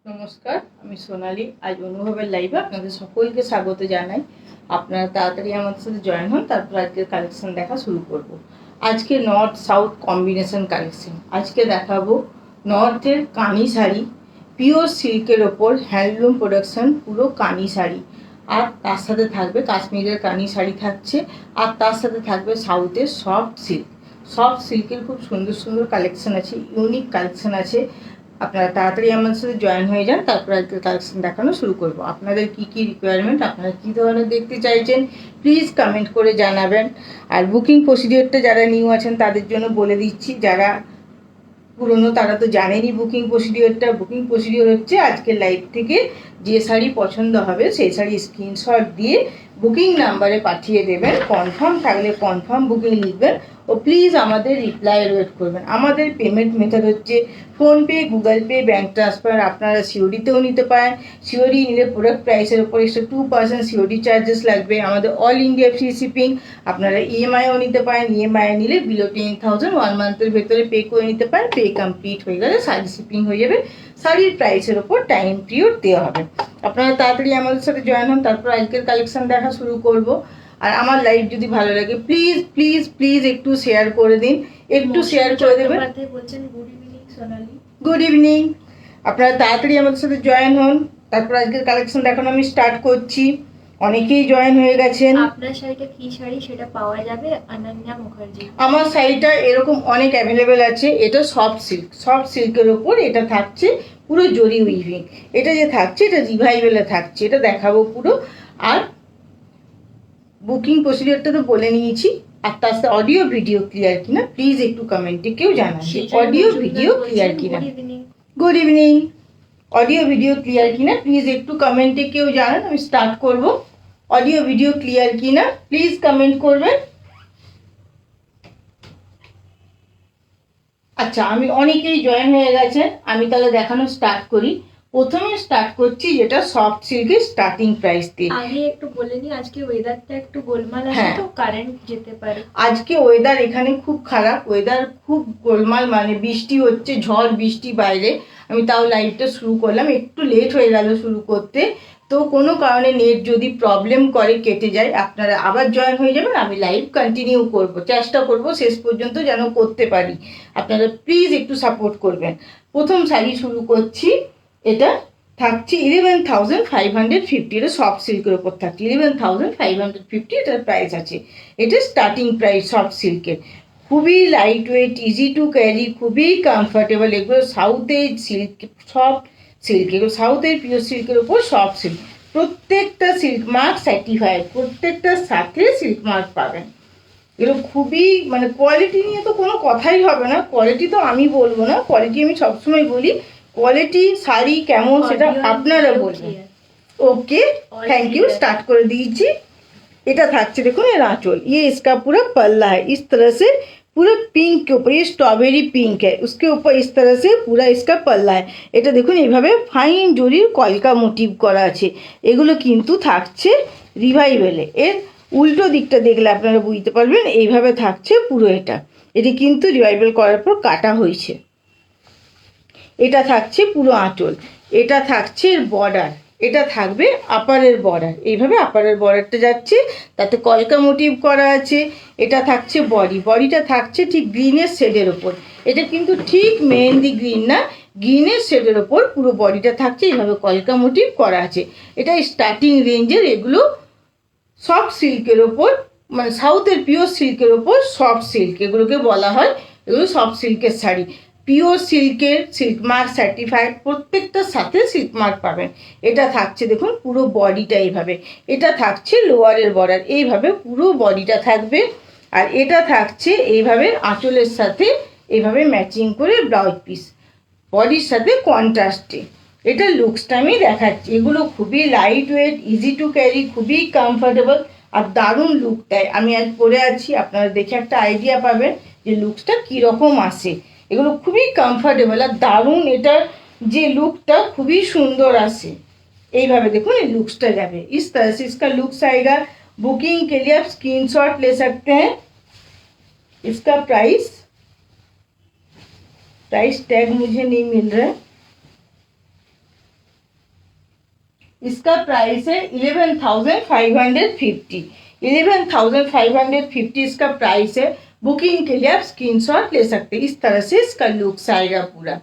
নমস্কার, আমি সোনালি। আজ অনুভবের লাইভে আপনাদের সকলকে স্বাগত জানাই। আপনারা তাড়াতাড়ি আমাদের সাথে জয়েন হন, তারপর আজকের কালেকশন দেখা শুরু করব। আজকে নর্থ সাউথ কম্বিনেশন কালেকশন। আজকে দেখাবো নর্থের কানি শাড়ি, পিওর সিল্কের ওপর হ্যান্ডলুম প্রোডাকশন, পুরো কানি শাড়ি। আর তার সাথে থাকবে কাশ্মীরের কানি শাড়ি থাকছে, আর তার সাথে থাকবে সাউথের সফট সিল্ক। সফট সিল্কের খুব সুন্দর সুন্দর কালেকশন আছে, ইউনিক কালেকশন আছে। আপনারা তাড়াতাড়ি আমার সাথে জয়েন হয়ে যান, তারপর আজকে কালেকশন দেখানো শুরু করব। আপনাদের কি কি রিকোয়ারমেন্ট, আপনারা কী ধরনের দেখতে চাইছেন প্লিজ কমেন্ট করে জানাবেন। আর বুকিং প্রসিডিওরটা যারা নিউ আছেন তাদের জন্য বলে দিচ্ছি, যারা পুরনো তারা তো জানেনই বুকিং প্রসিডিওরটা। বুকিং প্রসিডিওর হচ্ছে আজকের লাইভ থেকে যে শাড়ি পছন্দ হবে সেই শাড়ি স্ক্রিনশট দিয়ে বুকিং নাম্বারে পাঠিয়ে দেবেন। কনফার্ম থাকলে কনফার্ম বুকিং লিখবেন ও প্লিজ আমাদের রিপ্লাইয়ের ওয়েট করবেন। আমাদের পেমেন্ট মেথড হচ্ছে PhonePe, Google pay, bank transfer. আপনারা সিওডিতেও নিতে পারেন। সিওডি নিলে প্রোডাক্ট প্রাইসের ওপর এক্সট্রা 2% সিওডি চার্জেস লাগবে। আমাদের অল ইন্ডিয়া ফ্রি শিপিং। আপনারা ইএমআইও নিতে পারেন। ইএমআই নিলে বিলো 10,000 1 মান্থের ভেতরে পে করে নিতে পারেন। পে কমপ্লিট হয়ে গেলে শাড়ি শিপিং হয়ে যাবে। শাড়ির প্রাইসের ওপর টাইম পিরিয়ড দেওয়া হবে। আপনারা তাড়াতাড়ি আমাদের সাথে জয়েন হন, তারপর আজকের কালেকশন দেখা শুরু করব। আর আমার লাইভ যদি ভালো লাগে প্লিজ প্লিজ প্লিজ একটু শেয়ার করে দিন, একটু শেয়ার করে দেবেন। Good evening. আপনারা তাড়াতাড়ি আমাদের সাথে জয়েন হন, তারপর আজকের কালেকশন দেখানো আমি স্টার্ট করছি। অনেকেই জয়েন হয়ে গেছেন। আপনার শাড়িটা কি শাড়ি সেটা পাওয়া যাবে অনন্যা মুখার্জি। আমার শাড়িটা এরকম অনেক অ্যাভেলেবেল আছে। এটা সফট সিল্ক, সফট সিল্কের ওপর এটা থাকছে পুরো জরি উইভিং। এটা যে থাকছে এটা রিভাইভেলে থাকছে, এটা দেখাবো পুরো। আর বুকিং প্রসিডিওরটা তো বলে নিয়েছি। আর তার সাথে অডিও ভিডিও ক্লিয়ার কিনা প্লিজ একটু কমেন্টে কেউ জানান যে অডিও ভিডিও ক্লিয়ার কিনা। Good evening. Audio video clear কিনা প্লিজ একটু কমেন্টে কেউ জানান, আমি স্টার্ট করব। অডিও ভিডিও ক্লিয়ার কিনা প্লিজ কমেন্ট করবেন। আচ্ছা, আমি অনেকেই জয়েন হয়ে গেছেন, আমি তাহলে দেখানো স্টার্ট করি। প্রথমে স্টার্ট করছি যেটা সফট সিল্কের স্টার্টিং প্রাইস দিয়ে। আগে একটু বলে নি, আজকে ওয়েদারটা একটু গোলমাল আছে তো কারেন্ট যেতে পারে। আজকে ওয়েদার এখানে খুব খারাপ, ওয়েদার খুব গোলমাল, মানে বৃষ্টি হচ্ছে, ঝড় বৃষ্টি বাইরে। আমি তাও লাইভটা শুরু করলাম, একটু লেট হয়ে গেল শুরু করতে। তো কোনো কারণে নেট যদি প্রবলেম করে কেটে যায়, আপনারা আবার জয়েন হয়ে যাবেন। আমি লাইভ কন্টিনিউ করব, চেষ্টা করব শেষ পর্যন্ত যেন করতে পারি। আপনারা প্লিজ একটু সাপোর্ট করবেন। প্রথম শাড়ি শুরু করছি। এটা থাকছে 11,550। এটা সফট সিল্কের ওপর থাকছে 11,550, এটার প্রাইস আছে। এটা স্টার্টিং প্রাইস সফট সিল্কের। খুবই light weight, easy to carry, খুবই কমফর্টেবল। এগুলো সাউথের সিল্ক, সফট সিল্ক, এগুলো সাউথের পিওর সিল্কের ওপর সফট সিল্ক। প্রত্যেকটা সিল্ক মার্ক সার্টিফাইড, প্রত্যেকটার সাথে সিল্ক মার্ক পাবেন। এগুলো খুবই মানে কোয়ালিটি নিয়ে তো কোনো কথাই হবে না। কোয়ালিটি তো আমি বলবো না, কোয়ালিটি আমি সবসময় বলি। কোয়ালিটি শাড়ি কেমন সেটা আপনারা বলবেন। ওকে, थैंक यू। स्टार्ट করে দিয়েছি। এটা থাকছে দেখুন এর आंचल, ये इसका पूरा पल्ला है। इस तरह से पूरा पिंक के ऊपर, ये स्ट्रॉबेरी पिंक है, उसके ऊपर इस तरह से पूरा इसका पल्ला है। এটা দেখুন এইভাবে ফাইন জরির কলকা মোটিভ করা আছে। এগুলো কিন্তু থাকছে রিভাইভেলে। এর উল্টো দিকটা দেখলে আপনারা বুঝতে পারবেন, এইভাবে থাকছে পুরো। এটি কিন্তু রিভাইভেল করার পর কাটা হয়েছে। এটা থাকছে পুরো আঁচল, এটা থাকছে বর্ডার, এটা থাকবে আপারের বর্ডার। এইভাবে আপারের বর্ডারটা যাচ্ছে, তাতে কলকা মোটিভ করা আছে। এটা থাকছে বডি, বডিটা থাকছে ঠিক গ্রিনের শেডের ওপর। এটা কিন্তু ঠিক মেহেন্দি গ্রিন না, গ্রিনের শেডের ওপর পুরো বডিটা থাকছে, এইভাবে কলকা মোটিভ করা আছে। এটা স্টার্টিং রেঞ্জের, এগুলো সফট সিল্কের ওপর, মানে সাউথের পিওর সিল্কের ওপর সফট সিল্ক এগুলোকে বলা হয়। এগুলো সফট সিল্কের শাড়ি, পিওর সিল্কের, সিল্ক মার্ক সার্টিফাইড, প্রত্যেকটার সাথে সিল্ক মার্ক পাবেন। এটা থাকছে দেখুন পুরো বডিটা এইভাবে। এটা থাকছে লোয়ারের বর্ডার, এইভাবে পুরো বডিটা থাকবে। আর এটা থাকছে এইভাবে আঁচলের সাথে এইভাবে ম্যাচিং করে ব্লাউজ পিস, বডির সাথে কন্ট্রাস্টে। এটা লুকসটা আমি দেখাচ্ছি। এগুলো খুবই light weight, easy to carry, খুবই কমফর্টেবল আর দারুণ লুক দেয়। আমি আজ পরে আছি, আপনারা দেখে একটা আইডিয়া পাবেন যে লুকসটা কীরকম আসে। এগুলো খুবই কমফর্টেবল আর দারুণ, এটার যে লুকটা খুবই সুন্দর আসে। এইভাবে দেখুন এই লুকসটা যাবে। इस तरह से इसका लुक्स आएगा। बुकिंग के लिए आप स्क्रीनशॉट ले सकते हैं। इसका प्राइस टैग मुझे नहीं मिल रहा है। इसका प्राइस है 11,550। 11,550 इसका प्राइस है। बुकिंग के लिए आप स्क्रीनशॉट ले सकते हैं। इस तरह से इसका लुक्स आएगा पूरा।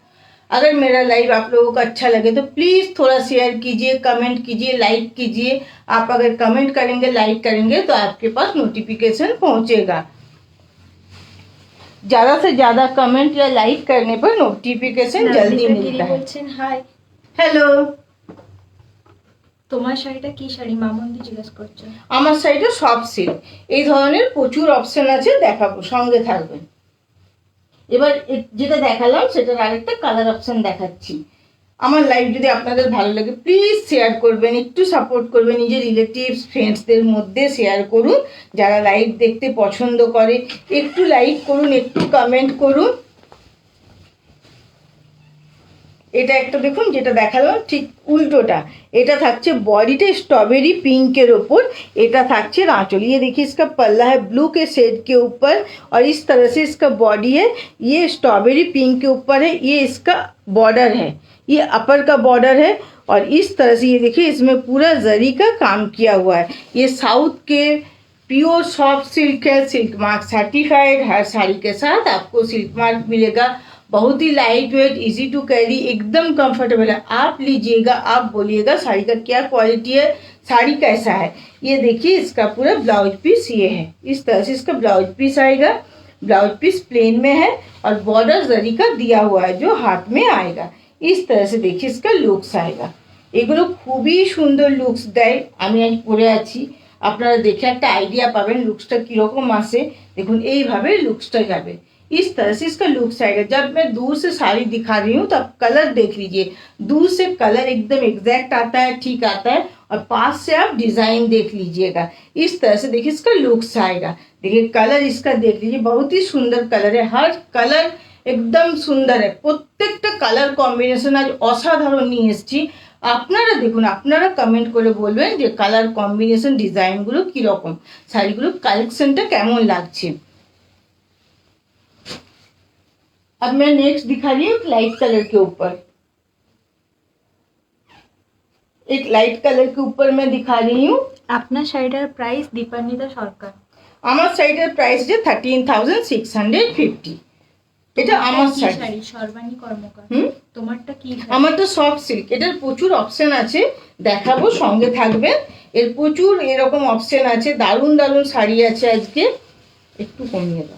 अगर मेरा लाइव आप लोगों को अच्छा लगे तो प्लीज़ थोड़ा शेयर कीजिए, कमेंट कीजिए, लाइक कीजिए। आप अगर कमेंट करेंगे, लाइक करेंगे तो आपके पास नोटिफिकेशन पहुंचेगा। ज़्यादा से ज़्यादा कमेंट या लाइक करने पर नोटिफिकेशन जल्दी मिलता है। হাই, হ্যালো, তোমার শাড়িটা কি শাড়ি মামুন্দি জিজ্ঞেস করছে। আমার সাইডে সব সিল্ক। এই ধরনের প্রচুর অপশন আছে, দেখাবো, সঙ্গে থাকবেন। এবার যেটা দেখালাম সেটার আরেকটা কালার অপশন দেখাচ্ছি। আমার লাইভ যদি আপনাদের ভালো লাগে প্লিজ শেয়ার করবেন, একটু সাপোর্ট করবেন, নিজের রিলেটিভস ফ্রেন্ডসদের মধ্যে শেয়ার করুন। যারা লাইভ দেখতে পছন্দ করে একটু লাইক করুন, একটু কমেন্ট করুন। এটা একটা দেখুন, যেটা দেখালাম ঠিক উল্টোটা। এটা থাকছে বডিতে स्ट्रॉबेरी पिंकेर ऊपर, এটা থাকছে आंचल। ये देखिए इसका पल्ला है ब्लू के शेड के ऊपर और इस तरह से इसका बॉडी है। ये स्ट्रॉबेरी पिंक के ऊपर है। ये इसका बॉर्डर है, ये अपर का बॉर्डर है और इस तरह से ये देखिए इसमें पूरा जरी का काम किया हुआ है। ये साउथ के प्योर सॉफ्ट सिल्क है, सिल्क मार्क सर्टिफाइड। हर साड़ी के साथ आपको सिल्क मार्क मिलेगा। बहुत ही light weight, easy to carry, एकदम कंफर्टेबल है। आप लीजिएगा, आप बोलिएगा साड़ी का क्या क्वालिटी है, साड़ी कैसा है। ये देखिए इसका पूरा ब्लाउज पीस ये है। इस तरह से इसका ब्लाउज पीस आएगा। ब्लाउज पीस प्लेन में है और बॉर्डर जरी का दिया हुआ है जो हाथ में आएगा। इस तरह से देखिए इसका लुक्स आएगा। এগুলো খুবই সুন্দর লুকস দেয়। আমি আজ পরে আছি, আপনারা দেখে একটা আইডিয়া পাবেন লুকসটা কীরকম আসে। দেখুন এইভাবে লুকসটা যাবে। इस तरह से इसका लुक्स आएगा। जब मैं दूर से साड़ी दिखा रही हूँ तब कलर देख लीजिए। दूर से कलर एकदम एग्जैक्ट आता है, ठीक आता है, और पास से आप डिजाइन देख लीजिएगा। इस तरह से देखिए इसका लुक्स आएगा। देखिए कलर इसका देख लीजिए, बहुत ही सुंदर कलर है। हर कलर एकदम সুন্দর है। প্রত্যেকটা কালার কম্বিনেশন আজ অসাধারণ নিয়ে এসেছি। আপনারা দেখুন, আপনারা কমেন্ট করে বলবেন যে কালার কম্বিনেশন ডিজাইনগুলো কীরকম, শাড়িগুলো কালেকশনটা কেমন লাগছে। अब मैं नेक्स्ट दिखा रही हूँ एक लाइट कलर के ऊपर। एक लाइट कलर के ऊपर मैं दिखा रही हूँ। আপনার শাড়িটার প্রাইস দীপান্বিতা সরকার। আমার শাড়িটার প্রাইস যে 13,650। এটা আমার শাড়ি। সর্বাণী কর্মকার। তোমারটা কি? আমারটা সফট সিল্ক। এটার প্রচুর অপশন আছে, দেখাবো, সঙ্গে থাকবেন। এর প্রচুর এরকম অপশন আছে, দারুণ দারুণ শাড়ি আছে। আজকে একটু কমিয়ে দাও।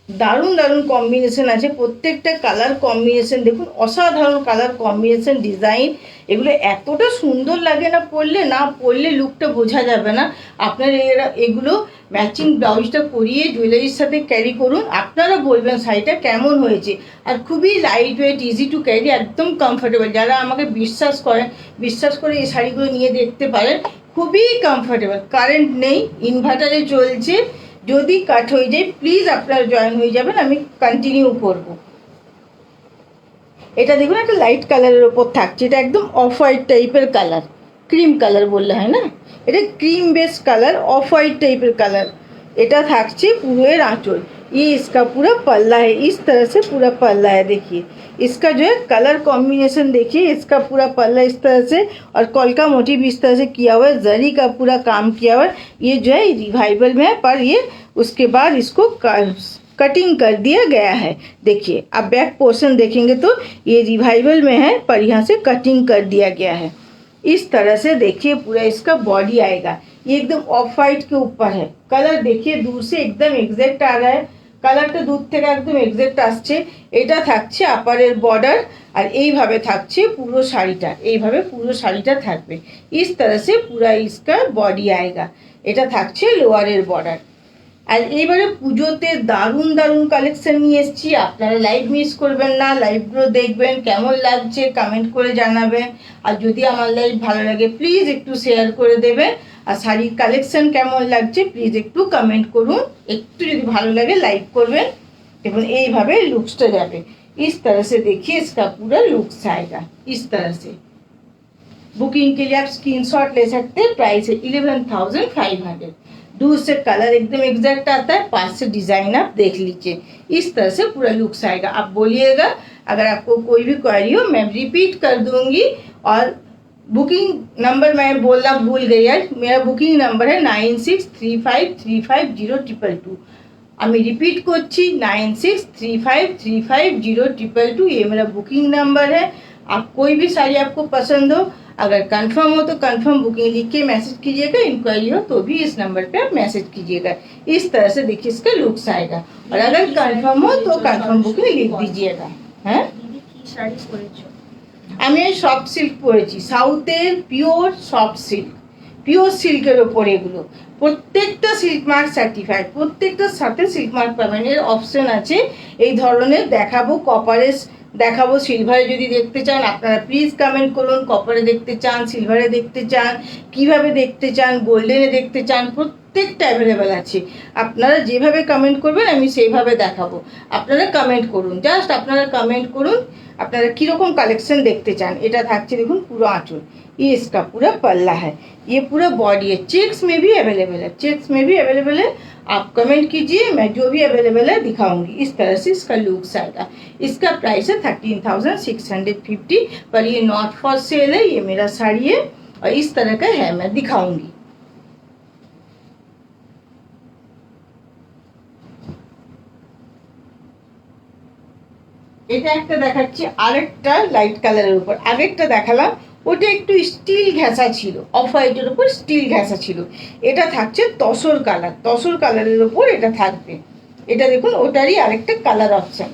দারুণ দারুণ কম্বিনেশন আছে। প্রত্যেকটা কালার কম্বিনেশন দেখুন, অসাধারণ কালার কম্বিনেশন, ডিজাইন। এগুলো এতটা সুন্দর লাগে না পরলে, না পরলে লুকটা বোঝা যাবে না। আপনারা এগুলো ম্যাচিং ব্লাউজটা পরিয়ে জুয়েলারির সাথে ক্যারি করুন। আপনারা বলবেন শাড়িটা কেমন হয়েছে। আর খুবই light weight, easy to carry, একদম কমফোর্টেবল। যারা আমাকে বিশ্বাস করেন, বিশ্বাস করে এই শাড়িগুলো নিয়ে দেখতে পারেন। খুবই কমফোর্টেবল। কারেন্ট নেই, ইনভার্টারে চলছে। যদি কাট হয়ে যায় প্লিজ আপনারা জয়েন হয়ে যাবেন, আমি কন্টিনিউ করব। এটা দেখুন একটা লাইট কালারের ওপর থাকছে। এটা একদম অফ হোয়াইট টাইপের কালার, ক্রিম কালার বললে হয় না, এটা ক্রিম বেস কালার, অফ হোয়াइट টাইপের কালার। এটা থাকছে পুরো এর आंचल। ये इसका पूरा पल्ला है। इस तरह से पूरा पल्ला है। देखिए इसका जो है कलर कॉम्बिनेशन देखिए, इसका पूरा पल्ला इस तरह से और कॉल का मोटिव इस तरह से किया हुआ है, जरी का पूरा काम किया हुआ है। ये जो है रिवाइवल में है, पर ये उसके बाद इसको कटिंग कर दिया गया है। देखिए आप बैक पोर्शन देखेंगे तो ये रिवाइवल में है, पर यहाँ से कटिंग कर दिया गया है। इस तरह से देखिए पूरा इसका बॉडी आएगा। ये एकदम ऑफ वाइट के ऊपर है। कलर देखिए दूर से एकदम एग्जैक्ट आ रहा है। কালারটা দূর থেকে একদম এক্সাক্ট আসছে। এটা থাকছে আপারের বর্ডার আর এইভাবে থাকছে পুরো শাড়িটা। এইভাবে পুরো শাড়িটা থাকবে। इस तरह से पूरा इसका बॉडी आएगा। এটা থাকছে লোয়ারের বর্ডার। আর এইবারে পুজোতে দারুণ দারুণ কালেকশন নিয়ে এসেছি। আপনারা লাইভ মিস করবেন না, লাইভগুলো দেখবেন, কেমন লাগছে কমেন্ট করে জানাবেন। আর যদি আমার লাইভ ভালো লাগে প্লিজ একটু শেয়ার করে দেবেন। আর শাড়ির কালেকশন কেমন লাগছে প্লিজ একটু কমেন্ট করুন। একটু যদি ভালো লাগে লাইক করবেন। দেখুন এইভাবে লুকসটা যাবে। इस तरह से देखिए इसका पूरा लुक्स आएगा। इस तरह से बुकिंग के लिए आप स्क्रीनशॉट ले सकते हैं। प्राइस है 11,500। दूर से कलर एकदम एग्जैक्ट आता है, पास से डिजाइन आप देख लीजिए। इस तरह से पूरा लुक्स आएगा। आप बोलिएगा, अगर आपको कोई भी क्वेरी हो मैं रिपीट कर दूंगी और बुकिंग नंबर मैं बोलना भूल गई यार, मेरा बुकिंग नंबर है 9635350222। আমি রিপিट করছি 9635350222। ये मेरा बुकिंग नंबर है। आप कोई भी साड़ी आपको पसंद हो, अगर कंफर्म हो तो कंफर्म बुकिंग लिख के मैसेज कीजिएगा, इंक्वायरी हो तो भी इस नंबर पे आप मैसेज कीजिएगा। इस तरह से देखिए इसका लुक्स आएगा, और अगर कंफर्म हो तो कंफर्म बुकिंग लिख दीजिएगा। হ্যাঁ, দিদি কি শাড়ি পরেছো? আমি সফট সিল্ক পরেছি, সাউথের পিওর সফট সিল্ক, পিওর সিল্কের ওপর এগুলো প্রত্যেকটা সিল্ক মার্ক সার্টিফাইড, প্রত্যেকটার সাথে সিল্ক মার্ক পাবেন। এর অপশন আছে এই ধরনের, দেখাবো কপারে, দেখাবো সিলভারে। যদি দেখতে চান আপনারা প্লিজ কমেন্ট করুন, কপারে দেখতে চান, সিলভারে দেখতে চান, কিভাবে দেখতে চান, গোল্ডেনে দেখতে চান, প্রত্যেকটা অ্যাভেলেবেল আছে। আপনারা যেভাবে কমেন্ট করবেন আমি সেইভাবে দেখাবো। আপনারা কমেন্ট করুন, জাস্ট আপনারা কমেন্ट করুন আপনারা কীরকম কালেকশন দেখতে চান। এটা থাকছে দেখুন পুরো आंचल, ये इसका पूरा पल्ला है, ये पूरा बॉडी है। चेक्स में भी अवेलेबल है, चेक्स में भी अवेलेबल है। आप कमेंट कीजिए, मैं जो भी अवेलेबल है दिखाऊंगी। इस तरह से इसका लुक्स आएगा। इसका प्राइस है 13,650, पर ये नॉट फॉर सेल है, ये मेरा साड़ी है और इस तरह का है, मैं दिखाऊंगी। এটা একটা দেখাচ্ছি আরেকটা লাইট কালারের উপর, আগেরটা দেখালাম ওটা একটু স্টিল ঘেঁষা ছিল, অফ হোয়াইটের উপর স্টিল ঘেঁষা ছিল। এটা থাকছে তসর কালার, তসর কালারের উপর এটা থাকবে। এটা দেখুন ওটারই আরেকটা কালার অপশন।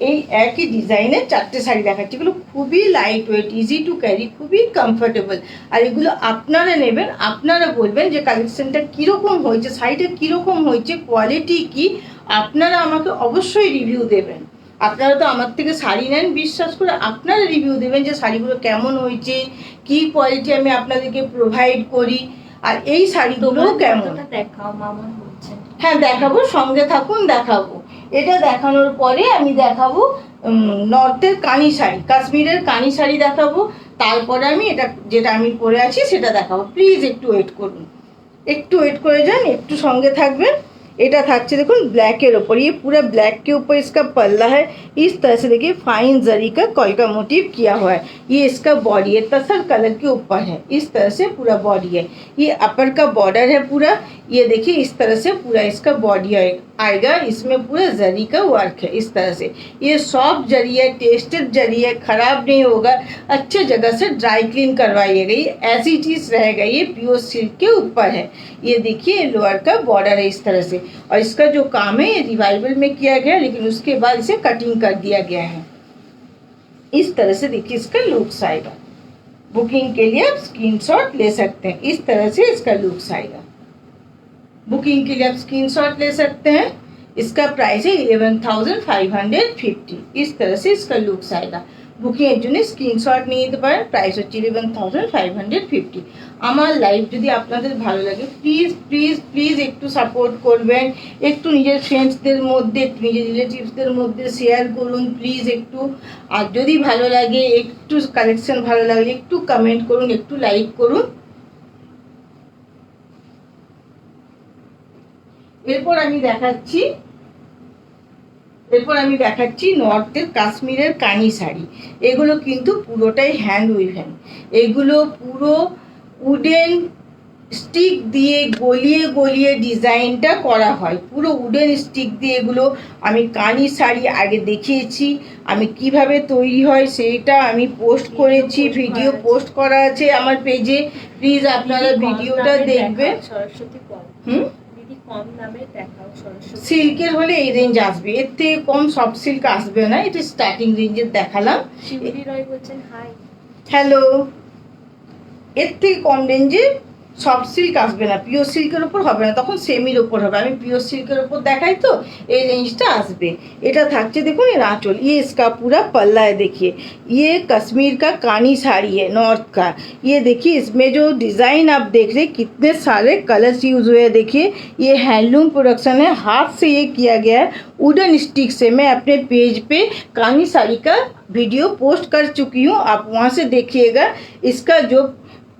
এই একই ডিজাইনের চারটে শাড়ি দেখাচ্ছি, এগুলো খুবই light weight, easy to carry, খুবই কমফোর্টেবল। আর এগুলো আপনারা নেবেন, আপনারা বলবেন যে কালেকশনটা কীরকম হয়েছে, শাড়িটা কীরকম হয়েছে, কোয়ালিটি কি, আপনারা আমাকে অবশ্যই রিভিউ দেবেন। আপনারা তো আমার থেকে শাড়ি নেন বিশ্বাস করে, আপনারা রিভিউ দেবেন যে শাড়িগুলো কেমন হয়েছে, কি কোয়ালিটি আমি আপনাদেরকে প্রোভাইড করি, আর এই শাড়িগুলো কেমন। দেখাও মামা বলছেন। হ্যাঁ দেখাবো, সঙ্গে থাকুন দেখাবো। এটা দেখানোর পরে আমি দেখাবো নর্থের কানি শাড়ি, কাশ্মীরের কানি শাড়ি দেখাবো। তারপরে আমি এটা যেটা আমি পরে আছি সেটা দেখাবো। প্লিজ একটু ওয়েট করুন, একটু ওয়েট করে যান, একটু সঙ্গে থাকবেন। এটা থাকছে দেখুন ব্लैकेর ऊपर, ये पूरा ब्लैक के ऊपर इसका पल्ला है। इस तरह से देखिए फाइन जरी का कोई का मोटिव किया हुआ है। ये इसका बॉडी है, तसर कलर के ऊपर है, इस तरह से पूरा बॉडी है। ये अपर का बॉर्डर है पूरा, ये देखिए इस तरह से पूरा इसका बॉडी आएगा। इसमें पूरा जरी का वर्क है इस तरह से। ये सॉफ्ट जरी है, टेस्टेड जरी है, खराब नहीं होगा। अच्छे जगह से ड्राई क्लीन करवाइएगा, ये ऐसी चीज़ रहेगा। ये प्योर सिल्क के ऊपर है। ये देखिए लोअर का बॉर्डर है इस तरह से, और इसका जो काम है ये रिवाइवल में किया गया, लेकिन उसके बाद इसे कटिंग कर दिया गया है। इस तरह से देखिए इसका लुक्स आएगा। बुकिंग के लिए आप स्क्रीनशॉट ले सकते हैं, इस तरह से इसका लुक्स आएगा। बुकिंग के लिए आप स्क्रीनशॉट ले सकते हैं। इसका प्राइस है 11,550। इस तरह से इसका लुक्स आएगा। বুকিং এর জন্য স্ক্রিনশট নিয়ে নিতে পারেন। প্রাইস হচ্ছে 11,550। আমার লাইভ যদি আপনাদের ভালো লাগে প্লিজ প্লিজ প্লিজ একটু সাপোর্ট করবেন, একটু নিজের ফ্রেন্ডসদের মধ্যে, একটু নিজের রিলেটিভসদের মধ্যে শেয়ার করুন প্লিজ একটু। আর যদি ভালো লাগে, একটু কালেকশন ভালো লাগলে একটু কমেন্ট করুন, একটু লাইক করুন। এরপর আমি দেখাচ্ছি নর্থের কাশ্মীরের কানি শাড়ি। এগুলো কিন্তু পুরোটাই হ্যান্ড উইভেন, এগুলো পুরো উডেন স্টিক দিয়ে গলিয়ে গলিয়ে ডিজাইনটা করা হয়, পুরো উডেন স্টিক দিয়ে। এগুলো আমি কানি শাড়ি আগে দেখিয়েছি, আমি কিভাবে তৈরি হয় সেটা আমি পোস্ট করেছি, ভিডিও পোস্ট করা আছে আমার পেজে। প্লিজ আপনারা ভিডিওটা দেখবেন। সরস্বতী কম দামে দেখাও সরস্বতী। সিল্কের হলে এই রেঞ্জ আসবে, এর থেকে কম সফট সিল্ক আসবে না। এটা স্টার্টিং রেঞ্জের দেখালাম। শিউলি রয় বলছেন হাই, হ্যালো। এর থেকে কম রেঞ্জে সফট সিল্ক আসবে না, পিওর সিল্কের ওপর হবে না, তখন সেমির ওপর হবে। আমি পিওর সিল্কের ওপর দেখাই তো এই রেঞ্জটা আসবে। এটা থাকছে দেখুন এর आंचल, ये इसका पूरा पल्ला है। देखिए ये कश्मीर का कानी साड़ी है नॉर्थ का। ये देखिए इसमें जो डिज़ाइन आप देख रहे कितने सारे कलर्स यूज़ हुए हैं। देखिए ये हैंडलूम प्रोडक्शन है, हाथ से ये किया गया है वुडन स्टिक से। मैं अपने पेज पे कानी साड़ी का वीडियो पोस्ट कर चुकी हूँ, आप वहाँ से देखिएगा। इसका जो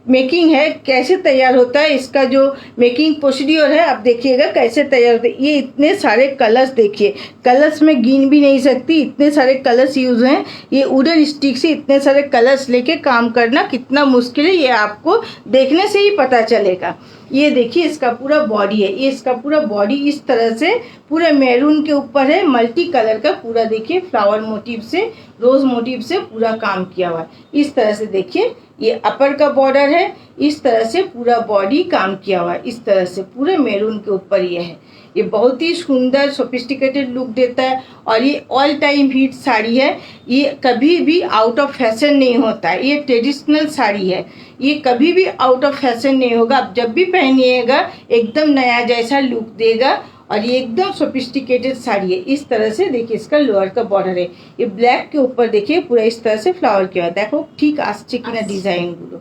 मेकिंग है, कैसे तैयार होता है, इसका जो मेकिंग प्रोसीड्योर है आप देखिएगा कैसे तैयार होता है। ये इतने सारे कलर्स देखिए, कलर्स में गिन भी नहीं सकती, इतने सारे कलर्स यूज हैं। ये वुडन स्टिक से इतने सारे कलर्स लेके काम करना कितना मुश्किल है ये आपको देखने से ही पता चलेगा। ये देखिए इसका पूरा बॉडी है, ये इसका पूरा बॉडी इस तरह से पूरा मैरून के ऊपर है, मल्टी कलर का पूरा देखिए फ्लावर मोटिव से, रोज मोटिव से पूरा काम किया हुआ है। इस तरह से देखिए ये अपर का बॉर्डर है, इस तरह से पूरा बॉडी काम किया हुआ है, इस तरह से पूरे मैरून के ऊपर ये है। ये बहुत ही सुंदर सोफिस्टिकेटेड लुक देता है और ये ऑल टाइम हिट साड़ी है। ये कभी भी आउट ऑफ फैशन नहीं होता है, ये ट्रेडिशनल साड़ी है, ये कभी भी आउट ऑफ फैशन नहीं होगा। आप जब भी पहनिएगा एकदम नया जैसा लुक देगा और ये एकदम सोफिस्टिकेटेड साड़ी है। इस तरह से देखिए इसका लोअर का बॉर्डर है, ये ब्लैक के ऊपर देखिए पूरा इस तरह से फ्लावर किया हुआ है। देखो ठीक আসছে কিনা ডিজাইন গুলো,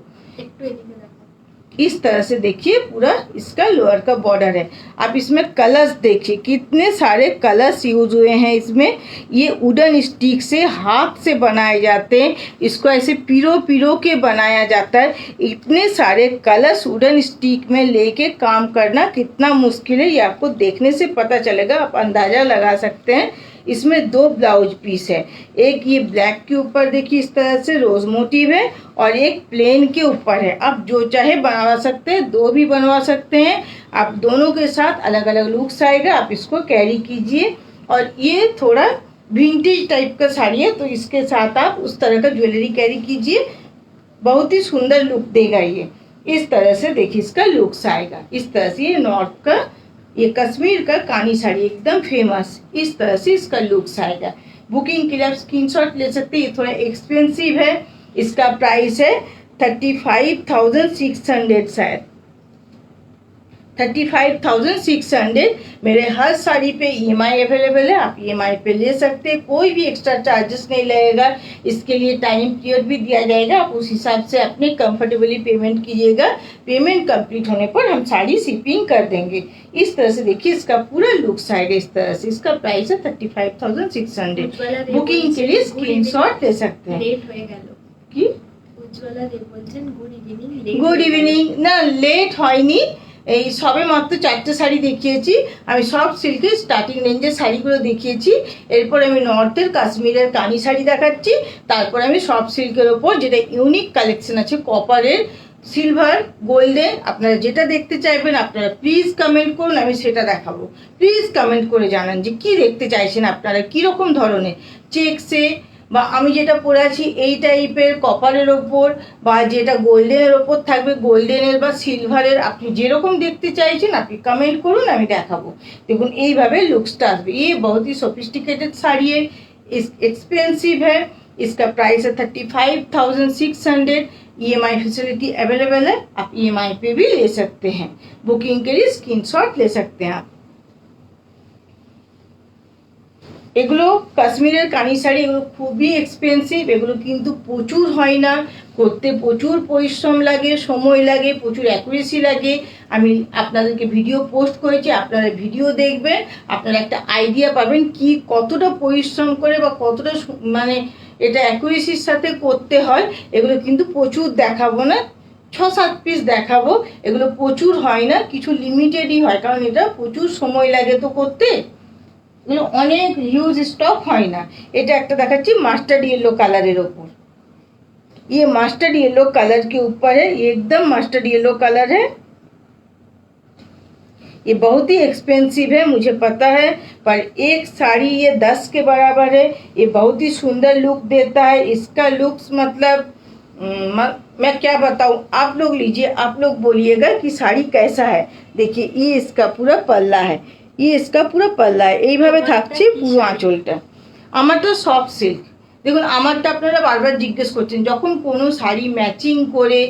इस तरह से देखिए पूरा इसका लोअर का बॉर्डर है। आप इसमें कलर्स देखिए कितने सारे कलर्स यूज हुए हैं इसमें। ये वुडन स्टिक से हाथ से बनाए जाते हैं, इसको ऐसे पिरो पिरो के बनाया जाता है। इतने सारे कलर्स वुडन स्टिक में लेके काम करना कितना मुश्किल है ये आपको देखने से पता चलेगा, आप अंदाज़ा लगा सकते हैं। इसमें 2 ब्लाउज पीस है, एक ये ब्लैक के ऊपर देखिए इस तरह से रोज मोटिव है और एक प्लेन के ऊपर है। आप जो चाहे बनवा सकते हैं, 2 भी बनवा सकते हैं। आप दोनों के साथ अलग अलग लुक्स आएगा, आप इसको कैरी कीजिए। और ये थोड़ा विंटेज टाइप का साड़ी है तो इसके साथ आप उस तरह का ज्वेलरी कैरी कीजिए, बहुत ही सुंदर लुक देगा ये। इस तरह से देखिए इसका लुक्स आएगा, इस तरह से ये नॉर्थ का, ये कश्मीर का कानी साड़ी एकदम फेमस, इस तरह से इसका लुक्स आएगा। बुकिंग के लिए आप स्क्रीनशॉट ले सकते हैं। ये थोड़ा एक्सपेंसिव है, इसका प्राइस है 35,600 शायद 35,600। मेरे हर साड़ी पे EMI अवेलेबल है, आप EMI पे ले सकते हैं, कोई भी एक्स्ट्रा चार्जेस नहीं लगेगा। इसके लिए टाइम पीरियड भी दिया जाएगा, आप उस हिसाब से अपने कंफर्टेबली पेमेंट कीजिएगा। पेमेंट कंप्लीट होने पर हम साड़ी शिपिंग कर देंगे। इस तरह से देखिए इसका पूरा लुक्स आएगा, इस तरह से इसका प्राइस है 35,600। बुकिंग के लिए स्क्रीनशॉट ले सकते हैं। কি গুড ইভিনিং না, লেট হয়নি, এই সবে মাত্র 4টে শাড়ি দেখিয়েছি আমি। সব সিল্কের স্টার্টিং রেঞ্জের শাড়িগুলো দেখিয়েছি, এরপর আমি নর্থের কাশ্মীরের কানি শাড়ি দেখাচ্ছি, তারপর আমি সব সিল্কের ওপর যেটা ইউনিক কালেকশন আছে কপারের, সিলভার, গোল্ডেন, আপনারা যেটা দেখতে চাইবেন আপনারা প্লিজ কমেন্ট করুন, আমি সেটা দেখাবো। প্লিজ কমেন্ট করে জানান যে কি দেখতে চাইছেন আপনারা, কীরকম ধরনের চেকসে বা আমি যেটা পরে আছি এই টাইপের কপারের ওপর, বা যেটা গোল্ডেনের ওপর থাকবে গোল্ডেনের বা সিলভারের, আপনি যেরকম দেখতে চাইছেন আপনি কমেंट করুন, আমি দেখাবো। দেখুন এইভাবে লুকসটা আসবে। ये बहुत ही सोफिस्टिकेटेड साड़ी है, एक्सपेंसिव है, इसका प्राइस है 35,600। EMI फैसिलिटी अवेलेबल है, आप EMI पे भी ले सकते हैं। बुकिंग के लिए स्क्रीनशॉट ले सकते हैं आप। এগুলো কাশ্মীরের কানি শাড়ি, এগুলো খুবই এক্সপেন্সিভ, এগুলো কিন্তু প্রচুর হয় না, করতে প্রচুর পরিশ্রম লাগে, সময় লাগে, প্রচুর অ্যাকুরেসি লাগে। আমি আপনাদেরকে ভিডিও পোস্ট করেছি, আপনারা ভিডিও দেখবেন, আপনারা একটা আইডিয়া পাবেন কি কতটা পরিশ্রম করে বা কতটা মানে এটা অ্যাকুরেসির সাথে করতে হয়। এগুলো কিন্তু প্রচুর দেখাবো না, 6-7 পিস দেখাবো। এগুলো প্রচুর হয় না, কিছু লিমিটেডই হয়, কারণ এটা প্রচুর সময় লাগে তো করতে, এগুলো অনেক হিউজ স্টক হয় না। এটা একটা দেখাচ্ছি মাস্টার্ड येलो कलर ওপর, ये मास्टर्ड येलो कलर के ऊपर है, ये एकदम मास्टर्ड येलो कलर है। ये बहुत ही एक्सपेंसिव है मुझे पता है, पर एक साड़ी ये 10 के बराबर है। ये बहुत ही सुंदर लुक देता है, इसका लुक्स मतलब मैं क्या बताऊँ, आप लोग लीजिए, आप लोग बोलिएगा कि साड़ी कैसा है। देखिए ये इसका पूरा पल्ला है, ये इसका पूरा पल्ला है, এইভাবে থাকছে পুরো আঁচলটা। আমারটা সফট সিল্ক, দেখুন আমারটা আপনারা বারবার জিজ্ঞেস করছেন, যখন কোনো শাড়ি ম্যাচিং করে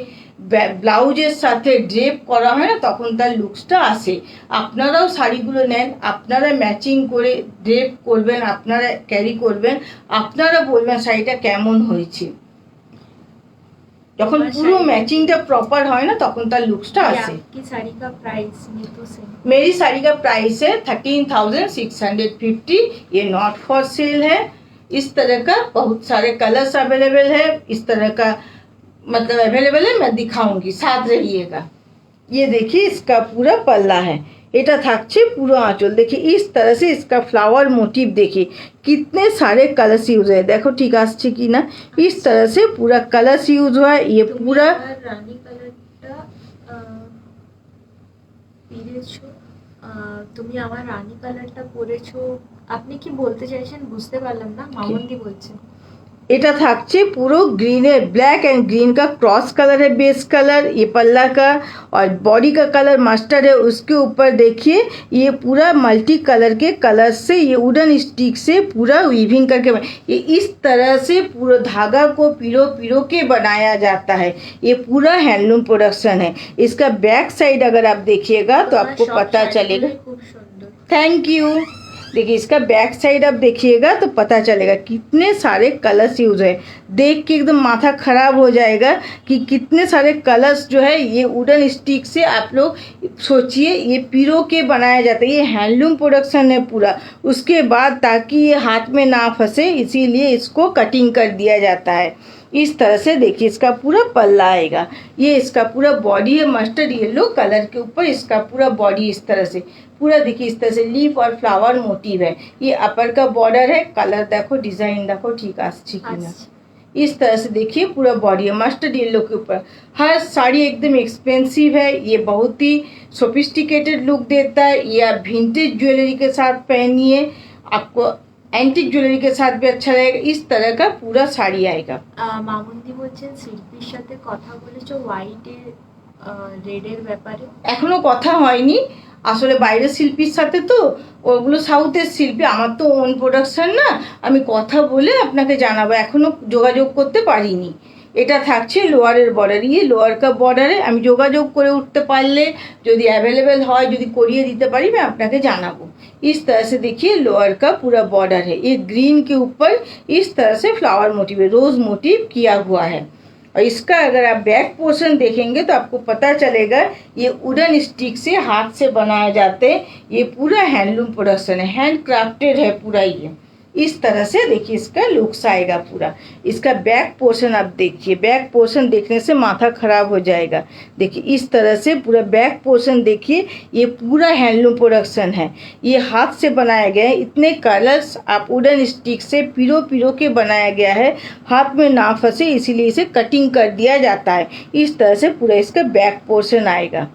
ব্লাউজের সাথে ড্রেপ করা হয় না তখন তার লুকসটা আসে। আপনারাও শাড়িগুলো নেন, আপনারা ম্যাচিং করে ড্রেপ করবেন, আপনারা ক্যারি করবেন, আপনারা বলবেন শাড়িটা কেমন হয়েছে। যখন পুরো मैचिंगটা प्रॉपर হয় না তখন তার লুকসটা আসে। आपकी साड़ी का प्राइस ये तो सेम, मेरी साड़ी का प्राइस है 13,650। ये नॉट फॉर सेल है। इस तरह का बहुत सारे कलर्स अवेलेबल है, इस तरह का मतलब अवेलेबल है, मैं दिखाऊंगी, साथ रहिएगा। ये देखिए इसका पूरा पल्ला है, এটা থাকছে পুরো आंचल। देखिए इस तरह से इसका फ्लावर मोटिव देखिए कितने सारे कलर्स यूज है, देखो ठीक আসছে কি না। इस तरह से पूरा कलर्स यूज हुआ है। ये पूरा রানী কালারটা পরেছো, তুমি আমার রানী কালারটা পরেছো, আপনি কি বলতে চাইছেন বুঝতে পারলাম না। মামুন্দি বলছেন এটা থাকছে পুরো ग्रीन ब्लैक एंड ग्रीन का क्रॉस कलर है, बेस कलर ये पल्ला का, और बॉडी का कलर मस्टर्ड है। उसके ऊपर देखिए ये पूरा मल्टी कलर के कलर से ये वुडन स्टिक से पूरा वीविंग करके ये इस तरह से पूरा धागा को पिरो पिरो के बनाया जाता है। ये पूरा हैंडलूम प्रोडक्शन है। इसका बैक साइड अगर आप देखिएगा तो आपको पता चलेगा। খুব সুন্দর, थैंक यू। देखिए इसका बैक साइड आप देखिएगा तो पता चलेगा कितने सारे कलर्स यूज है। देख के एकदम माथा खराब हो जाएगा कि कितने सारे कलर्स जो है ये वुडन स्टिक से आप लोग सोचिए, ये पिरो के बनाया जाता है। ये हैंडलूम प्रोडक्शन है पूरा। उसके बाद ताकि ये हाथ में ना फंसे इसीलिए इसको कटिंग कर दिया जाता है। इस तरह से देखिए इसका पूरा पल्ला आएगा। ये इसका पूरा बॉडी है मस्टर्ड येलो कलर के ऊपर, इसका पूरा बॉडी इस तरह से पूरा देखिए इस तरह से लीफ और फ्लावर मोटिव है। ये अपर का बॉर्डर है, कलर देखो, डिजाइन देखो ठीक आच्छी की ना। इस तरह से देखिए पूरा बॉडी है मस्टर्ड येलो के ऊपर। हर साड़ी एकदम एक्सपेंसिव है, ये बहुत ही सोफिस्टिकेटेड लुक देता है। ये आप विंटेज ज्वेलरी के साथ पहनिए, आपको एंटिक ज्वेलरी के साथ भी अच्छा रहेगा। इस तरह का पूरा साड़ी आएगा। মামুন্দি বলছেন শিল্পীর সাথে কথা বলেছো হোয়াইটের রেডের ব্যাপারে? এখনো কথা হয়নি, আসলে বাইরের শিল্পীর সাথে তো, ওগুলো সাউথের শিল্পী, আমার তো ওন প্রোডাকশন না, আমি কথা বলে আপনাকে জানাবো, এখনো যোগাযোগ করতে পারিনি। এটা থাকছে লোয়ারের বর্ডার, ये लोअर का बॉर्डर है। আমি যোগাযোগ করে উঠতে পারলে যদি অ্যাভেলেবেল হয়, যদি করিয়ে দিতে পারি, मैं আপনাকে জানাবো। इस तरह से देखिए लोअर का पूरा बॉर्डर है। ये ग्रीन के ऊपर इस तरह से फ्लावर मोटिव है, रोज मोटिव किया हुआ है। और इसका अगर आप बैक पोर्शन देखेंगे तो आपको पता चलेगा ये वुडन स्टिक से हाथ से बनाए जाते हैं। ये पूरा हैंडलूम प्रोडक्शन है, हैंड क्राफ्टेड है पूरा। ये इस तरह से देखिए इसका लुक्स आएगा पूरा। इसका बैक पोर्शन आप देखिए, बैक पोर्शन देखने से माथा खराब हो जाएगा। देखिए इस तरह से पूरा बैक पोर्शन देखिए, ये पूरा हैंडलूम प्रोडक्शन है। ये हाथ से बनाया गया है। इतने कलर्स आप वुडन स्टिक से पिरो पिरो के बनाया गया है, हाथ में ना फंसे इसीलिए इसे कटिंग कर दिया जाता है। इस तरह से पूरा इसका बैक पोर्शन आएगा।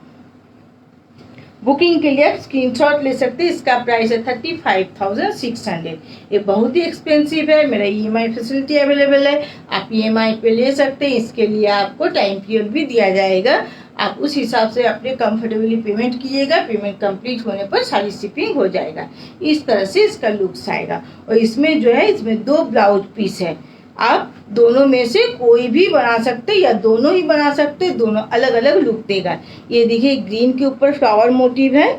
बुकिंग के लिए आप स्क्रीनशॉट ले सकते हैं। इसका प्राइस है 35,600। ये बहुत ही एक्सपेंसिव है। मेरा EMI फैसिलिटी अवेलेबल है, आप EMI पे ले सकते हैं। इसके लिए आपको टाइम पीरियड भी दिया जाएगा, आप उस हिसाब से अपने कंफर्टेबली पेमेंट कीजिएगा। पेमेंट कंप्लीट होने पर सारी शिपिंग हो जाएगा। इस तरह से इसका लुक्स आएगा। और इसमें जो है इसमें 2 ब्लाउज पीस है, आप दोनों में से कोई भी बना सकते या दोनों ही बना सकते, दोनों अलग अलग लुक देगा। ये देखिए ग्रीन के ऊपर फ्लावर मोटिव है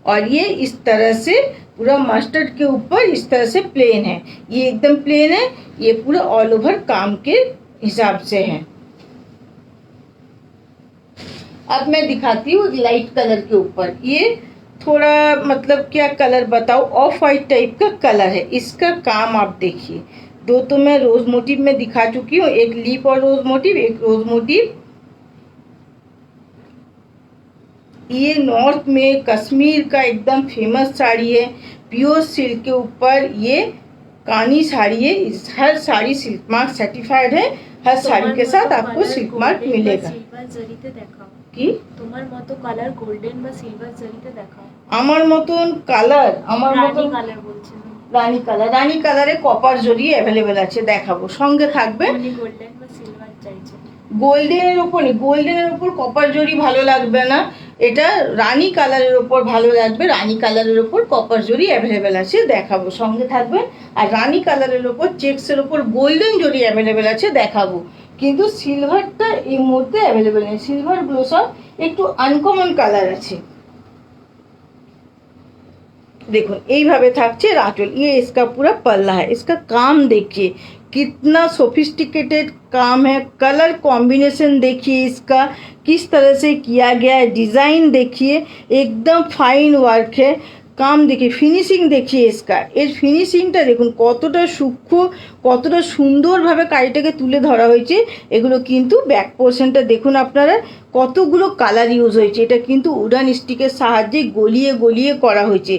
और ये इस तरह से पूरा मस्टर्ड के ऊपर इस तरह से प्लेन है। ये एकदम प्लेन है, ये पूरा ऑल ओवर काम के हिसाब से है। अब मैं दिखाती हूँ लाइट कलर के ऊपर। ये थोड़ा मतलब क्या कलर बताओ, ऑफ वाइट टाइप का कलर है। इसका काम आप देखिए, 2 तो मैं रोज मोटिव में दिखा चुकी हूँ, एक लीफ और रोज मोटिव, एक रोज मोटिव। ये नॉर्थ में कश्मीर का एकदम फेमस साड़ी है, प्योर सिल्क के ऊपर ये कानी साड़ी है। हर साड़ी सिल्क मार्क सर्टिफाइड है। हर साड़ी के साथ आपको सिल्क मार्क मिलेगा। কি তোমার মতো কালার গোল্ডেন বা সিলভার জরিতে দেখাও। আমার মতন কালার, আমার মতন কালার বলছেন রানী কালার, রানী কালারে কপার জরি অ্যাভেলেবেল আছে, দেখাবো, সঙ্গে থাকবে। উনি গোল্ডেন বা সিলভার চাইছেন। গোল্ডেনের উপর, গোল্ডেনের উপর কপার জরি ভালো লাগবে না, এটা রানী কালারের উপর ভালো লাগবে। রানী কালারের উপর কপার জরি অ্যাভেলেবেল আছে, দেখাবো, সঙ্গে থাকবে। আর রানী কালারের উপর চেক্সের উপর গোল্ডেন জরি অ্যাভেলেবেল আছে, দেখাবো। কিন্তু সিলভারটা এই মুহূর্তে অ্যাভেলেবেল নেই। সিলভারগুলো সব একটু আনকমন কালার আছে। देखो এইভাবে থাকছে আঁচল। ये इसका पूरा पल्ला है। इसका काम देखिए कितना सोफिस्टिकेटेड काम है। कलर कॉम्बिनेशन देखिए इसका किस तरह से किया गया है। डिज़ाइन देखिए एकदम फाइन वर्क है। কাম দেখে ফিনিশিং দেখিয়ে इसका এর ফিনিশিংটা দেখুন কতটা সূক্ষ্ম, কতটা সুন্দরভাবে কাজটাকে তুলে ধরা হয়েছে। এগুলো কিন্তু ব্যাক পোর্শনটা দেখুন আপনারা কতগুলো কালার ইউজ হয়েছে। এটা কিন্তু উডান স্টিকের সাহায্যে গলিয়ে গলিয়ে করা হয়েছে।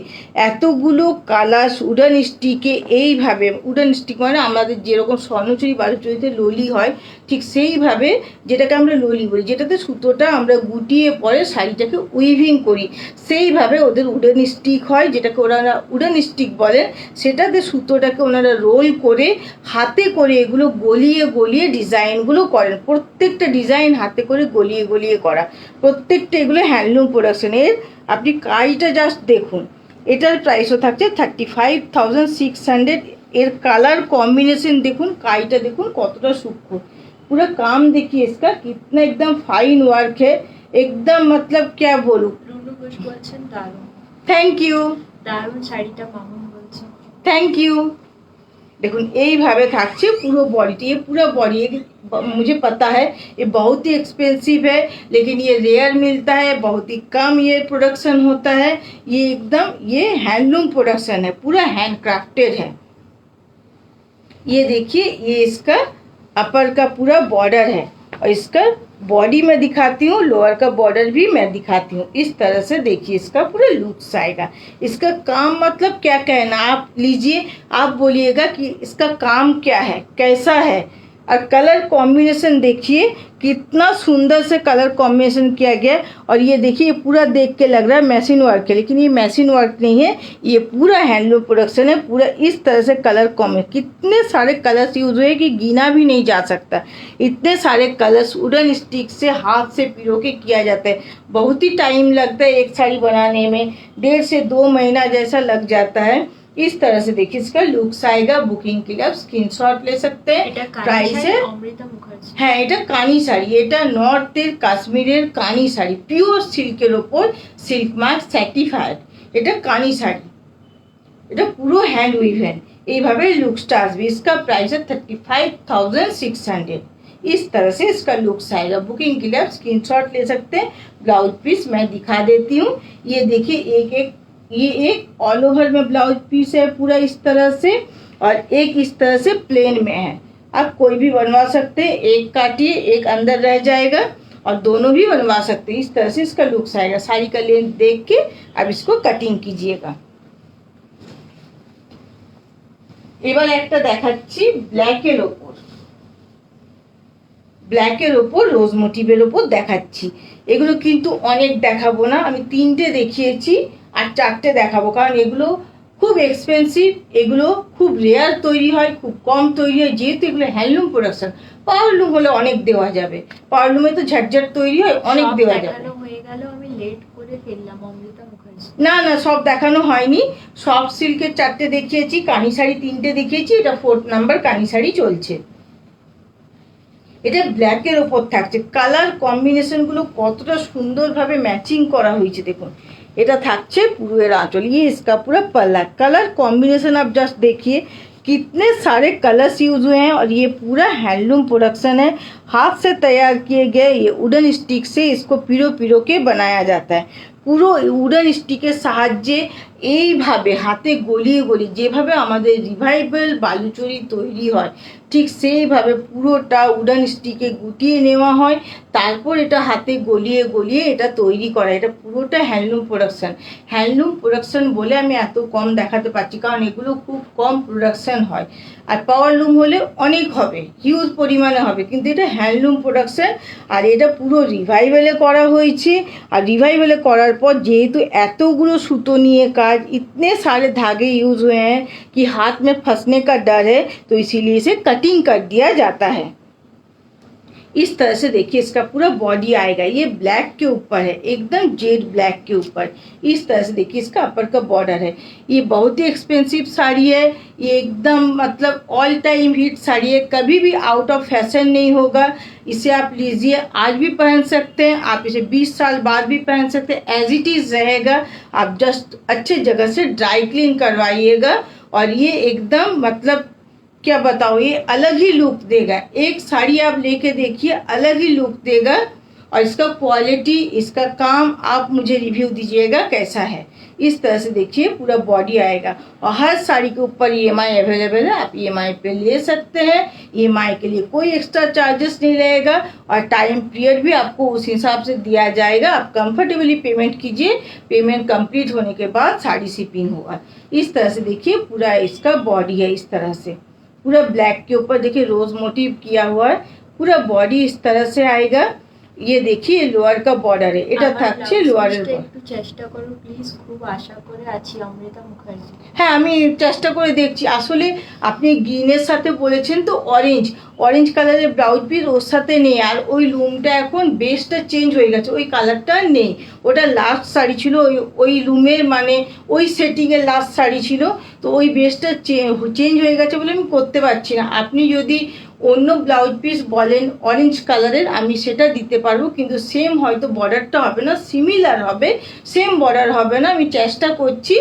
এতগুলো কালার উডান স্টিকে এইভাবে, উডান স্টিক মানে আমাদের যেরকম স্বর্ণচুরি বালুচুরিতে ললি হয় ঠিক সেইভাবে, যেটাকে আমরা ললি বলি, যেটাতে সুতোটা আমরা গুটিয়ে পরে শাড়িটাকে উইভিং করি, সেইভাবে ওদের উডেন স্টিক হয়, যেটাকে ওনারা উডেন স্টিক বলেন। সেটাতে সুতোটাকে ওনারা রোল করে হাতে করে এগুলো গলিয়ে গলিয়ে ডিজাইনগুলো করেন। প্রত্যেকটা ডিজাইন হাতে করে গলিয়ে গলিয়ে করা, প্রত্যেকটা এগুলো হ্যান্ডলুম প্রোডাকশনের। আপনি কাজটা জাস্ট দেখুন। এটার প্রাইসও থাকছে 35,600। এর কালার কম্বিনেशन দেখুন, কাজটা দেখুন কতটা সূক্ষ্ম। पूरा काम देखिए इसका कितना एकदम फाइन वर्क है, एकदम मतलब क्या बोलूं। রুনু ঘোষ বলছেন দারুণ। थैंक यू, দারুণ শাড়িটা মামুন বলছে। Thank you. देखो এইভাবে থাকছে পুরো বডিটি। ये पूरा बॉडी, मुझे पता है ये बहुत ही एक्सपेंसिव है, लेकिन ये रेयर मिलता है, बहुत ही कम ये प्रोडक्शन होता है। ये एकदम ये हैंडलूम प्रोडक्शन है, पूरा हैंड क्राफ्टेड है। ये देखिए, ये इसका अपर का पूरा बॉर्डर है और इसका बॉडी में दिखाती हूँ, लोअर का बॉर्डर भी मैं दिखाती हूँ। इस तरह से देखिए इसका पूरा लुक्स आएगा। इसका काम मतलब क्या कहना, आप लीजिए, आप बोलिएगा कि इसका काम क्या है, कैसा है। और कलर कॉम्बिनेशन देखिए कितना सुंदर से कलर कॉम्बिनेशन किया गया। और ये देखिए, ये पूरा देख के लग रहा है मशीन वर्क है, लेकिन ये मशीन वर्क नहीं है, ये पूरा हैंडलूम प्रोडक्शन है। पूरा इस तरह से कलर कॉम्बिनेशन, कितने सारे कलर्स यूज हुए कि गिना भी नहीं जा सकता। इतने सारे कलर्स वुडन स्टिक से हाथ से पिरो के किया जाता है। बहुत ही टाइम लगता है एक साड़ी बनाने में, 1.5 से 2 महीना जैसा लग जाता है। इस तरह से देखिए इसका लुक्स आएगा। बुकिंग के लिए आप स्क्रीनशॉट ले सकते हैं। प्राइस है অমৃতা মুখার্জি। হ্যাঁ, এটা কানি শাড়ি, এটা নর্থের কাশ্মীরের কানি শাড়ি, পিওর সিল্কের ওপর সিল্ক মার্ক সার্টিফাইড। এটা কানি শাড়ি, এটা পুরো হ্যান্ড উইভেন। এইভাবে লুকসটা আসবে। इसका प्राइस है 35,600। इस तरह से इसका लुक्स आएगा। बुकिंग के लिए आप स्क्रीनशॉट ले सकते हैं। ब्लाउज पीस मैं दिखा देती हूँ। ये देखिए, ये एक ऑल ओवर में ब्लाउज पीस है पूरा इस तरह से, और एक इस तरह से प्लेन में है। आप कोई भी बनवा सकते हैं, एक काटिए एक अंदर रह जाएगा, और दोनों भी बनवा सकते हैं। इस तरह से इसका लुक्स आएगा। साड़ी का लेंथ देख के अब इसको कटिंग कीजिएगा। এবার একটা দেখাচ্ছি ব্ল্যাকের ওপর, ব্ল্যাকের ওপর রোজ মোটিভের ওপর দেখাচ্ছি। এগুলো কিন্তু অনেক দেখাবো না, আমি 3টে দেখিয়েছি আর 4টে দেখাবো, কারণ এগুলো খুব এক্সপেন্সিভ, এগুলো খুব রেয়ার তৈরি হয়, খুব কম তৈরি হয়। যেহেতু এগুলো হ্যান্ডলুম প্রোডাকশন, পাওয়ারলুম হলে অনেক দেওয়া যাবে, পাওয়ারলুমে তো ঝটঝট তৈরি হয়, অনেক দেওয়া যাবে। হয়ে গেল, আমি লেট করে ফেললাম। অমৃতা মুখার্জি। না না, সব দেখানো হয়নি। সফট সিল্কের 4টে দেখিয়েছি, কানি শাড়ি 3টে দেখিয়েছি, এটা 4th নাম্বার কানি শাড়ি চলছে। এটা ব্ল্যাকের ওপর থাকছে। কালার কম্বিনেশনগুলো কতটা সুন্দরভাবে ম্যাচিং করা হয়েছে দেখুন। এটা থাকছে পুরো आंचल। ये इसका पूरा पल्ला। कलर कॉम्बिनेशन आप जस्ट देखिए कितने सारे कलर्स यूज हुए हैं, और ये पूरा हैंडलूम प्रोडक्शन है। हाथ से तैयार किए गए ये वुडन स्टिक से इसको पिरो पिरो के बनाया जाता है। পুরো উডেন স্টিকের সাহায্যে এইভাবে হাতে গলিয়ে গলিয়ে, যেভাবে আমাদের রিভাইভাল বালুচুরি তৈরি হয় ঠিক সেইভাবে পুরোটা উডেন স্টিকে গুটিয়ে নেওয়া হয়, তারপর এটা হাতে গলিয়ে গলিয়ে এটা তৈরি করা। এটা পুরোটা হ্যান্ডলুম প্রোডাকশন। হ্যান্ডলুম প্রোডাকশন বলে আমি এত কম দেখাতে পারছি, কারণ এগুলো খুব কম প্রোডাকশন হয়। আর পাওয়ারলুম হলে অনেক হবে, হিউজ পরিমাণে হবে, কিন্তু এটা হ্যান্ডলুম প্রোডাকশন। আর এটা পুরো রিভাইভালে করা হয়েছে। আর রিভাইভালে করার पर जेहेतु एतोगुलो सूतो निये काज, इतने सारे धागे यूज हुए हैं कि हाथ में फंसने का डर है, तो इसीलिए इसे कटिंग कर दिया जाता है। इस तरह से देखिए इसका पूरा बॉडी आएगा। ये ब्लैक के ऊपर है, एकदम जेड ब्लैक के ऊपर। इस तरह से देखिए इसका अपर का बॉर्डर है। ये बहुत ही एक्सपेंसिव साड़ी है। ये एकदम मतलब ऑल टाइम हिट साड़ी है, कभी भी आउट ऑफ फैशन नहीं होगा। इसे आप लीजिए, आज भी पहन सकते हैं, आप इसे 20 साल बाद भी पहन सकते हैं, एज इट इज़ रहेगा। आप जस्ट अच्छे जगह से ड्राई क्लीन करवाइएगा, और ये एकदम मतलब क्या बताओ, ये अलग ही लुक देगा। एक साड़ी आप लेके देखिए, अलग ही लुक देगा। और इसका क्वालिटी, इसका काम आप मुझे रिव्यू दीजिएगा कैसा है। इस तरह से देखिए पूरा बॉडी आएगा। और हर साड़ी के ऊपर EMI अवेलेबल है, आप EMI पे ले सकते हैं। EMI के लिए कोई एक्स्ट्रा चार्जेस नहीं रहेगा और टाइम पीरियड भी आपको उस हिसाब से दिया जाएगा। आप कंफर्टेबली पेमेंट कीजिए, पेमेंट कंप्लीट होने के बाद साड़ी शिपिंग होगा। इस तरह से देखिए पूरा इसका बॉडी है, इस तरह से पूरा ब्लैक के ऊपर देखिए रोज मोटिव किया हुआ है। पूरा बॉडी इस तरह से आएगा। ये देखिए লোয়ার का বর্ডার এটা থাকছে লোয়ারের পর। একটু চেষ্টা করো প্লিজ, খুব আশা করে আছি অমৃতা মুখার্জি। হ্যাঁ আমি চেষ্টা করে দেখছি। আসলে আপনি গ্রিনের সাথে বলেছেন তো অরেঞ্জ কালারের ব্লাউজ পিস ওর সাথে নেই, আর ওই লুমটা এখন বেসটা চেঞ্জ হয়ে গেছে, ওই কালারটা নেই। ওটা লাস্ট শাড়ি ছিল, ওই লুমের মানে ওই সেটিংয়ের লাস্ট শাড়ি ছিল, তো ওই বেসটা চেঞ্জ হয়ে গেছে বলে আমি করতে পারছি না। আপনি যদি অন্য ব্লাউজ পিস বলেন অরেঞ্জ কালারের আমি সেটা দিতে পারবো, কিন্তু সেম হয়তো বর্ডারটা হবে না, সিমিলার হবে, সেম বর্ডার হবে না। আমি চেষ্টা করছি,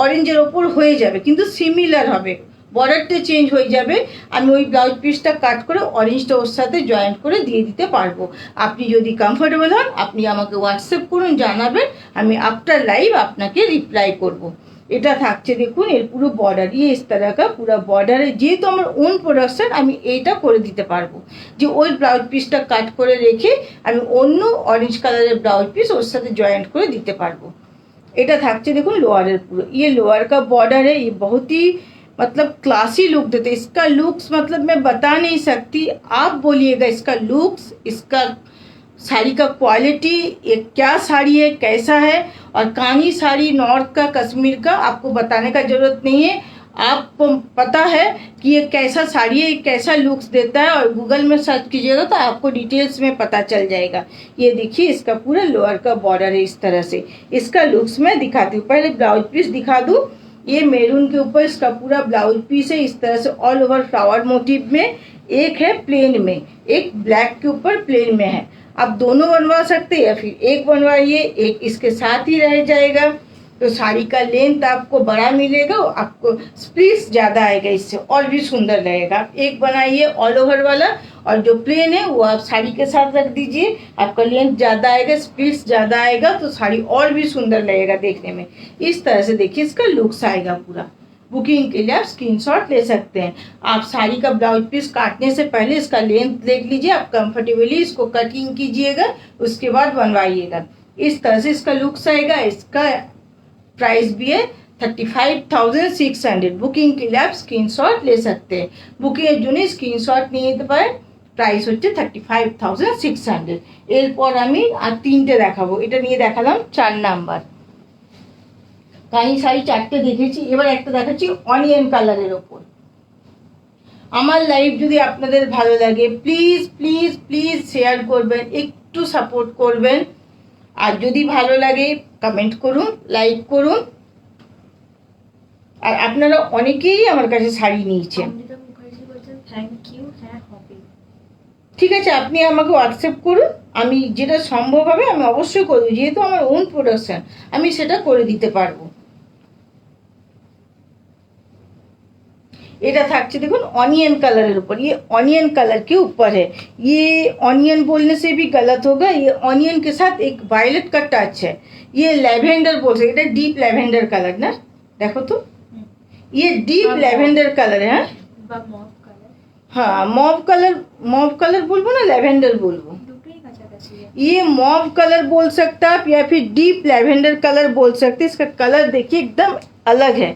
অরেঞ্জের ওপর হয়ে যাবে কিন্তু সিমিলার হবে, বর্ডারটা চেঞ্জ হয়ে যাবে। আমি ওই ব্লাউজ পিসটা কাট করে অরেঞ্জটা ওর সাথে জয়েন্ট করে দিয়ে দিতে পারবো। আপনি যদি কমফোর্টেবল হন আপনি আমাকে হোয়াটসঅ্যাপ করুন, জানাবেন, আমি আফটার লাইভ আপনাকে রিপ্লাই করব। এটা থাকছে দেখুন এর পুরো বর্ডার, ইস तरह का পুরো বর্ডারে, যেহেতু আমার ওন প্রোডাকশন আমি এইটা করে দিতে পারবো যে ওই ব্লাউজ পিসটা কাট করে রেখে আমি অন্য অরেঞ্জ কালারের ব্লাউজ পিস ওর সাথে জয়েন্ট করে দিতে পারবো। এটা থাকছে দেখুন লোয়ারের पुरो, ये लोअर का बॉर्डर है। ये बहुत ही मतलब क्लासी लुक देते, इसका लुक्स मतलब मैं बता नहीं सकती, आप बोलिएगा इसका लुक्स, इसका साड़ी का क्वालिटी, ये क्या साड़ी है, कैसा है। और कानी साड़ी नॉर्थ का, कश्मीर का, आपको बताने का ज़रूरत नहीं है, आपको पता है कि ये कैसा साड़ी है, ये कैसा लुक्स देता है। और गूगल में सर्च कीजिएगा तो आपको डिटेल्स में पता चल जाएगा। ये देखिए इसका पूरा लोअर का बॉर्डर है इस तरह से। इसका लुक्स मैं दिखाती हूँ, पहले ब्लाउज पीस दिखा दूँ। ये मेरून के ऊपर इसका पूरा ब्लाउज पीस है इस तरह से, ऑल ओवर फ्लावर मोटिव में। एक है प्लेन में, एक ब्लैक के ऊपर प्लेन में है। आप दोनों बनवा सकते हैं या फिर एक बनवाइए, एक इसके साथ ही रह जाएगा, तो साड़ी का लेंथ आपको बड़ा मिलेगा, आपको स्प्लिट्स ज़्यादा आएगा, इससे और भी सुंदर लगेगा। आप एक बनाइए ऑल ओवर वाला, और जो प्लेन है वो आप साड़ी के साथ रख दीजिए, आपका लेंथ ज़्यादा आएगा, स्प्लिट्स ज़्यादा आएगा, तो साड़ी और भी सुंदर लगेगा देखने में। इस तरह से देखिए इसका लुक्स आएगा पूरा। बुकिंग के लिए आप स्क्रीनशॉट ले सकते हैं। आप साड़ी का ब्लाउज पीस काटने से पहले इसका लेंथ देख लीजिए, आप कंफर्टेबली इसको कटिंग कीजिएगा, उसके बाद बनवाइएगा। इस तरह से इसका लुक्स आएगा। इसका प्राइस भी है 35,600। बुकिंग के लिए आप स्क्रीनशॉट ले सकते हैं। बुकिंग जो नहीं स्क्रीनशॉट নিয়ে নিতে পারেন, প্রাইস হচ্ছে 35,600। এরপর আমি আর তিনটে দেখাবো, এটা নিয়ে দেখালাম 4 নাম্বার। কানি শাড়ি 4টে দেখেছি, এবার একটা দেখাচ্ছি অনিয়ন কালারের ওপর। আমার লাইভ যদি আপনাদের ভালো লাগে প্লিজ প্লিজ প্লিজ শেয়ার করবেন, একটু সাপোর্ট করবেন, আর যদি ভালো লাগে কমেন্ট করুন, লাইক করুন। আর আপনারা অনেকেই আমার কাছে শাড়ি নিয়েছেন। অমৃতা মুখার্জি বলছেন থ্যাংক ইউ, হ্যাঁ হবে। ঠিক আছে, আপনি আমাকে হোয়াটসঅ্যাপ করুন, আমি যেটা সম্ভব হবে আমি অবশ্যই করবো, যেহেতু আমার ওন প্রোডাকশন আমি সেটা করে দিতে পারবো। এটা থাকছে দেখুন ऑनियन कलर ऊपर, ये ऑनियन कलर के ऊपर है। ये ऑनियन बोलने से भी गलत होगा, ये ऑनियन के साथ एक वायलेट का टच है। ये लैवेंडर बोल सकते, এটা डीप लैवेंडर कलर ना, देखो तो ये डीप लैवेंडर कलर है বা মভ কালার। हाँ मॉव कलर बोलबो ना लैवेंडर बोलबो, দুটোই কাছাকাছি। ये मॉव कलर बोल सकता आप या फिर डीप लैवेंडर कलर बोल सकते। इसका कलर देखिए एकदम अलग है,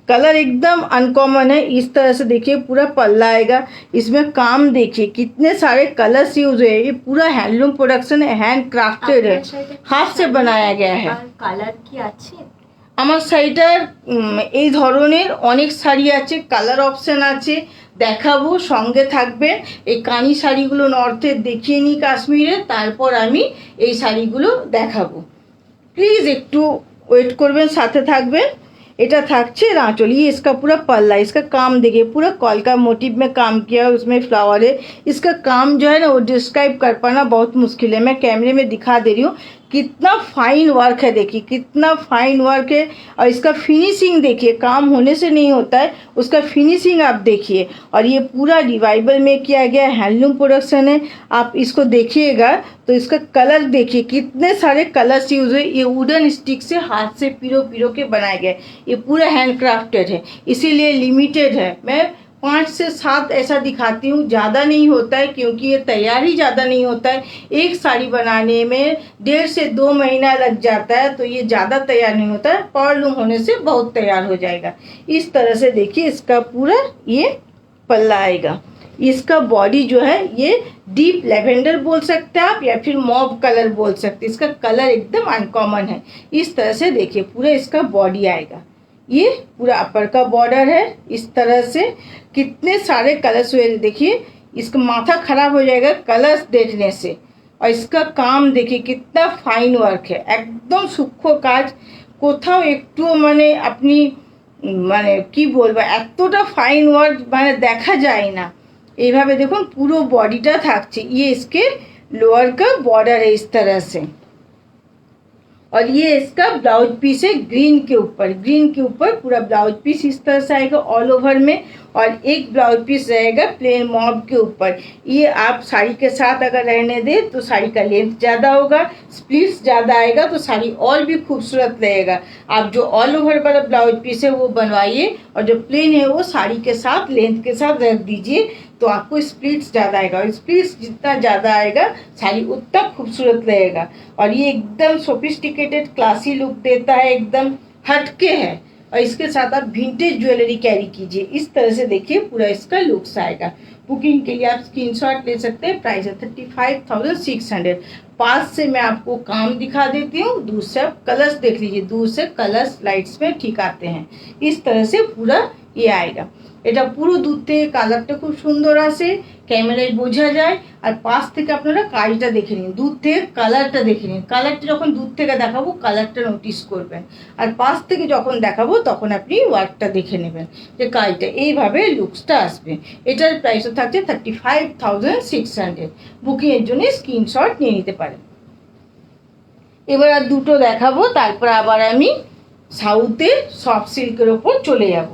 कलर एकदम अनकॉमन है। इस तरह से देखिए पूरा पल्ला आएगा, इसमें काम देखिए कितने सारे कलर्स यूज हुए। ये पूरा हैंडलूम प्रोडक्शन है, हैंड क्राफ्टेड है, हाथ से बनाया गया है। আর কালার কি আছে? আমার শাড়িটার এই ধরনের অনেক শাড়ি আছে, কালার অপশন আছে, দেখাবো, সঙ্গে থাকবে। এই কানি শাড়িগুলো নর্থের দেখিয়ে নিই কাশ্মীরে, তারপর আমি এই শাড়িগুলো দেখাবো। প্লিজ একটু ওয়েট করবেন, সাথে থাকবেন। এটা থাকছে आंचल, ये इसका पूरा पल्ला, इसका काम देखिए पूरा कॉल का मोटिव में काम किया है, उसमें फ्लावर है। इसका काम जो है ना वो डिस्क्राइब कर पाना बहुत मुश्किल है, मैं कैमरे में दिखा दे रही हूँ। कितना फाइन वर्क है, देखिए कितना फाइन वर्क है। और इसका फिनिशिंग देखिए, काम होने से नहीं होता है, उसका फिनिशिंग आप देखिए। और ये पूरा रिवाइवल में किया गया हैंडलूम प्रोडक्शन है। आप इसको देखिएगा तो इसका कलर देखिए, कितने सारे कलर्स यूज हुए। ये वुडन स्टिक से हाथ से पिरो पिरो के बनाया गया है। ये पूरा हैंडक्राफ्टेड है, इसीलिए लिमिटेड है। मैं 5 से 7 ऐसा दिखाती हूँ, ज़्यादा नहीं होता है, क्योंकि ये तैयार ही ज़्यादा नहीं होता है। एक साड़ी बनाने में 1.5 से 2 महीना लग जाता है, तो ये ज़्यादा तैयार नहीं होता है। पॉवरलूम होने से बहुत तैयार हो जाएगा। इस तरह से देखिए इसका पूरा ये पल्ला आएगा। इसका बॉडी जो है ये डीप लेवेंडर बोल सकते हैं आप, या फिर मॉव कलर बोल सकते हैं। इसका कलर एकदम अनकॉमन है। इस तरह से देखिए पूरा इसका बॉडी आएगा। ये पूरा अपर का बॉर्डर है। इस तरह से कितने सारे कलर्स हुए, देखिए इसका माथा खराब हो जाएगा कलर्स देखने से। और इसका काम देखिए कितना फाइन वर्क है, एकदम सूक्ष्म काज। कोথাও একটু মানে আপনি মানে কি বলবো, এতটা ফাইন ওয়ার্ক মানে দেখা যায় না। এইভাবে দেখুন পুরো বডিটা থাকছে। ये इसके लोअर का बॉर्डर है इस तरह से। और ये इसका ब्लाउज पीस है ग्रीन के ऊपर। ग्रीन के ऊपर पूरा ब्लाउज पीस इस तरह से आएगा ऑल ओवर में। और एक ब्लाउज पीस रहेगा प्लेन मॉब के ऊपर। ये आप साड़ी के साथ अगर रहने दें तो साड़ी का लेंथ ज़्यादा होगा, स्प्लिट्स ज़्यादा आएगा, तो साड़ी और भी खूबसूरत लगेगा। आप जो ऑल ओवर वाला ब्लाउज पीस है वो बनवाइए, और जो प्लेन है वो साड़ी के साथ लेंथ के साथ रख दीजिए, तो आपको स्प्लिट्स ज़्यादा आएगा। और स्प्लिट्स जितना ज़्यादा आएगा साड़ी उतना खूबसूरत लगेगा। और ये एकदम सोफिस्टिकेटेड क्लासी लुक देता है, एकदम हटके है। और इसके साथ आप विंटेज ज्वेलरी कैरी कीजिए। इस तरह से देखिए पूरा इसका लुक्स आएगा। बुकिंग के लिए आप स्क्रीनशॉट ले सकते हैं। प्राइस है 35,600। पास से मैं आपको काम दिखा देती हूँ, दूर से आप कलर्स देख लीजिए। दूर से कलर्स लाइट्स में ठीक आते हैं। इस तरह से पूरा ये आएगा। এটা পুরো দূর থেকে কালারটা খুব সুন্দর আসে, ক্যামেরায় বোঝা যায়। আর পাশ থেকে আপনারা কাজটা দেখে নিন, দূর থেকে কালারটা দেখে নিন। কালারটা যখন দূর থেকে দেখাবো কালারটা নোটিস করবেন, আর পাশ থেকে যখন দেখাবো তখন আপনি ওয়ার্কটা দেখে নেবেন যে কাজটা এইভাবে লুকসটা আসবে। এটার প্রাইসও থাকছে 35,600। বুকিংয়ের জন্য স্ক্রিনশট নিয়ে নিতে পারেন। এবার আর দুটো দেখাবো, তারপর আবার আমি সাউথের সফট সিল্কের ওপর চলে যাব।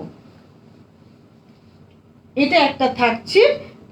এটা একটা থাকছে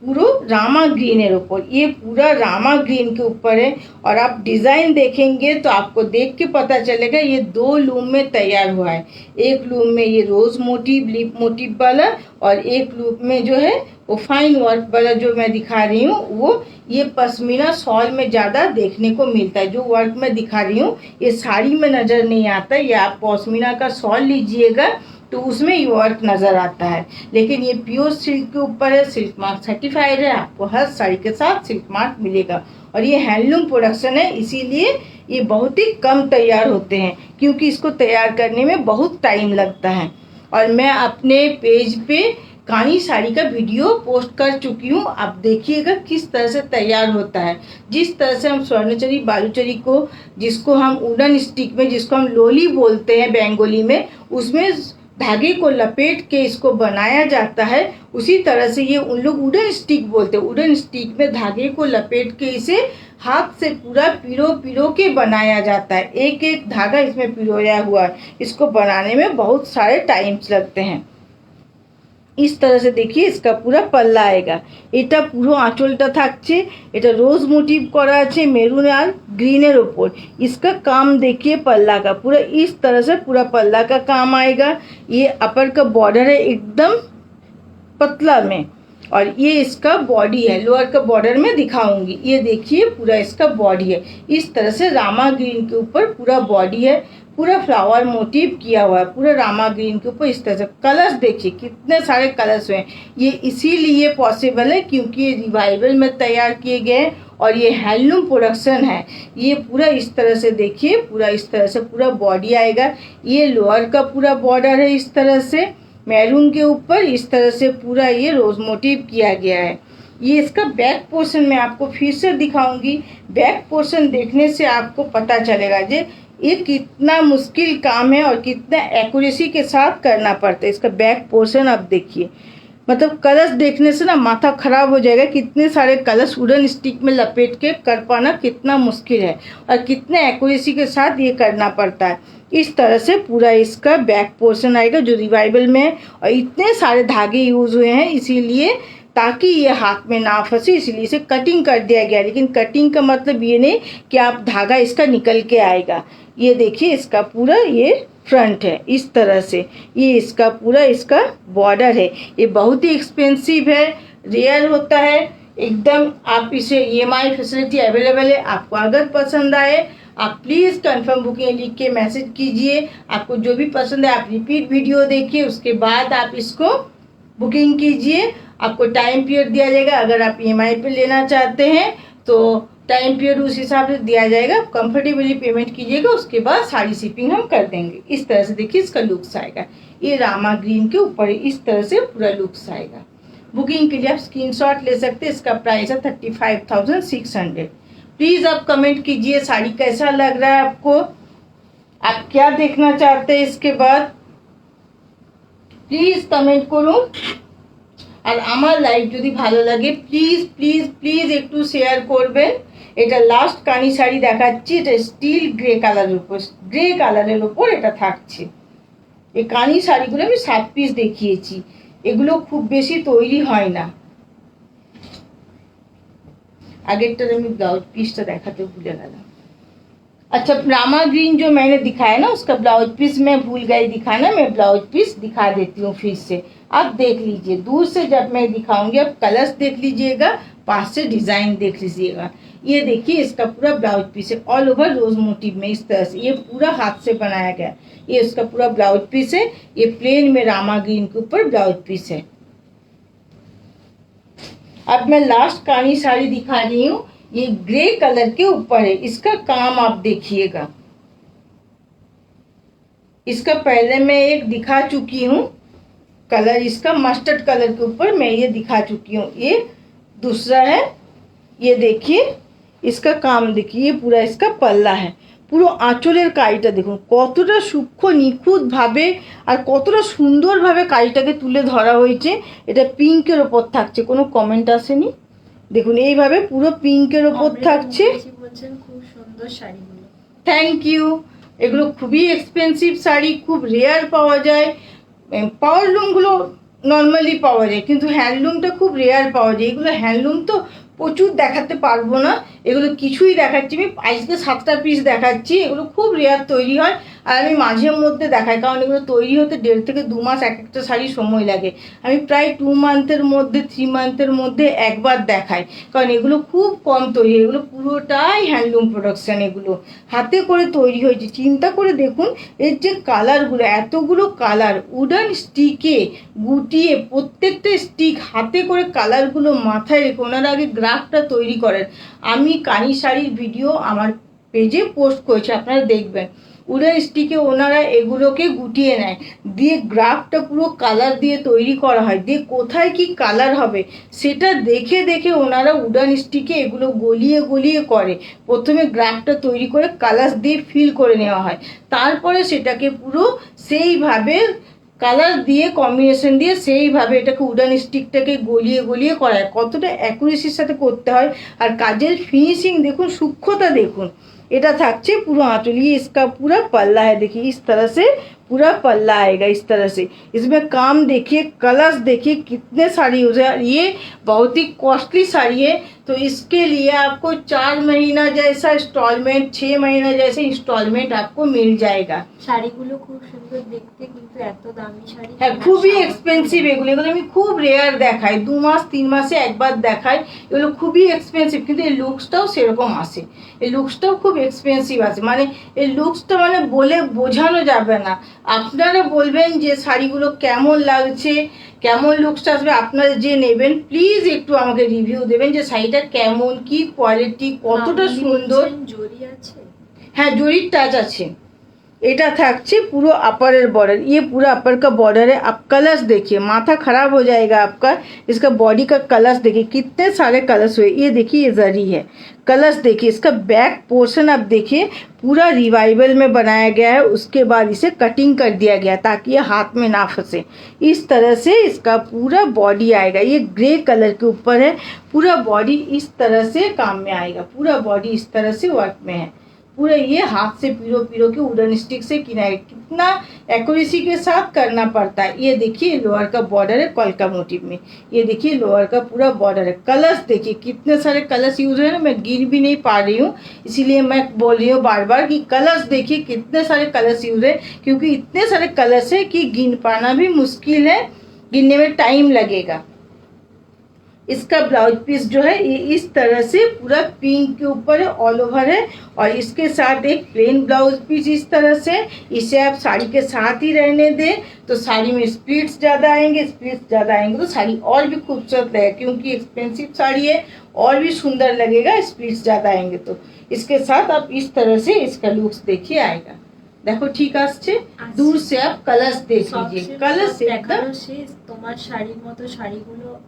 पूरा रामा ग्रीन ऊपर। ये पूरा रामा ग्रीन के ऊपर है। और आप डिज़ाइन देखेंगे तो आपको देख के पता चलेगा ये 2 लूम में तैयार हुआ है। एक लूम में ये रोज मोटिव लीफ मोटिव वाला, और एक लूम में जो है वो फाइन वर्क वाला जो मैं दिखा रही हूँ वो ये पश्मीना शॉल में ज़्यादा देखने को मिलता है। जो वर्क मैं दिखा रही हूँ ये साड़ी में नज़र नहीं आता। ये आप पश्मीना का शॉल लीजिएगा तो उसमें ये वर्क नज़र आता है। लेकिन ये प्योर सिल्क के ऊपर है, सिल्क मार्क सर्टिफाइड है। आपको हर साड़ी के साथ सिल्क मार्क मिलेगा। और ये हैंडलूम प्रोडक्शन है, इसीलिए ये बहुत ही कम तैयार होते हैं, क्योंकि इसको तैयार करने में बहुत टाइम लगता है। और मैं अपने पेज पे कानी साड़ी का वीडियो पोस्ट कर चुकी हूँ। आप देखिएगा किस तरह से तैयार होता है। जिस तरह से हम स्वर्णचरी बालूचरी को, जिसको हम वुडन स्टिक में, जिसको हम लोली बोलते हैं बेंगोली में, उसमें धागे को लपेट के इसको बनाया जाता है, उसी तरह से ये उन लोग वुडन स्टिक बोलते हैं। वुडन स्टिक में धागे को लपेट के इसे हाथ से पूरा पिरो पिरो के बनाया जाता है। एक एक धागा इसमें पिरोया हुआ है। इसको बनाने में बहुत सारे टाइम्स लगते हैं। इस तरह से देखिए इसका पूरा पल्ला आएगा। এটা পুরো আঁচলটা থাকছে, এটা रोज मोटिव করা আছে মেরুন আর ग्रीनर ऊपर। इसका काम देखिए पल्ला का, पूरा इस तरह से पूरा पल्ला का काम आएगा। ये अपर का बॉर्डर है एकदम पतला में, और ये इसका बॉडी है। लोअर का बॉर्डर में दिखाऊंगी। ये देखिए पूरा इसका बॉडी है। इस तरह से रामा ग्रीन के ऊपर पूरा बॉडी है, पूरा फ्लावर मोटिव किया हुआ है पूरा रामा ग्रीन के ऊपर। इस तरह से कलर्स देखिए कितने सारे कलर्स हुए हैं। ये इसीलिए पॉसिबल है क्योंकि ये रिवाइवल में तैयार किए गए और ये हैंडलूम प्रोडक्शन है। ये पूरा इस तरह से देखिए, पूरा इस तरह से पूरा बॉडी आएगा। ये लोअर का पूरा बॉर्डर है इस तरह से मैरून के ऊपर। इस तरह से पूरा ये रोज मोटिव किया गया है। ये इसका बैक पोर्शन मैं आपको फिर से दिखाऊंगी। बैक पोर्शन देखने से आपको पता चलेगा जे ये कितना मुश्किल काम है और कितना एक्यूरेसी के साथ करना पड़ता है। इसका बैक पोर्शन आप देखिए, मतलब कलर्स देखने से ना माथा खराब हो जाएगा। कितने सारे कलर्स वुडन स्टिक में लपेट के कर पाना कितना मुश्किल है और कितने एक्यूरेसी के साथ ये करना पड़ता है। इस तरह से पूरा इसका बैक पोर्शन आएगा जो रिवाइवल में है, और इतने सारे धागे यूज हुए हैं इसीलिए ताकि ये हाथ में ना फंसे, इसलिए इसे कटिंग कर दिया गया। लेकिन कटिंग का मतलब ये नहीं कि आप धागा इसका निकल के आएगा। ये देखिए इसका पूरा ये फ्रंट है इस तरह से, ये इसका पूरा इसका बॉर्डर है। ये बहुत ही एक्सपेंसिव है, रेयर होता है एकदम। आप इसे EMI फैसिलिटी अवेलेबल है। आपको अगर पसंद आए आप प्लीज़ कंफर्म बुकिंग लिख के मैसेज कीजिए। आपको जो भी पसंद है आप रिपीट वीडियो देखिए, उसके बाद आप इसको बुकिंग कीजिए। आपको टाइम पीरियड दिया जाएगा। अगर आप EMI पे लेना चाहते हैं तो टाइम पीरियड उस हिसाब से दिया जाएगा। कंफर्टेबली पेमेंट कीजिएगा, उसके बाद सारी शिपिंग हम कर देंगे। इस तरह से देखिए इसका लुक्स आएगा। ये रामा ग्रीन के ऊपर इस तरह से पूरा लुक्स आएगा। बुकिंग के लिए आप स्क्रीनशॉट ले सकते हैं। इसका प्राइस है 35,600। प्लीज़ आप कमेंट कीजिए साड़ी कैसा लग रहा है आपको, आप क्या देखना चाहते हैं इसके बाद प्लीज़ कमेंट করুন। আর আমার লাইভ যদি ভালো লাগে প্লিজ প্লিজ প্লিজ একটু শেয়ার করবেন। এটা লাস্ট কানি শাড়ি দেখাচ্ছি, এটা স্টিল গ্রে কালারের উপর এটা থাকছে। এই কানি শাড়িগুলো আমি 7 পিস দেখিয়েছি, এগুলো খুব বেশি তৈরি হয় না। আগেরটার আমি ব্লাউজ পিসটা দেখাতে ভুলে গেলাম। अच्छा, रामा ग्रीन जो मैंने दिखाया ना उसका ब्लाउज पीस मैं भूल गई दिखाना। मैं ब्लाउज पीस दिखा देती हूँ फिर से, आप देख लीजिए। दूर से जब मैं दिखाऊंगी आप कलर्स देख लीजिएगा, पास से डिज़ाइन देख लीजिएगा। ये देखिए इसका पूरा ब्लाउज पीस है ऑल ओवर रोज मोटिव में इस तरह से। ये पूरा हाथ से बनाया गया, ये उसका पूरा ब्लाउज पीस है। ये प्लेन में रामा ग्रीन के ऊपर ब्लाउज पीस है। अब मैं लास्ट कानी साड़ी दिखा रही हूँ, ये ग्रे कलर के ऊपर है। इसका काम आप देखिएगा, इसका पहले मैं एक दिखा चुकी हूँ कलर, इसका मस्टर्ड कलर के ऊपर मैं ये दिखा चुकी हूँ। ये दूसरा है, ये देखिए इसका काम देखिए। ये पूरा इसका पल्ला है। পুরো আঁচলের কাজটা দেখুন কতটা সূক্ষ্ম নিখুঁতভাবে আর কতটা সুন্দরভাবে কাজটাকে তুলে ধরা হয়েছে। এটা পিঙ্কের ওপর থাকছে, কোনো কমেন্ট আসেনি। দেখুন এইভাবে পুরো পিঙ্কের ওপর থাকছে। খুব সুন্দর শাড়িগুলো, থ্যাংক ইউ। এগুলো খুবই এক্সপেন্সিভ শাড়ি, খুব রেয়ার পাওয়া যায়। পাওয়ারলুমগুলো নর্মালি পাওয়া যায় কিন্তু হ্যান্ডলুমটা খুব রেয়ার পাওয়া যায়। এগুলো হ্যান্ডলুম তো প্রচুর দেখাতে পারবো না, এগুলো কিছুই দেখাচ্ছি আমি। আজকে 7টা পিস দেখাচ্ছি। এগুলো খুব রেয়ার তৈরি হয় আর আমি মাঝে মধ্যে দেখাই, কারণ এগুলো তৈরি হতে 1.5 থেকে 2 মাস এক একটা শাড়ি সময় লাগে। আমি প্রায় 2 মান্থের মধ্যে 3 মান্থের মধ্যে একবার দেখাই, কারণ এগুলো খুব কম তৈরি। এগুলো পুরোটাই হ্যান্ডলুম প্রোডাকশান, এগুলো হাতে করে তৈরি হয়েছে। চিন্তা করে দেখুন এর যে কালারগুলো, এতগুলো কালার উডান স্টিকে গুটিয়ে, প্রত্যেকটা স্টিক হাতে করে কালারগুলো মাথায় রেখে ওনারা আগে গ্রাফটা তৈরি করেন। আমি কানি শাড়ির ভিডিও আমার পেজে পোস্ট করেছি, আপনারা দেখবেন। উডেন স্টিকে ওনারা এগুলোকে গুটিয়ে নেয়, দিয়ে গ্রাফটা পুরো কালার দিয়ে তৈরি করা হয়, দিয়ে কোথায় কি কালার হবে সেটা দেখে দেখে ওনারা উডেন স্টিকে এগুলো গলিয়ে গলিয়ে করে। প্রথমে গ্রাফটা তৈরি করে কালার দিয়ে ফিল করে নেওয়া হয়, তারপরে সেটাকে পুরো সেইভাবে কালার দিয়ে কম্বিনেশন দিয়ে সেইভাবে এটাকে উডান স্টিকটাকে গলিয়ে গলিয়ে করা হয়। কতটা অ্যাকুরেসির সাথে করতে হয় আর কাজের ফিনিশিং দেখুন, সূক্ষ্মতা দেখুন। এটা থাকছে পুরো आंचल, ये इसका पूरा पल्ला है। देखिए इस तरह से पूरा पल्ला आएगा इस तरह से। इसमें काम देखिए, कलर्स देखिए कितने साड़ी यूज है। ये बहुत ही कॉस्टली साड़ी है, तो इसके लिए आपको 4 महीना जैसा इंस्टॉलमेंट, 6 महीना जैसे इंस्टॉलमेंट आपको मिल जाएगा। শাড়িগুলো খুব সুন্দর দেখতে, কিন্তু এত দামি শাড়ি হ্যাঁ খুবই এক্সপেন্সিভ এগুলো। এগুলো আমি খুব রেয়ার দেখাই, 2 মাস 3 মাসে একবার দেখাই। এগুলো খুবই এক্সপেন্সিভ, কিন্তু এই লুকসটাও সেরকম আসে। এই লুকসটাও খুব এক্সপেন্সিভ আছে, মানে এই লুকসটা মানে বলে বোঝানো যাবে না। আপনারা বলবেন যে শাড়িগুলো কেমন লাগছে, কেমন লুকসটা আসবে। আপনারা যে নেবেন প্লিজ একটু আমাকে রিভিউ দেবেন যে শাড়িটা কেমন, কি কোয়ালিটি, কতটা সুন্দর। জরি আছে, হ্যাঁ জরির টাচ আছে, এটা থাকছে পুরো अपर बॉर्डर, ये पूरा अपर का बॉर्डर है। आप कलर्स देखिए, माथा खराब हो जाएगा आपका। इसका बॉडी का कलर्स देखिए, कितने सारे कलर्स हुए। ये देखिए, ये जरी है, कलर्स देखिए। इसका बैक पोर्शन आप देखिए, पूरा रिवाइवल में बनाया गया है। उसके बाद इसे कटिंग कर दिया गया ताकि ये हाथ में ना फंसे। इस तरह से इसका पूरा बॉडी आएगा। ये ग्रे कलर के ऊपर है, पूरा बॉडी इस तरह से काम में आएगा। पूरा बॉडी इस तरह से वर्क में है। पूरा ये हाथ से पिरो के वुडन स्टिक से किनारे, कितना एक्यूरेसी के साथ करना पड़ता है। ये देखिए लोअर का बॉर्डर है कॉलका मोटिव में। ये देखिए लोअर का पूरा बॉर्डर है। कलर्स देखिए, कितने सारे कलर्स यूज है ना, मैं गिन भी नहीं पा रही हूँ, इसीलिए मैं बोल रही हूँ बार बार कि कलर्स देखिए, कितने सारे कलर्स यूज है। क्योंकि इतने सारे कलर्स है कि गिन पाना भी मुश्किल है, गिनने में टाइम लगेगा। इसका ब्लाउज पीस जो है ये इस तरह से पूरा पिंक के ऊपर है, ऑल ओवर है। और इसके साथ एक प्लेन ब्लाउज पीस इस तरह से। इसे आप साड़ी के साथ ही रहने दें तो साड़ी में स्प्लिट्स ज़्यादा आएंगे, स्प्लिट्स ज़्यादा आएंगे तो साड़ी और भी खूबसूरत लगेगा। क्योंकि एक्सपेंसिव साड़ी है, और भी सुंदर लगेगा स्प्लिट्स ज़्यादा आएंगे तो। इसके साथ आप इस तरह से इसका लुक्स देखिए आएगा। देखो ठीक আসছে, दूर से आप कलर्स देख लीजिए। कलर्स एकदम তোমার শাড়ির মতো শাড়িগুলো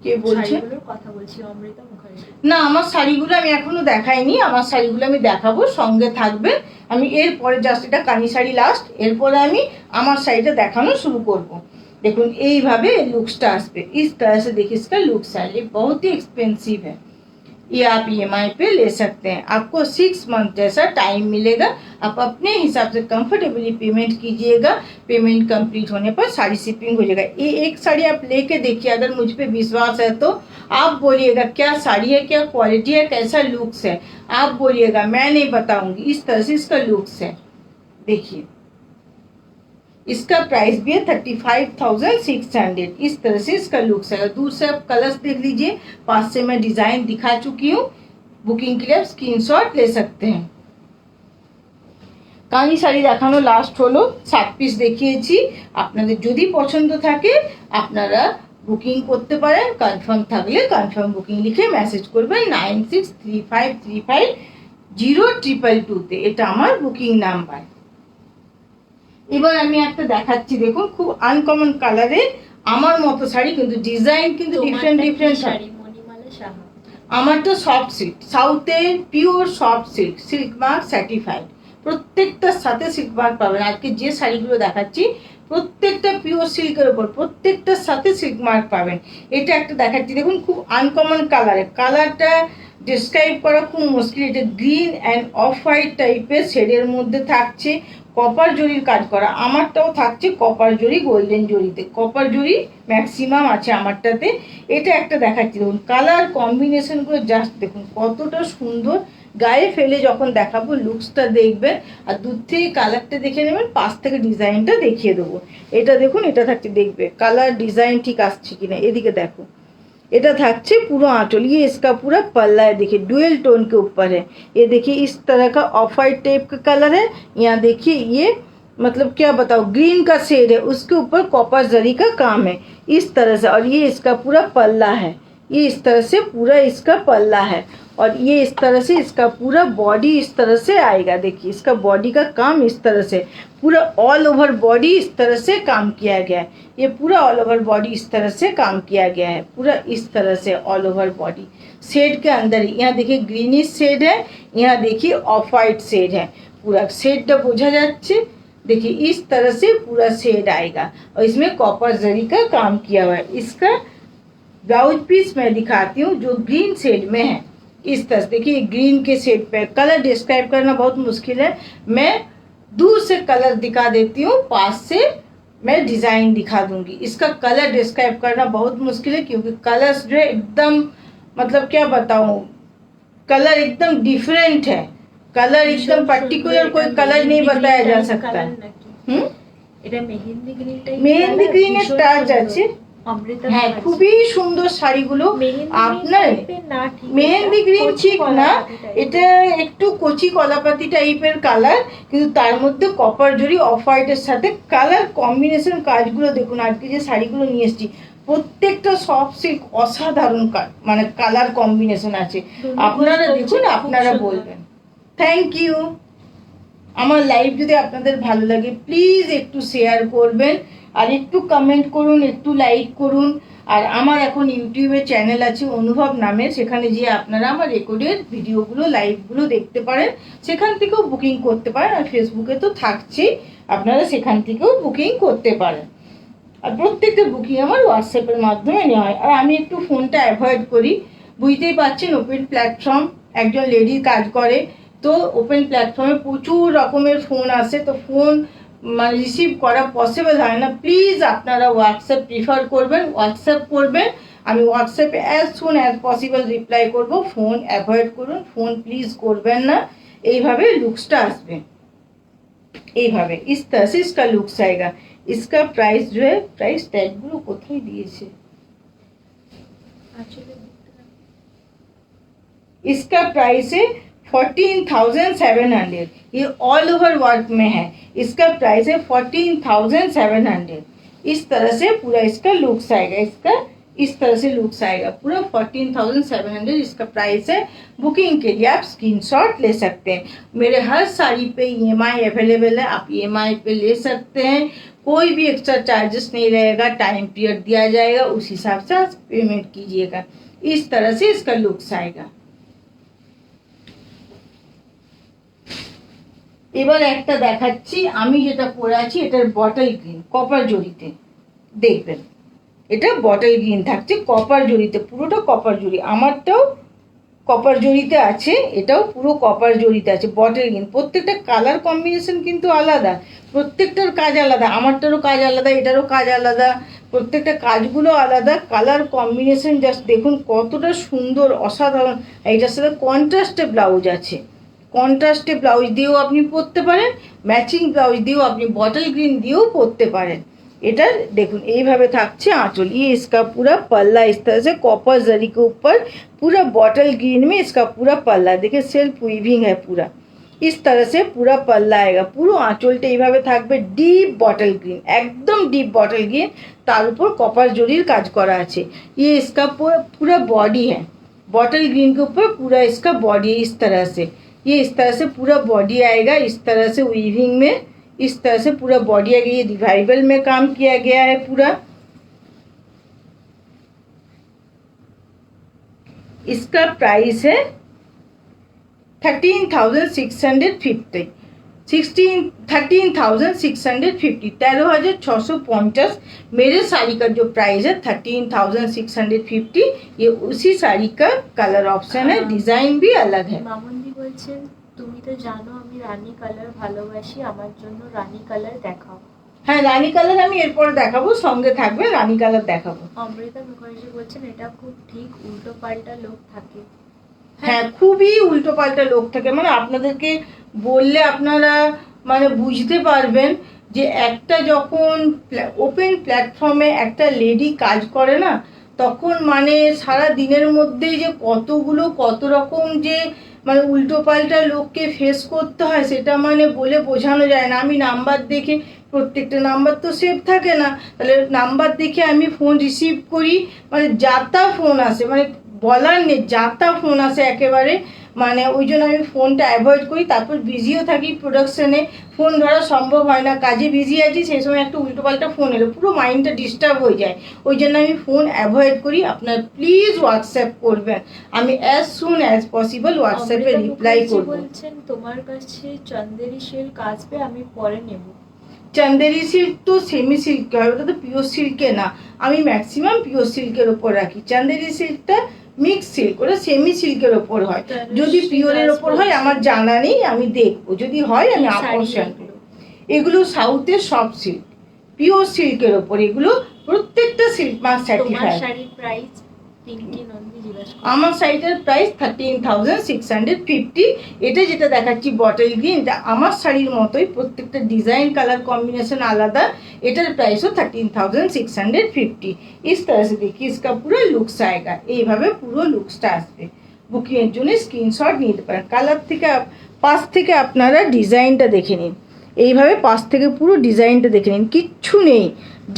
কে বলছে শাড়িগুলোর কথা বলছি, অমৃতা মুখার্জি। না, আমার শাড়িগুলো আমি এখনো দেখাইনি। আমার শাড়িগুলো আমি দেখাবো, সঙ্গে থাকবে। আমি এরপরে জাস্ট এটা কানি শাড়ি লাস্ট, এরপরে আমি আমার শাড়িটা দেখানো শুরু করব। দেখুন এইভাবে লুকসটা আসবে। इस तरह से देखिए इसका लुक्स है। ये बहुत ही एक्सपेंसिव है। ये आप EMI पे ले सकते हैं। आपको 6 मंथ जैसा टाइम मिलेगा। आप अपने हिसाब से कंफर्टेबली पेमेंट कीजिएगा। पेमेंट कंप्लीट होने पर साड़ी शिपिंग हो जाएगा। ये एक साड़ी आप लेके देखिए, अगर मुझ पे विश्वास है तो आप बोलिएगा क्या साड़ी है, क्या क्वालिटी है, कैसा लुक्स है, आप बोलिएगा, मैं नहीं बताऊंगी। इस तरह से इसका लुक्स है। देखिए इसका प्राइस भी है 35,600। इस तरह से इसका लुक्स है। दूर से आप कलर्स देख लीजिए, पास से मैं डिजाइन दिखा चुकी हूँ। बुकिंग के लिए आप स्क्रीनशॉट ले सकते हैं। কানি শাড়ি দেখানো লাস্ট হলো, 7 পিস দেখিয়েছি। আপনাদের যদি পছন্দ থাকে আপনারা বুকিং করতে পারেন। কনফার্ম থাকলে কনফার্ম বুকিং লিখে মেসেজ করবেন 9635350222 তে। এটা আমার বুকিং নাম্বার। এবার আমি একটা দেখাচ্ছি, দেখুন খুব আনকমন কালারে আমার মতো শাড়ি, কিন্তু ডিজাইন কিন্তু ডিফারেন্ট শাড়ি। মণিমালা সাহা। আমারটা সফট সিল্ক, সাউথের pure soft silk, silk mark certified. প্রত্যেকটার সাথে সিল্ক মার্ক পাবেন। আজকে যে শাড়িগুলো দেখাচ্ছি প্রত্যেকটা পিওর সিল্কের উপর, প্রত্যেকটার সাথে সিল্ক মার্ক পাবেন। এটা একটা দেখাচ্ছি, দেখুন খুব আনকমন কালারে। কালারটা ডিসক্রাইব করা খুব মুশকিল। এটা গ্রিন অ্যান্ড অফ হোয়াইট টাইপের শেডের মধ্যে থাকছে, কপার জরির কাজ করা। আমারটাও থাকছে কপার জরি, গোল্ডেন জরিতে। কপার জরি ম্যাক্সিমাম আছে আমারটাতে। এটা একটা দেখাচ্ছি, দেখুন কালার কম্বিনেশনগুলো জাস্ট দেখুন কতটা সুন্দর। গায়ে ফেলে যখন দেখাবো লুকসটা দেখবেন, আর দূর থেকে কালারটা দেখে নেবেন, পাশ থেকে ডিজাইনটা দেখিয়ে দেবো। এটা দেখুন, এটা থাকছে, দেখবে কালার ডিজাइन ঠিক আসছে কিনা। এদিকে দেখো, এটা থাকছে পুরো आंचल। ये इसका पूरा पल्ला है, देखिए डुअल टोन के ऊपर है। ये देखिए इस तरह का ऑफ वाइट टाइप का कलर है। यहाँ देखिए ये मतलब क्या बताओ, ग्रीन का शेड है, उसके ऊपर कॉपर जरी का काम है इस तरह से। और ये इसका पूरा पल्ला है। ये इस तरह से पूरा इसका पल्ला है। और ये इस तरह से इसका पूरा बॉडी इस तरह से आएगा। देखिए इसका बॉडी का काम इस तरह से, पूरा ऑल ओवर बॉडी इस तरह से काम किया गया है। ये पूरा ऑल ओवर बॉडी इस तरह से काम किया गया है, पूरा इस तरह से ऑल ओवर बॉडी। शेड के अंदर ही यहाँ देखिए ग्रीनिश शेड है, यहाँ देखिए ऑफ वाइट शेड है। पूरा शेडটা বোঝা যাচ্ছে। देखिए इस तरह से पूरा शेड आएगा और इसमें कॉपर जरी का काम किया हुआ है। इसका ब्लाउज पीस मैं दिखाती हूँ जो ग्रीन शेड में है। इस तरह देखिए ग्रीन के शेड पे कलर डिस्क्राइब करना बहुत मुश्किल है। मैं दूर से कलर दिखा देती हूँ, पास से मैं डिजाइन दिखा दूंगी। इसका कलर डिस्क्राइब करना बहुत मुश्किल है क्योंकि कलर्स जो है एकदम मतलब क्या बताऊँ, कलर एकदम डिफरेंट है। कलर एकदम पर्टिकुलर कोई कलर नहीं बताया जा सकता। এটা মেহেন্দি গ্রিন টাইপ, মেহেন্দি গ্রিনের টাচ আছে। হ্যাঁ, খুবই সুন্দর শাড়িগুলো। আপনার মেহেন্দি গ্রিন ঠিক না, এটা একটু কচি কলাপাতি টাইপের কালার, কিন্তু তার মধ্যে কপার জরি অফ হোয়াইটের সাথে কালার কম্বিনেশন কাজগুলো দেখুন। আজকে যে শাড়িগুলো নিয়ে এসেছি প্রত্যেকটা সফট সিল্ক অসাধারণ মানে কালার কম্বিনেশন আছে। আপনারা দেখুন, আপনারা বলবেন। Thank you. আমার লাইভ যদি আপনাদের ভালো লাগে প্লিজ একটু শেয়ার করবেন, আর একটু কমেন্ট করুন, একটু লাইক করুন। আর আমার এখন ইউটিউবে চ্যানেল আছে অনুভব নামে, সেখানে গিয়ে আপনারা আমার রেকর্ডের ভিডিওগুলো লাইভগুলো দেখতে পারেন, সেখান থেকেও বুকিং করতে পারেন। আর ফেসবুকে তো থাকছেই, আপনারা সেখান থেকেও বুকিং করতে পারেন। আর প্রত্যেকটা বুকিং আমার হোয়াটসঅ্যাপের মাধ্যমে নেওয়া হয়। আর আমি একটু ফোনটা অ্যাভয়েড করি, বুঝতেই পারছেন ওপেন প্ল্যাটফর্ম, একজন লেডি কাজ করে, তো ওপেন প্ল্যাটফর্মে প্রচুর রকমের ফোন আসে, তো ফোন মানে রিসিভ করা পসিবল হয় না। প্লিজ আপনারা হোয়াটসঅ্যাপ প্রিফার করবেন, হোয়াটসঅ্যাপ করবেন, আমি হোয়াটসঅ্যাপে as soon as possible reply করব। ফোন অ্যাভয়েড করুন, ফোন প্লিজ করবেন না। এইভাবে লুকসটা আসবে, এইভাবে इस तरह से इसका लुक्स आएगा। इसका प्राइस जो है, प्राइस टैग गुलो কোথায় দিয়েছে, इसका प्राइस है 14,700। ये ऑल ओवर वर्क में है, इसका प्राइस है 14,700। इस तरह से पूरा इसका लुक्स आएगा, इसका इस तरह से लुक्स आएगा पूरा 14,700 इसका प्राइस है। बुकिंग के लिए आप स्क्रीनशॉट ले सकते हैं। मेरे हर साड़ी पे EMI अवेलेबल है, आप EMI पे ले सकते हैं, कोई भी एक्स्ट्रा चार्जेस नहीं रहेगा, टाइम पीरियड दिया जाएगा, उस हिसाब से आप पेमेंट कीजिएगा। इस तरह से इसका लुक्स आएगा। এবার একটা দেখাচ্ছি, আমি যেটা পরে আছি এটার বটল গ্রিন কপার জরিতে, দেখবেন এটা বটল গ্রিন থাকছে কপার জরিতে, পুরোটা কপার জরি, আমারটাও কপার জরিতে আছে, এটাও পুরো কপার জরিতে আছে, বটল গ্রিন। প্রত্যেকটা কালার কম্বিনেশন কিন্তু আলাদা, প্রত্যেকটার কাজ আলাদা, আমারটারও কাজ আলাদা, এটারও কাজ আলাদা, প্রত্যেকটা কাজগুলো আলাদা, কালার কম্বিনেশন জাস্ট দেখুন কতটা সুন্দর, অসাধারণ। এইটার সাথে কন্ট্রাস্টে ব্লাউজ আছে, কন্ট্রাস্টে ব্লাউজ দিয়েও আপনি পরতে পারেন, ম্যাচিং ব্লাউজ দিয়েও আপনি বটল গ্রিন দিয়েও পরতে পারেন। এটা দেখুন এইভাবে থাকছে आंचल, ये इसका पूरा पल्ला इस तरह से कॉपर जरी के ऊपर पूरा बॉटल ग्रीन में इसका पूरा पल्ला, देखिए सेल्फ वीविंग है पूरा, इस तरह से पूरा पल्ला आएगा। পুরো আঁচলটা এইভাবে থাকবে ডিপ বটল গ্রিন, একদম ডিপ বটল গ্রিন, তার উপর কপার জরির কাজ করা আছে। ये इसका पूरा बॉडी है, बॉटल ग्रीन के ऊपर पूरा इसका बॉडी इस तरह से, ये इस तरह से पूरा बॉडी आएगा, इस तरह से वीविंग में इस तरह से पूरा बॉडी आएगा। ये रिवाइवल में काम किया गया है पूरा। इसका प्राइस है 13,650, 13,650, 13,650। मेरे साड़ी का जो प्राइस है 13,650, ये उसी साड़ी का कलर ऑप्शन है, डिजाइन भी अलग है। মামুনদি বলছেন তুমি তো জানো আমি রানী কালার ভালোবাসি, আমার জন্য রানী কালার দেখাও। হ্যাঁ, রানী কালার আমি এরপরে দেখাবো, সঙ্গে থাকবে রানী কালার দেখাবো। অমৃতা মুখার্জি বলছেন এটা খুব ঠিক উল্টো পাল্টা লোক থাকে। হ্যাঁ, খুবই উল্টো পাল্টা লোক থাকে, মানে আপনাদেরকে বললে আপনারা মানে বুঝতে পারবেন যে একটা যখন ওপেন প্ল্যাটফর্মে একটা লেডি কাজ করে না, তখন মানে সারা দিনের মধ্যেই যে কতগুলো কত রকম যে মানে উল্টো পাল্টা লোককে ফেস করতে হয় সেটা মানে বলে বোঝানো যায় না। আমি নাম্বার দেখে, প্রত্যেকটা নাম্বার তো সেভ থাকে না, তাহলে নাম্বার দেখে আমি ফোন রিসিভ করি, মানে যাতা ফোন আসে, মানে বলার নেই, যাতা ফোন আসে একেবারে, মানে ওই জন্য আমি ফোনটা অ্যাভয়েড করি। তারপর বিজিও থাকি প্রোডাকশানে, ফোন ধরা সম্ভব হয় না, কাজে বিজি আছি, সেই সময় একটা উল্টোপাল্টা ফোন এলো, পুরো মাইন্ডটা ডিস্টার্ব হয়ে যায়, ওই জন্য আমি ফোন অ্যাভয়েড করি। আপনার প্লিজ হোয়াটসঅ্যাপ করবেন, আমি অ্যাজ সুন অ্যাজ পসিবল হোয়াটসঅ্যাপে রিপ্লাই করব। বলছেন তোমার কাছে চন্দেরি সিল্ক আসবে, আমি পরে নেব। চন্দেরি সিল্ক তো সেমি সিল্ক হয়, ওটা তো পিওর সিল্কে না, আমি ম্যাক্সিমাম পিওর সিল্কের ওপর রাখি। চন্দেরি সিল্কটা মিক্স সিল্ক, ওটা সেমি সিল্কের ওপর হয়, যদি পিওরের ওপর হয় আমার জানা নেই, আমি দেখবো, যদি হয় আমি আকর্ষণ। এগুলো সাউথের সব সিল্ক, পিওর সিল্কের ওপর, এগুলো প্রত্যেকটা সিল্ক মার্ক সার্টিফাইড। শাড়ির প্রাইস পিঙ্কি নন্দী জিজ্ঞাসা করছে। আমার শাড়িটার প্রাইস 13,650। এটা যেটা দেখাচ্ছি বটল গ্রিন, এটা আমার শাড়ির মতোই, প্রত্যেকটা ডিজাইন কালার কম্বিনেशन আলাদা, এটার প্রাইসও 13,650। इस तरह से देखिए इसका पूरा लुक्स आएगा, এইভাবে পুরো লুকসটা আসবে। বুকিংয়ের জন্য স্ক্রিনশট নিতে পারেন। কালার থেকে পাশ থেকে আপনারা ডিজাইনটা দেখে নিন, এইভাবে পাশ থেকে পুরো ডিজাইনটা দেখে নিন, কিচ্ছু নেই,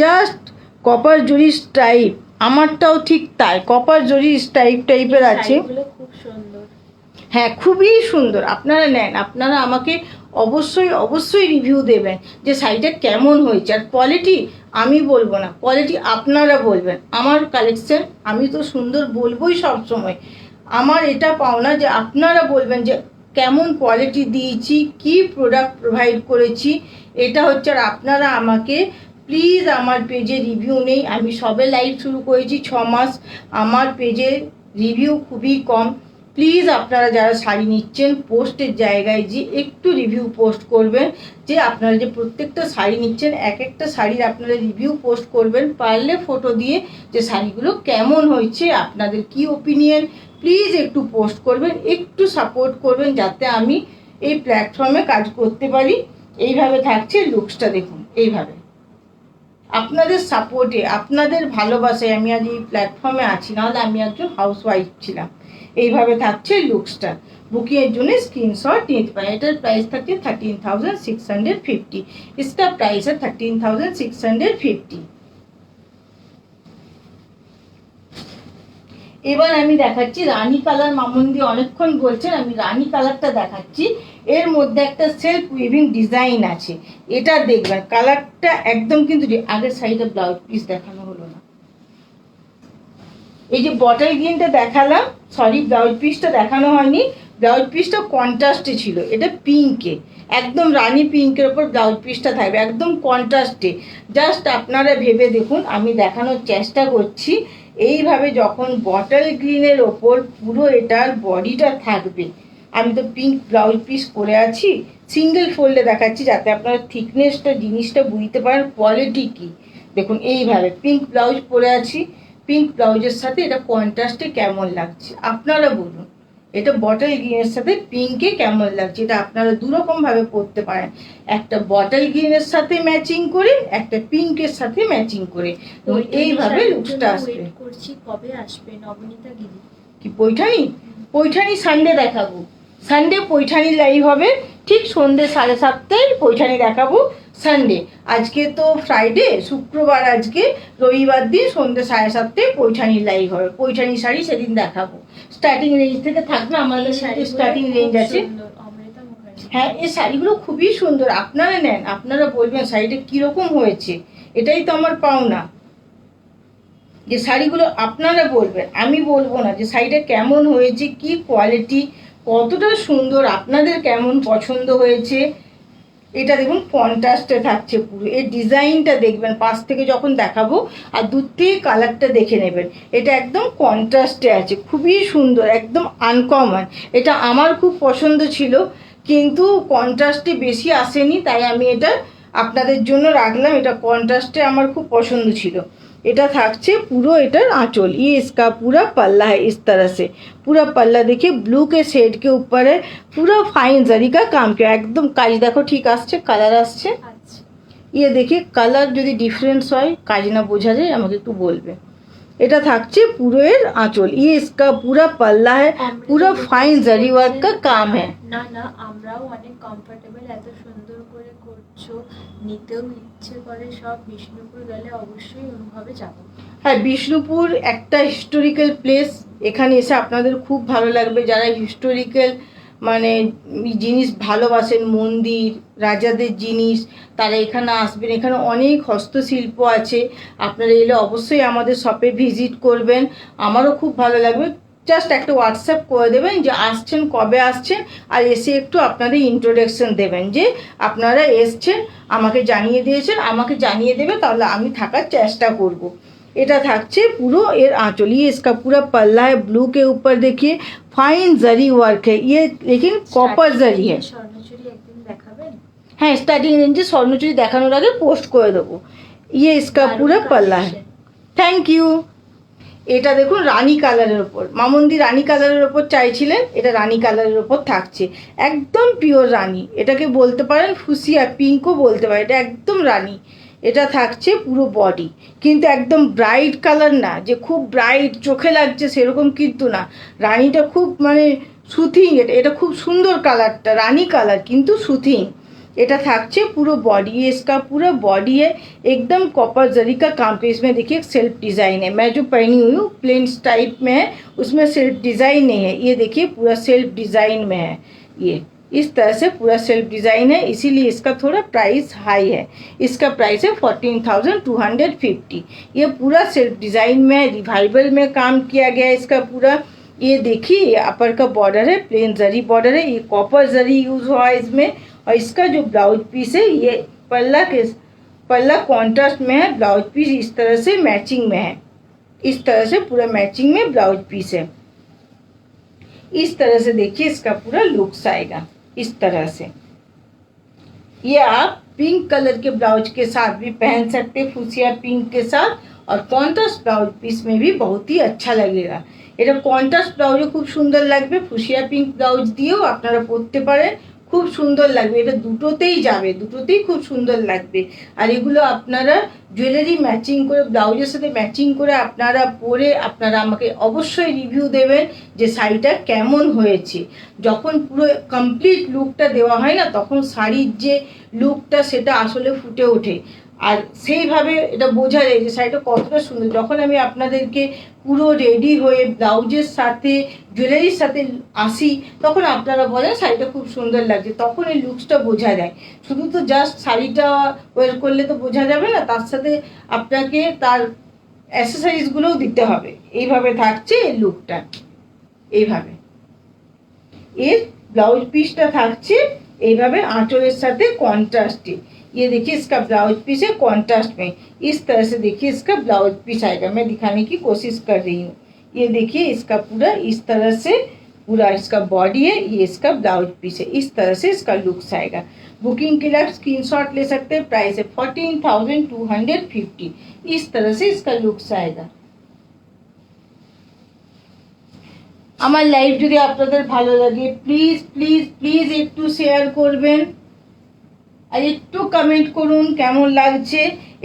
জাস্ট কপার জরি স্টাইপ, আমারটাও ঠিক তাই, কপার জরি স্টাইপ টাইপের আছে। খুব সুন্দর, হ্যাঁ খুবই সুন্দর, আপনারা নেন, আপনারা আমাকে অবশ্যই অবশ্যই রিভিউ দেবেন যে শাড়িটা কেমন হয়েছে। আর কোয়ালিটি আমি বলবো না, কোয়ালিটি আপনারা বলবেন। আমার কালেকশন আমি তো সুন্দর বলবোই সবসময়, আমার এটা পাওনা যে আপনারা বলবেন যে কেমন কোয়ালিটি দিয়েছি, কি প্রোডাক্ট প্রোভাইড করেছি। এটা হচ্ছে, আর আপনারা আমাকে প্লিজ, আমার পেজে রিভিউ নেই, আমি সবে লাইভ শুরু করেছি 6 মাস, আমার পেজে রিভিউ খুবই কম। প্লিজ আপনারা যারা শাড়ি নিচ্ছেন পোস্টের জায়গায় যে একটু রিভিউ পোস্ট করবেন, যে আপনারা যে প্রত্যেকটা শাড়ি নিচ্ছেন এক একটা শাড়ির আপনারা রিভিউ পোস্ট করবেন, পারলে ফটো দিয়ে যে শাড়িগুলো কেমন হয়েছে, আপনাদের কি ওপিনিয়ন, প্লিজ একটু পোস্ট করবেন, একটু সাপোর্ট করবেন যাতে আমি এই প্ল্যাটফর্মে কাজ করতে পারি। এইভাবে থাকছে লুকসটা, দেখুন এইভাবে আপনাদের সাপোর্টে, আপনাদের ভালোবাসায় আমি আজ এই প্ল্যাটফর্মে আছি, নাহলে আমি একজন হাউসওয়াইফ ছিলাম। এইভাবে থাকছে লুকসটা। বুকিংয়ের জন্য স্ক্রিনশট নিতে পারেন। এটার প্রাইস থাকছে 13,650, इसका प्राइस है 13,650। এবার আমি দেখাচ্ছি রানী কালার। মামুন্দি অনেকক্ষণ বলছেন, আমি রানী কালারটা দেখাচ্ছি। এর মধ্যে একটা সেলফ উইভিং ডিজাইন আছে, এটা দেখবেন কালারটা একদম কিন্তু আগের সাইডে ব্লাউজ পিস দেখানো হলো না। এই যে বটল গ্রিনটা দেখালাম, সরি ব্লাউজ পিসটা দেখানো হয়নি, ব্লাউজ পিসটা কন্ট্রাস্টে ছিল, এটা পিঙ্কে, একদম রানী পিঙ্কের ওপর ব্লাউজ পিসটা থাকবে একদম কন্ট্রাস্টে। জাস্ট আপনারা ভেবে দেখুন, আমি দেখানোর চেষ্টা করছি। এইভাবে যখন বটল গ্রিনের ওপর পুরো এটার বডিটা থাকবে, আমি তো পিঙ্ক ব্লাউজ পিস করে আছি, সিঙ্গেল ফোল্ডে দেখাচ্ছি যাতে আপনারা থিকনেসটা জিনিসটা বুঝতে পারেন কোয়ালিটি কি। দেখুন এইভাবে পিঙ্ক ব্লাউজ পরে আছি, পিঙ্ক ব্লাউজের সাথে এটা কন্ট্রাস্টে কেমন লাগছে আপনারা বলুন। এটা বটল গ্রিনের সাথে পিঙ্কে কেমন লাগছে, এটা আপনারা দুরকমভাবে পরতে পারেন, একটা বটল গ্রিনের সাথে ম্যাচিং করে, একটা পিঙ্কের সাথে ম্যাচিং করে। তো এইভাবে লুকসটা আসবে। করছি কবে আসবে নবনীতা দিদি? কি পৈঠানি? পৈঠানি সানডে দেখাবো, সানডে পৈঠানি লাইভ হবে, ঠিক সন্ধ্যে 7:30টায় পৈঠানি দেখাবো সানডে। আজকে তো ফ্রাইডে, শুক্রবার, আজকে রবিবার দিন সন্ধ্যে 7:30টায় পৈঠানি লাইভ হবে। পৈঠানি শাড়ি সেদিন দেখাবো। স্টার্টিং রেঞ্জ থেকে থাকবে, আমাদের সাথে স্টার্টিং রেঞ্জ আছে। হ্যাঁ, এই শাড়িগুলো খুবই সুন্দর, আপনারা নেন, আপনারা বলবেন শাড়িটা কীরকম হয়েছে, এটাই তো আমার পাওনা, যে শাড়িগুলো আপনারা বলবেন, আমি বলবো না যে শাড়িটা কেমন হয়েছে, কি কোয়ালিটি, কতটা সুন্দর, আপনাদের কেমন পছন্দ হয়েছে। এটা দেখুন কন্ট্রাস্টে থাকছে পুরো, এর ডিজাইনটা দেখবেন পাশ থেকে যখন দেখাবো, আর দূর থেকে কালারটা দেখে নেবেন, এটা একদম কন্ট্রাস্টে আছে, খুবই সুন্দর, একদম আনকমন। এটা আমার খুব পছন্দ ছিল, কিন্তু কন্ট্রাস্টে বেশি আসেনি, তাই আমি এটা আপনাদের জন্য রাখলাম। এটা কন্ট্রাস্টে আমার খুব পছন্দ ছিল। এটা থাকছে পুরো एटर आंचल, ये इसका पूरा पल्ला है। इस तरह से पूरा पल्ला देखिए ब्लू के शेड के ऊपर है, पूरा फाइन जरी का काम किया, एकदम काज देखो ठीक आसছে, কালার আসছে। ये देखिए কালার যদি ডিফারেন্স হয়, কাজ না বোঝা যায় আমাকে একটু বলবে। এটা থাকছে পুরো এর আঁচল, ये इसका पूरा पल्ला है, पूरा फाइन जरी वर्क का काम है। না না, আমরাও অনেক কমফোর্টেবল, এত সুন্দর করে করছো, নিতেও ইচ্ছে করে। সব বিষ্ণুপুর গেলে অবশ্যই অনুভবে যাব। হ্যাঁ, বিষ্ণুপুর একটা হিস্টোরিক্যাল প্লেস, এখানে এসে আপনাদের খুব ভালো লাগবে। যারা হিস্টোরিক্যাল মানে জিনিস ভালোবাসেন, মন্দির, রাজাদের জিনিস, তারা এখানে আসবেন। এখানে অনেক হস্তশিল্প আছে, আপনারা এলে অবশ্যই আমাদের শপে ভিজিট করবেন, আমারও খুব ভালো লাগবে। জাস্ট একটা হোয়াটসঅ্যাপ করে দেবেন যে আসছেন, কবে আসছেন, আর এসে একটু আপনাদের ইন্ট্রোডাকশন দেবেন যে আপনারা এসছেন, আমাকে জানিয়ে দিয়েছেন, আমাকে জানিয়ে দেবে, তাহলে আমি থাকার চেষ্টা করব। এটা থাকছে পুরো এর आंचल, ये इसका पूरा पल्ला है, ब्लू के ऊपर देखिए फाइन जरी वर्क है, ये लेकिन कॉपर जरी है। স্বর্ণচুরি একদিন দেখাবেন? হ্যাঁ, স্টার্টিং রেঞ্জে স্বর্ণচুরি দেখানোর আগে পোস্ট করে দেবো। ये इसका पूरा पल्ला है। Thank you. এটা দেখুন রানী কালারের ওপর, মামুন্দি রানী কালারের ওপর চাইছিলেন, এটা রানী কালারের ওপর থাকছে, একদম পিওর রানী, এটাকে বলতে পারেন ফুসিয়া পিঙ্কও বলতে পারেন, এটা একদম রানী। এটা থাকছে পুরো বডি, কিন্তু একদম ব্রাইট কালার না, যে খুব ব্রাইট চোখে লাগছে সেরকম কিন্তু না, রানীটা খুব মানে সুথিং, এটা খুব সুন্দর কালারটা, রানী কালার কিন্তু সুথিং। এটা থাকছে পুরো बॉडी, ये इसका पूरा बॉडी है, एकदम कॉपर जरी का काम पे। इसमें देखिए सेल्फ डिज़ाइन है, मैं जो पहनी हुई हूँ प्लेन टाइप में है, उसमें सेल्फ डिज़ाइन नहीं है, ये देखिए पूरा सेल्फ डिज़ाइन में है। ये इस तरह से पूरा सेल्फ डिज़ाइन है, इसीलिए इसका थोड़ा प्राइस हाई है। इसका प्राइस है 14,250। ये पूरा सेल्फ डिज़ाइन में रिवाइवल में काम किया गया है इसका पूरा। ये देखिए, ये अपर का बॉर्डर है, प्लेन जरी बॉर्डर है, ये कॉपर जरी यूज हुआ है इसमें। और इसका जो ब्लाउज पीस है, ये पल्ला कॉन्ट्रास्ट में है, ब्लाउज पीस इस तरह से मैचिंग में है। इस तरह से पूरा मैचिंग में ब्लाउज पीस है। इस तरह से देखिए इसका पूरा लुक्स आएगा इस तरह से। ये आप पिंक कलर के ब्लाउज के साथ भी पहन सकते, फुसिया पिंक के साथ, और कॉन्ट्रास्ट ब्लाउज पीस में भी बहुत ही अच्छा लगेगा। এটা কন্ট্রাস্ট ব্লাউজে খুব সুন্দর লাগবে, ফুসিয়া পিঙ্ক ব্লাউজ দিয়েও আপনারা পরতে পারেন, খুব সুন্দর লাগবে। এটা দুটোতেই যাবে, দুটোতেই খুব সুন্দর লাগবে। আর এগুলো আপনারা জুয়েলারি ম্যাচিং করে, ব্লাউজের সাথে ম্যাচিং করে আপনারা পরে আপনারা আমাকে অবশ্যই রিভিউ দেবেন যে শাড়িটা কেমন হয়েছে। যখন পুরো কমপ্লিট লুকটা দেওয়া হয় না, তখন শাড়ির যে লুকটা সেটা আসলে ফুটে ওঠে। আর সেইভাবে এটা বোঝা যায় যে শাড়িটা কতটা সুন্দর। যখন আমি আপনাদেরকে পুরো রেডি হয়ে ব্লাউজের সাথে জুয়েলারির সাথে আসি, তখন আপনারা বলেন শাড়িটা খুব সুন্দর লাগছে, তখন এই লুকসটা বোঝা যায়। শুধু তো জাস্ট শাড়িটা ওয়ার করলে তো বোঝা যাবে না, তার সাথে আপনাকে তার অ্যাসেসরিজগুলোও দিতে হবে। এইভাবে থাকছে এই লুকটা, এইভাবে এর ব্লাউজ পিসটা থাকছে এইভাবে आंचलेर साथे कॉन्ट्रास्टे। ये देखिए इसका ब्लाउज पीस है कॉन्ट्रास्ट में। इस तरह से देखिए इसका ब्लाउज पीस आएगा, मैं दिखाने की कोशिश कर रही हूँ। ये देखिए इसका पूरा इस तरह से पूरा इसका बॉडी है, ये इसका ब्लाउज पीस है। इस तरह से इसका लुक्स आएगा। बुकिंग के लिए आप स्क्रीनशॉट ले सकते हैं। प्राइस है 14,250। इस तरह से इसका लुक्स आएगा। আমার লাইভ যদি আপনাদের ভালো লাগে, প্লিজ প্লিজ প্লিজ একটু শেয়ার করবেন আর একটু কমেন্ট করুন কেমন লাগছে।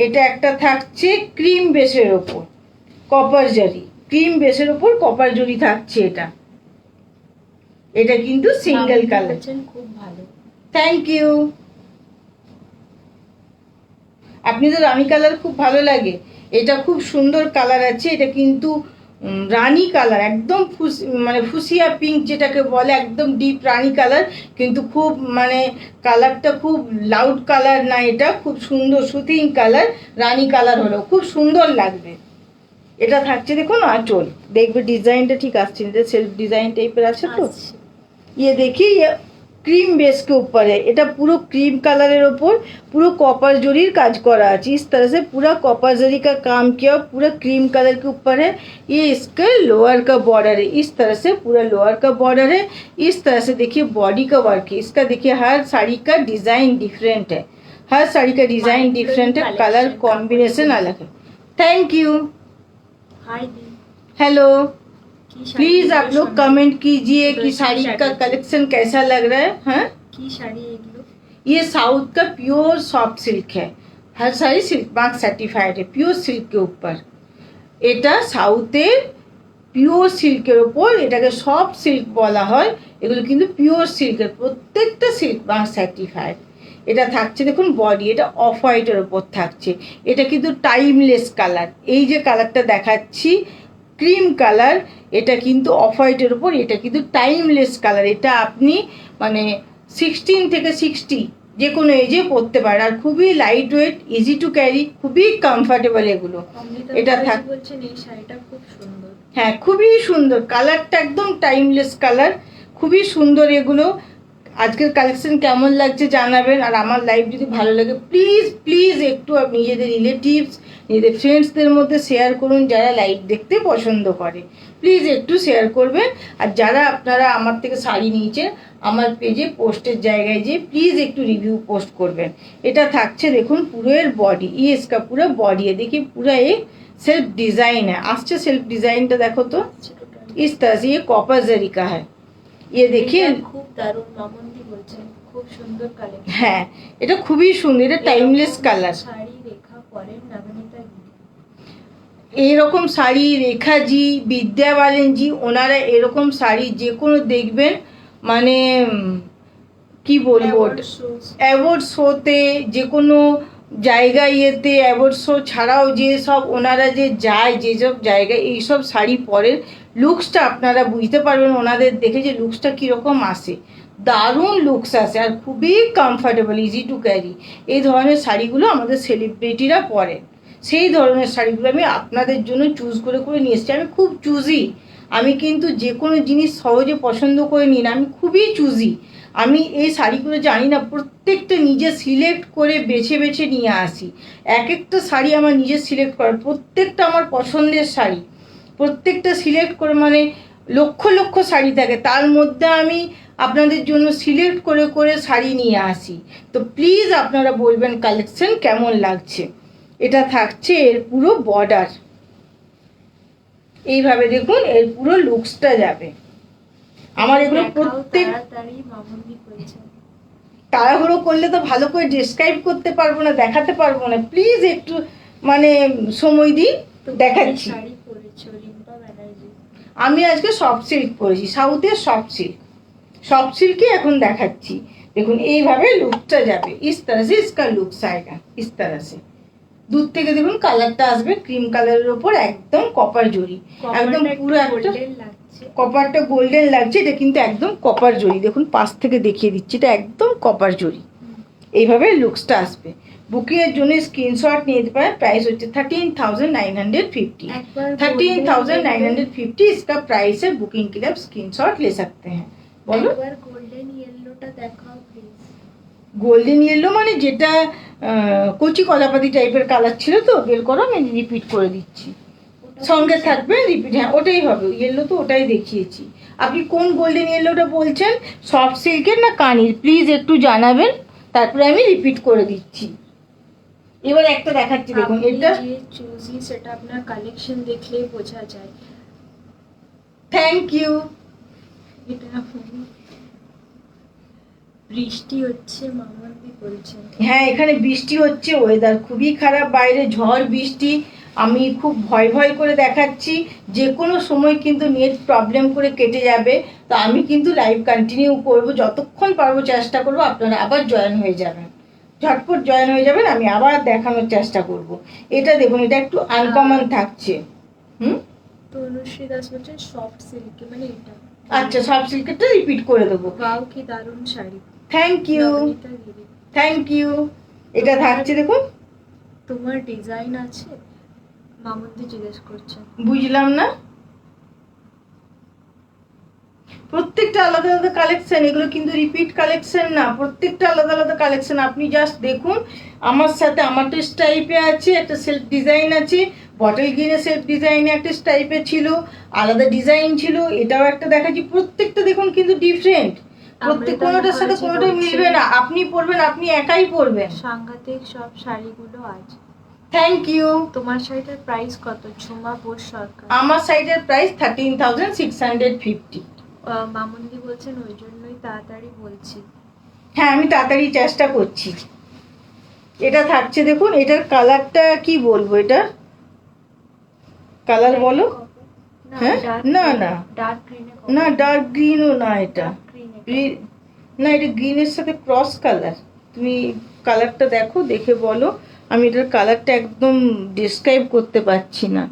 এটা একটা থাকছে ক্রিম বেসের ওপর কপার জরি, ক্রিম বেসের ওপর কপার জরি থাকছে। এটা কিন্তু সিঙ্গেল কালার, খুব ভালো, থ্যাংক ইউ। আপনাদের রানী কালার খুব ভালো লাগে, এটা খুব সুন্দর কালার আছে। এটা কিন্তু রানী কালার, একদম মানে ফুসিয়া পিঙ্ক যেটাকে বলে, একদম ডিপ রানী কালার, কিন্তু খুব মানে কালারটা খুব লাউড কালার না, এটা খুব সুন্দর সুতিং কালার। রানী কালার হলো খুব সুন্দর লাগবে। এটা থাকছে দেখুন আঁচল, দেখবে ডিজাইনটা ঠিক আসছে, এটা সেলফ ডিজাইন টাইপের আছে তো। ये देखिए ये क्रीम बेस के ऊपर है, এটা পুরো क्रीम कलर ऊपर पूरा कॉपर जरीर काज करा है। इस तरह से पूरा कॉपर जरी का काम किया, पूरा क्रीम कलर के ऊपर है। ये इसका लोअर का बॉर्डर है, इस तरह से पूरा लोअर का बॉर्डर है। इस तरह से देखिए बॉडी का वर्क है इसका। देखिए हर साड़ी का डिज़ाइन डिफरेंट है, हर साड़ी का डिज़ाइन डिफरेंट है, कलर कॉम्बिनेशन अलग है। Thank you. हेलो, प्लीज आप लोग कमेंट कीजिए कि साड़ी का कलेक्शन कैसा लग रहा है। हाँ, की साड़ी एগুলো? ये साउथ का प्योर सॉफ्ट सिल्क है, हर साड़ी सिल्क मार्क सर्टिफाइड है, प्योर सिल्क के ऊपर। এটা সাউথের পিওর সিল্কের ওপর, এটাকে সফট সিল্ক বলা হয়, এগুলো কিন্তু পিওর সিল্কের, প্রত্যেকটা সিল্ক মার্ক সার্টিফাইড। এটা থাকছে দেখুন বডি, এটা অফ হোয়াইটের ওপর থাকছে। এটা কিন্তু টাইমলেস কালার, এই যে কালারটা দেখাচ্ছি ক্রিম কালার, এটা কিন্তু অফ হোয়াইটের ওপর, এটা কিন্তু টাইমলেস কালার। এটা আপনি মানে 16 থেকে 60 যে কোনো এজে পরতে পারেন। আর খুবই light weight, easy to carry, খুবই কমফর্টেবল এগুলো। এটা বলছেন এই শাড়িটা খুব সুন্দর। হ্যাঁ, খুবই সুন্দর কালারটা, একদম টাইমলেস কালার, খুবই সুন্দর এগুলো। আজকের কালেকশন কেমন লাগছে জানাবেন। আর আমার লাইভ যদি ভালো লাগে প্লিজ প্লিজ একটু নিজেদের রিলেটিভস, নিজেদের ফ্রেন্ডসদের মধ্যে শেয়ার করুন, যারা লাইভ দেখতে পছন্দ করে। প্লিজ একটু শেয়ার করবেন। আর যারা আপনারা আমার থেকে শাড়ি নিয়েছেন, আমার পেজে পোস্টের জায়গায় যে প্লিজ একটু রিভিউ পোস্ট করবেন। এটা থাকছে দেখুন পুরো এর बॉडी, ये इसका पूरा बॉडी है। देखिए पूरा एक सेल्फ डिज़ाइन है, आस्ते सेल्फ डिज़ाइनটা देखो तो इस तरह से ये कॉपर जरी का है। ये देखिए খুব দারুণ, মামুন্দি বলছেন খুব সুন্দর কালেকশন। হ্যাঁ, এটা খুবই সুন্দর, এটা টাইমলেস কালার। শাড়ি রেখা পরেন নবনীতা, এইরকম শাড়ি রেখাজি, বিদ্যা বালেনজি, ওনারা এরকম শাড়ি যে কোনো দেখবেন মানে কি বলবো, অ্যাওয়ার্ড শোতে, যে কোনো জায়গায় ইয়েতে, অ্যাওয়ার্ড শো ছাড়াও যে সব ওনারা যে যায় যেসব জায়গায়, এইসব শাড়ি পরেন, লুকসটা আপনারা বুঝতে পারবেন ওনাদের দেখে যে লুকসটা কীরকম আসে। দারুণ লুকস আসে আর খুবই কমফর্টেবল, ইজি টু ক্যারি। এই ধরনের শাড়িগুলো আমাদের সেলিব্রিটিরা পরে, সেই ধরনের শাড়িগুলো আমি আপনাদের জন্য চুজ করে করে নিয়ে এসেছি। আমি খুব চুজি, আমি কিন্তু যে কোনো জিনিস সহজে পছন্দ করে নিই না, আমি খুবই চুজি। আমি এই শাড়িগুলো জানি না, প্রত্যেকটা নিজে সিলেক্ট করে বেছে বেছে নিয়ে আসি। এক একটা শাড়ি আমার নিজে সিলেক্ট করা, প্রত্যেকটা আমার পছন্দের শাড়ি, প্রত্যেকটা সিলেক্ট করে, মানে লক্ষ লক্ষ শাড়ি থাকে, তার মধ্যে আমি আপনাদের জন্য সিলেক্ট করে করে শাড়ি নিয়ে আসি। তো প্লিজ আপনারা বলবেন কালেকশন কেমন লাগছে। এটা থাকছে এর পুরো বর্ডার, এইভাবে দেখুন এর পুরো লুকসটা যাবে। আমার এগুলো প্রত্যেক তাড়াতাড়ি মামুনি বলছে। তাড়াহুড়ো করলে তো ভালো করে ডেসক্রাইব করতে পারবো না, দেখাতে পারবো না। প্লিজ একটু মানে সময় দিন, দেখাচ্ছি। শাড়ি পরেছো রিম্পা ব্যানার্জি। আমি আজকে সফট সিল্ক পরেছি, সাউথের সফট সিল্ক, সফট সিল্কই এখন দেখাচ্ছি। দেখুন এইভাবে লুকটা যাবে, ইস तरह से इसका लुक्स आएगा, इस तरह से। দূর থেকে দেখুন কালারটা আসবে ক্রিম কালারের ওপর, একদম কপার জরি, একদম পুরো একটা গোল্ডেন লাগছে। কপারটা গোল্ডেন লাগছে। এটা কিন্তু একদম কপার জরি, দেখুন পাশ থেকে দেখিয়ে দিচ্ছি, এটা একদম কপার জরি। এইভাবে লুকসটা আসবে। বুকিংয়ের জন্য স্ক্রিনশট নিয়ে যেতে পারেন। প্রাইস হচ্ছে 13,950, 13,950 इसका प्राइस है। बुकिंग के लिए आप स्क्रीनशॉट ले सकते हैं। বলো। একবার গোল্ডেন ইয়েলোটা দেখাও প্লিজ। গোল্ডেন ইয়েলো মানে যেটা কচি কলাপাতি টাইপের কালার ছিল, তো বের করো, আমি রিপিট করে দিচ্ছি, সঙ্গে থাকবে রিপিট। হ্যাঁ ওটাই হবে, ইয়েলো তো ওটাই দেখিয়েছি। আপনি কোন গোল্ডেন ইয়েলোটা বলছেন, সফট সিল্কের না কানির, প্লিজ একটু জানাবেন, তারপরে আমি রিপিট করে দিচ্ছি। এবার একটা দেখাচ্ছি, দেখুন এটা যে চুজি, সেটা আপনার কালেকশন দেখলেই বোঝা যায়। Thank you. এটা বৃষ্টি হচ্ছে মামুনি বলছেন। হ্যাঁ এখানে বৃষ্টি হচ্ছে, ওয়েদার খুবই খারাপ, বাইরে ঝড় বৃষ্টি। আমি খুব ভয় ভয় করে দেখাচ্ছি, যে কোনো সময় কিন্তু নেট প্রবলেম করে কেটে যাবে। তো আমি কিন্তু লাইভ কন্টিনিউ করব, যতক্ষণ পারবো চেষ্টা করবো, আপনারা আবার জয়েন হয়ে যাবেন, ঝটপট জয়েন হয়ে যাবেন, আমি আবার দেখানোর চেষ্টা করব। এটা দেখুন, এটা একটু আনকমন থাকছে। তনুশ্রী দাস বলছেন সফট সিল্ক, মানে এটা। আচ্ছা সফট সিল্কেরটা রিপিট করে দেবো। ওয়াও কি দারুণ sari. Thank you, Nabanita Giri. Thank you. এটা থাকছে দেখুন। তোমার ডিজাইন আছে মামুনি জিজ্ঞেস করছেন। বুঝলাম না, প্রত্যেকটা আলাদা আলাদা কালেকশন, এগুলো কিন্তু রিপিট কালেকশন না, প্রত্যেকটা আলাদা আলাদা কালেকশন। আপনি জাস্ট দেখুন, আমার সাথে আমারটা টাইপে আছে, একটা সেলফ ডিজাইন আছে, বটল গ্রিনের সেলফ ডিজাইনে একটা টাইপের ছিল, আলাদা ডিজাইন ছিল, এটাও একটা দেখাচ্ছি। প্রত্যেকটা দেখুন কিন্তু ডিফারেন্ট, প্রত্যেক কোনোটার সাথে কোনোটাই মিলবে না। আপনি পরবেন, আপনি একাই পরবেন। সাংঘাতিক সব শাড়িগুলো আছে। Thank you. তোমার শাড়িটার প্রাইস কত? ঝুমা বোস সরকার। আমার সাইডের প্রাইস 13,650। মামুনি বলছেন ওই জন্যই তাড়াতাড়ি বলছি। হ্যাঁ আমি তাড়াতাড়ি চেষ্টা করছি। এটা থাকছে দেখুন, এটার কালারটা কি বলবো, এটা কালার বলো। হ্যাঁ না না ডার্ক গ্রিনে, না ডার্ক গ্রিনও না, এটা গ্রিন। না, এটা গ্রিনের সাথে ক্রস কালার। তুমি কালারটা দেখো, দেখে বলো। আমি এটার কালারটা একদম ডিসক্রাইব করতে পারছি না,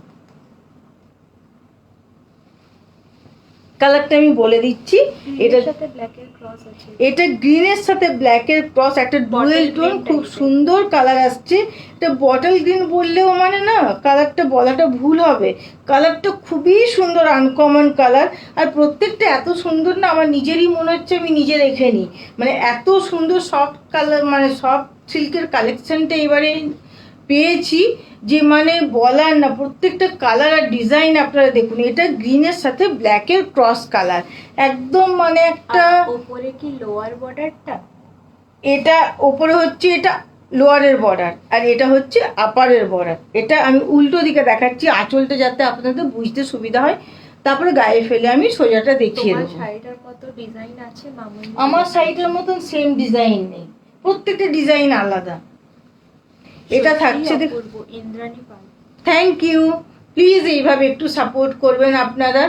কালারটা আমি বলে দিচ্ছি। এটার সাথে ব্ল্যাকের ক্রস আছে, এটা গ্রিনের সাথে ব্ল্যাকের ক্রস, একটা ডুয়েল টোন, খুব সুন্দর কালার আসছে। এটা বটল গ্রিন বললেও মানে না, কালারটা বলাটা ভুল হবে। কালারটা খুবই সুন্দর, আনকমন কালার। আর প্রত্যেকটা এত সুন্দর না, আমার নিজেরই মনে হচ্ছে আমি নিজে রেখে নিই, মানে এত সুন্দর সফট কালার, মানে সফট সিল্কের কালেকশনটা এবারে পেয়েছি যে মানে বলার না। প্রত্যেকটা কালার আর ডিজাইন আপনারা দেখুন। এটা গ্রিনের সাথে ব্ল্যাকের ক্রস কালার, একদম মানে একটা। উপরে কি লোয়ার বর্ডারটা? এটা ওপরে হচ্ছে এটা লোয়ারের বর্ডার, আর এটা হচ্ছে আপারের বর্ডার। এটা আমি উল্টো দিকে দেখাচ্ছি, আঁচলটা যাতে আপনাদের বুঝতে সুবিধা হয়, তারপরে গায়ে ফেলে আমি সোজাটা দেখিয়ে দেবো। শাড়িটার মতো ডিজাইন আছে মামুনি? আমার শাড়িটার মতন সেম ডিজাইন নেই, প্রত্যেকটা ডিজাইন আলাদা। এটা থাকছে দেখুন, Indrani Pal. Thank you. Please এইভাবে একটু সাপোর্ট করবেন আপনারা,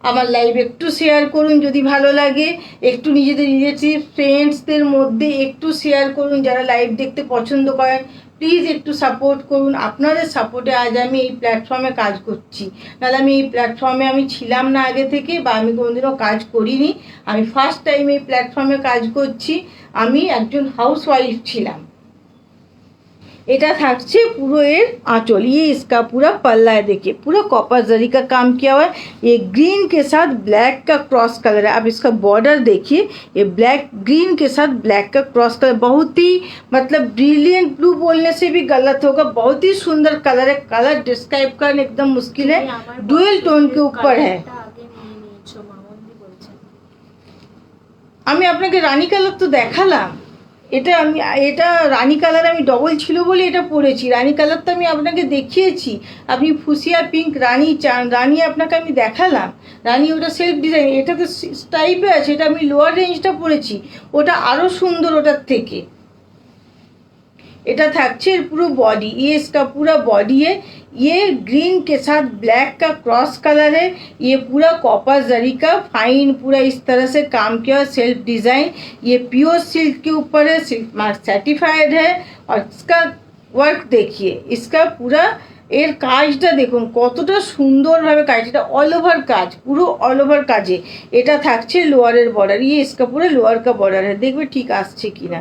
আমার লাইভ একটু শেয়ার করুন যদি ভালো লাগে, একটু নিজেদের রিলেটিভ ফ্রেন্ডসদের মধ্যে একটু শেয়ার করুন যারা লাইভ দেখতে পছন্দ করেন। প্লিজ একটু সাপোর্ট করুন। আপনাদের সাপোর্টে আজ আমি এই প্ল্যাটফর্মে কাজ করছি, নাহলে আমি এই প্ল্যাটফর্মে আমি ছিলাম না আগে থেকে, বা আমি কোনোদিনও কাজ করিনি। আমি ফার্স্ট টাইম এই প্ল্যাটফর্মে কাজ করছি। আমি একজন हाउसवाइफ ছিলাম। এটা থাকছে পুরো এর आंचल, ये इसका पूरा पल्ला है। देखिए पूरा कॉपर जरी का काम किया हुआ है। ये ग्रीन के साथ ब्लैक का क्रॉस कलर है। अब इसका बॉर्डर देखिए, ये ब्लैक ग्रीन के साथ ब्लैक का क्रॉस कलर, बहुत ही मतलब ब्रिलियंट ब्लू बोलने से भी गलत होगा, बहुत ही सुंदर कलर है। कलर डिस्क्राइब करना एकदम मुश्किल है, डुअल टोन के ऊपर है। আমি আপনাকে রানী কালার তো দেখালাম, এটা রানী কালার আমি ডবল ছিল বলে এটা পরেছি। রানী কালার তো আমি আপনাকে দেখিয়েছি, আপনি ফুসিয়া পিঙ্ক রানী চান, রানী আপনাকে আমি দেখালাম। রানী ওটা সেলফ ডিজাইন, এটা তো টাইপে আছে, এটা আমি লোয়ার রেঞ্জটা পরেছি, ওটা আরও সুন্দর ওটার থেকে। এটা থাকছে पूरा बॉडी, ये इसका पूरा बॉडी है। ये ग्रीन के साथ ब्लैक का क्रॉस कलर है। ये पूरा कॉपर जरी का फाइन पूरा इस तरह से काम किया, सेल्फ डिज़ाइन। ये प्योर सिल्क के ऊपर है, सिल्क मार्क सर्टिफाइड है। और इसका वर्क देखिए, इसका पूरा এর কাজটা দেখুন কতটা সুন্দরভাবে কাজ, এটা অল ওভার কাজ, পুরো অল ওভার কাজে। এটা থাকছে লোয়ারের বর্ডার, ये इसका पूरा लोअर का बॉर्डर है। দেখবে ঠিক আসছে কিনা।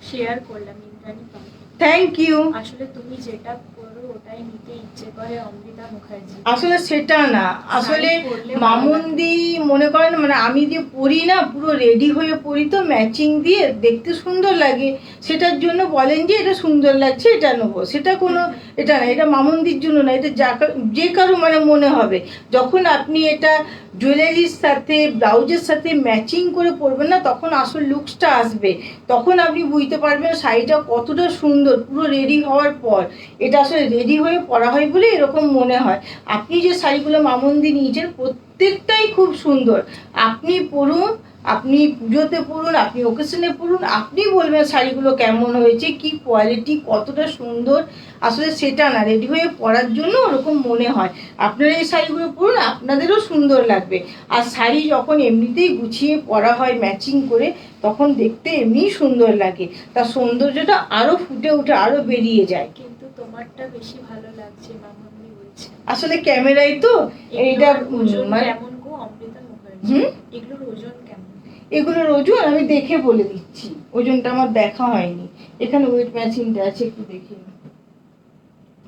শেয়ার করলাম ইন্দ্রাণী পাল। Thank you. আসলে তুমি যেটা পরো ওটাই নিতে ইচ্ছে করে অমৃতা মুখার্জি। আসলে সেটা না, আসলে মামুন্দি মনে করেন মানে আমি যে পরি না, পুরো রেডি হয়ে পরি তো ম্যাচিং দিয়ে দেখতে সুন্দর লাগে, সেটার জন্য বলেন যে এটা সুন্দর লাগছে এটা নেবো, সেটা কোনো এটা না, এটা মামুন্দির জন্য না, এটা যে কারো মানে মনে হবে যখন আপনি এটা জুয়েলারির সাথে ব্লাউজের সাথে ম্যাচিং করে পরবেন না, তখন আসল লুকসটা আসবে, তখন আপনি বুঝতে পারবেন শাড়িটা কতটা সুন্দর পুরো রেডি হওয়ার পর। এটা আসলে রেডি হয়ে পরা হয় বলে এরকম মনে হয়। আপনি যে শাড়িগুলো মামুন্দি নিয়েছেন প্রত্যেকটাই খুব সুন্দর, আপনি পরুন, আপনি পুজোতে পরুন, আপনি ওকেশনে পরুন, আপনি বলবেন শাড়িগুলো কেমন হয়েছে, কি কোয়ালিটি, কতটা সুন্দর। আসলে সেটা না, রেডি হয়ে পরার জন্য ওরকম মনে হয়। আপনারা এই শাড়িগুলো পরুন, আপনাদেরও সুন্দর লাগবে। আর শাড়ি যখন এমনিতেই গুছিয়ে পরা হয় ম্যাচিং করে, তখন দেখতে এমনিই সুন্দর লাগে, তার সৌন্দর্যটা আরও ফুটে উঠে আরও বেরিয়ে যায়। কিন্তু তোমারটা বেশি ভালো লাগছে মামুনি বলছে। আসলে ক্যামেরায় তো এইটা মানে কেমন গো অমৃতা মুখার্জি, এগুলোর ওজন কেমন? এগুলোর ওজন আমি দেখে বলে দিচ্ছি, ওজনটা আমার দেখা হয়নি। এখানে ওয়েট ম্যাচিংটা আছে, একটু দেখে নিন,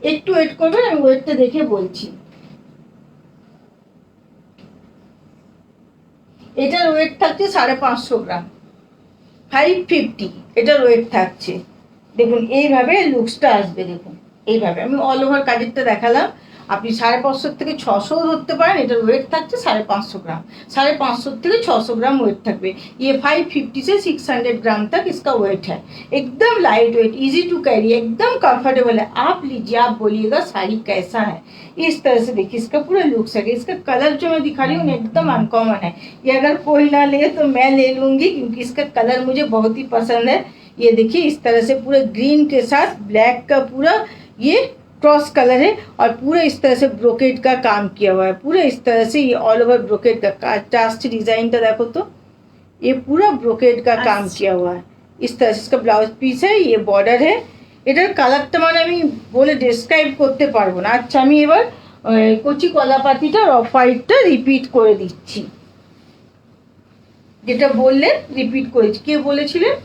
একটু ওয়েট করবেন, আমি ওয়েটটা দেখে বলছি। এটার ওয়েট থাকছে 550 গ্রাম, 550 এটার ওয়েট থাকছে। দেখুন এইভাবে লুকসটা আসবে, দেখুন এইভাবে আমি অল ওভার কাজেরটা দেখালাম। আপনি 550 থেকে 600 ধরতে পারেন। এটার ওয়েট থাকছে 550 ग्राम, 550 থেকে 600 ग्राम वेट থাকবে। ये 550 से 600 ग्राम तक इसका वेट है। एकदम light weight, easy to carry, एकदम कंफर्टेबल है। आप लीजिए, आप बोलिएगा साड़ी कैसा है। इस तरह से देखिए इसका पूरा लुक्स है। इसका कलर जो मैं दिखा रही हूँ एकदम अनकॉमन है। ये अगर कोई ना ले तो मैं ले लूँगी, क्योंकि इसका कलर मुझे बहुत ही पसंद है। ये देखिए इस तरह से पूरा ग्रीन के साथ ब्लैक का पूरा ये क्रॉस कलर है, और पूरा इस तरह से ब्रोकेट का काम किया हुआ है। पूरा इस तरह से ये ऑल ओवर ब्रोकेट का टास्ट डिजाइनটা देखो तो, ये पूरा ब्रोकेट का काम किया हुआ है। इस तरह से इसका ब्लाउज पीस है, ये बॉर्डर है। এটার কালারটা মানে আমি বলে ডেসক্রাইব করতে পারবো না। আচ্ছা আমি এবার কচি কলাপাতিটার অফ হোয়াইটটা রিপিট করে দিচ্ছি, যেটা বললেন রিপিট করেছি। কে বলেছিলেন?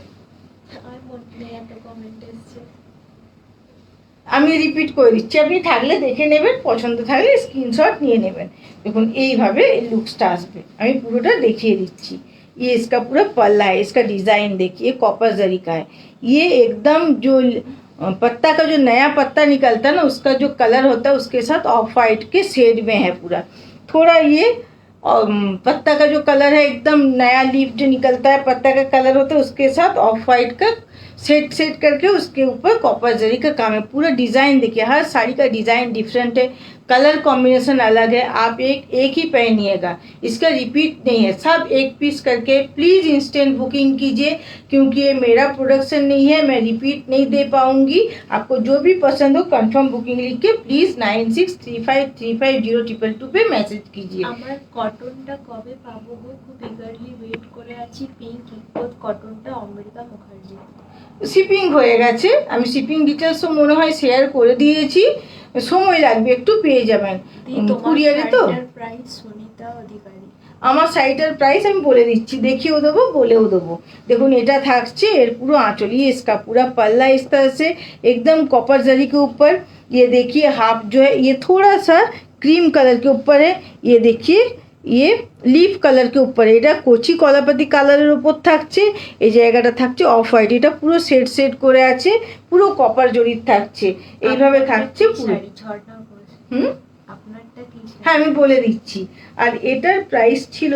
আমি রিপিট করে দিচ্ছি, আপনি থাকলে দেখে নেবেন, পছন্দ থাকলে স্ক্রিনশট নিয়ে নেবেন। দেখুন এইভাবে লুকসটা আসবে, আমি পুরোটা দেখিয়ে দিচ্ছি। ये इसका पूरा पल्ला है, इसका डिज़ाइन देखिए कॉपर जरी का है। ये एकदम जो पत्ता का जो नया पत्ता निकलता है ना, उसका जो कलर होता है उसके साथ ऑफ वाइट के शेड में है पूरा। थोड़ा ये पत्ता का जो कलर है, एकदम नया लीफ जो निकलता है पत्ता का कलर होता है, उसके साथ ऑफ वाइट का सेट करके उसके ऊपर कॉपर जरी का काम है। पूरा डिज़ाइन देखिए, हर साड़ी का डिज़ाइन डिफरेंट है, कलर कॉम्बिनेशन अलग है, आप एक ही पहनिएगा, इसका रिपीट नहीं है, सब एक पीस करके। प्लीज़ इंस्टेंट बुकिंग कीजिए, क्योंकि ये मेरा प्रोडक्शन नहीं है, मैं रिपीट नहीं दे पाऊंगी। आपको जो भी पसंद हो कंफर्म बुकिंग लिख के प्लीज़ 9635350222 पे मैसेज कीजिए। আমার কটনটা কবে পাবো গো, খুব ইগারলি ওয়েট করে আছি। পিঙ্ক ইকোত কটনটা অমৃতা মুখার্জি। শিপিং হয়ে গেছে, আমি শিপিং ডিটেলসও মনে হয় শেয়ার করে দিয়েছি, সময় লাগবে, একটু পেয়ে যাবেন কুরিয়ারে। তো প্রাইস সুনিতা অধিকারী। আমার শাড়িটার প্রাইস আমি বলে দিচ্ছি, দেখিয়েও দেবো বলেও देबो। देखो এটা থাকছে এর পুরো आंचल, ये इसका पूरा पल्ला इस तरह से एकदम कॉपर जरी के ऊपर। ये देखिए हाफ जो है ये थोड़ा सा क्रीम कलर के ऊपर है, ये देखिए ये লিফ কালার কে উপরে, এটা কচি কলাপাতি কালারের উপর থাকছে, এই জায়গাটা থাকছে অফ হোয়াইট, এটা পুরো সেট সেট করে আছে, পুরো কপার জরির থাকছে, এইভাবে থাকছে পুরো। হ্যাঁ আমি বলে দিচ্ছি, আর এটার প্রাইস ছিল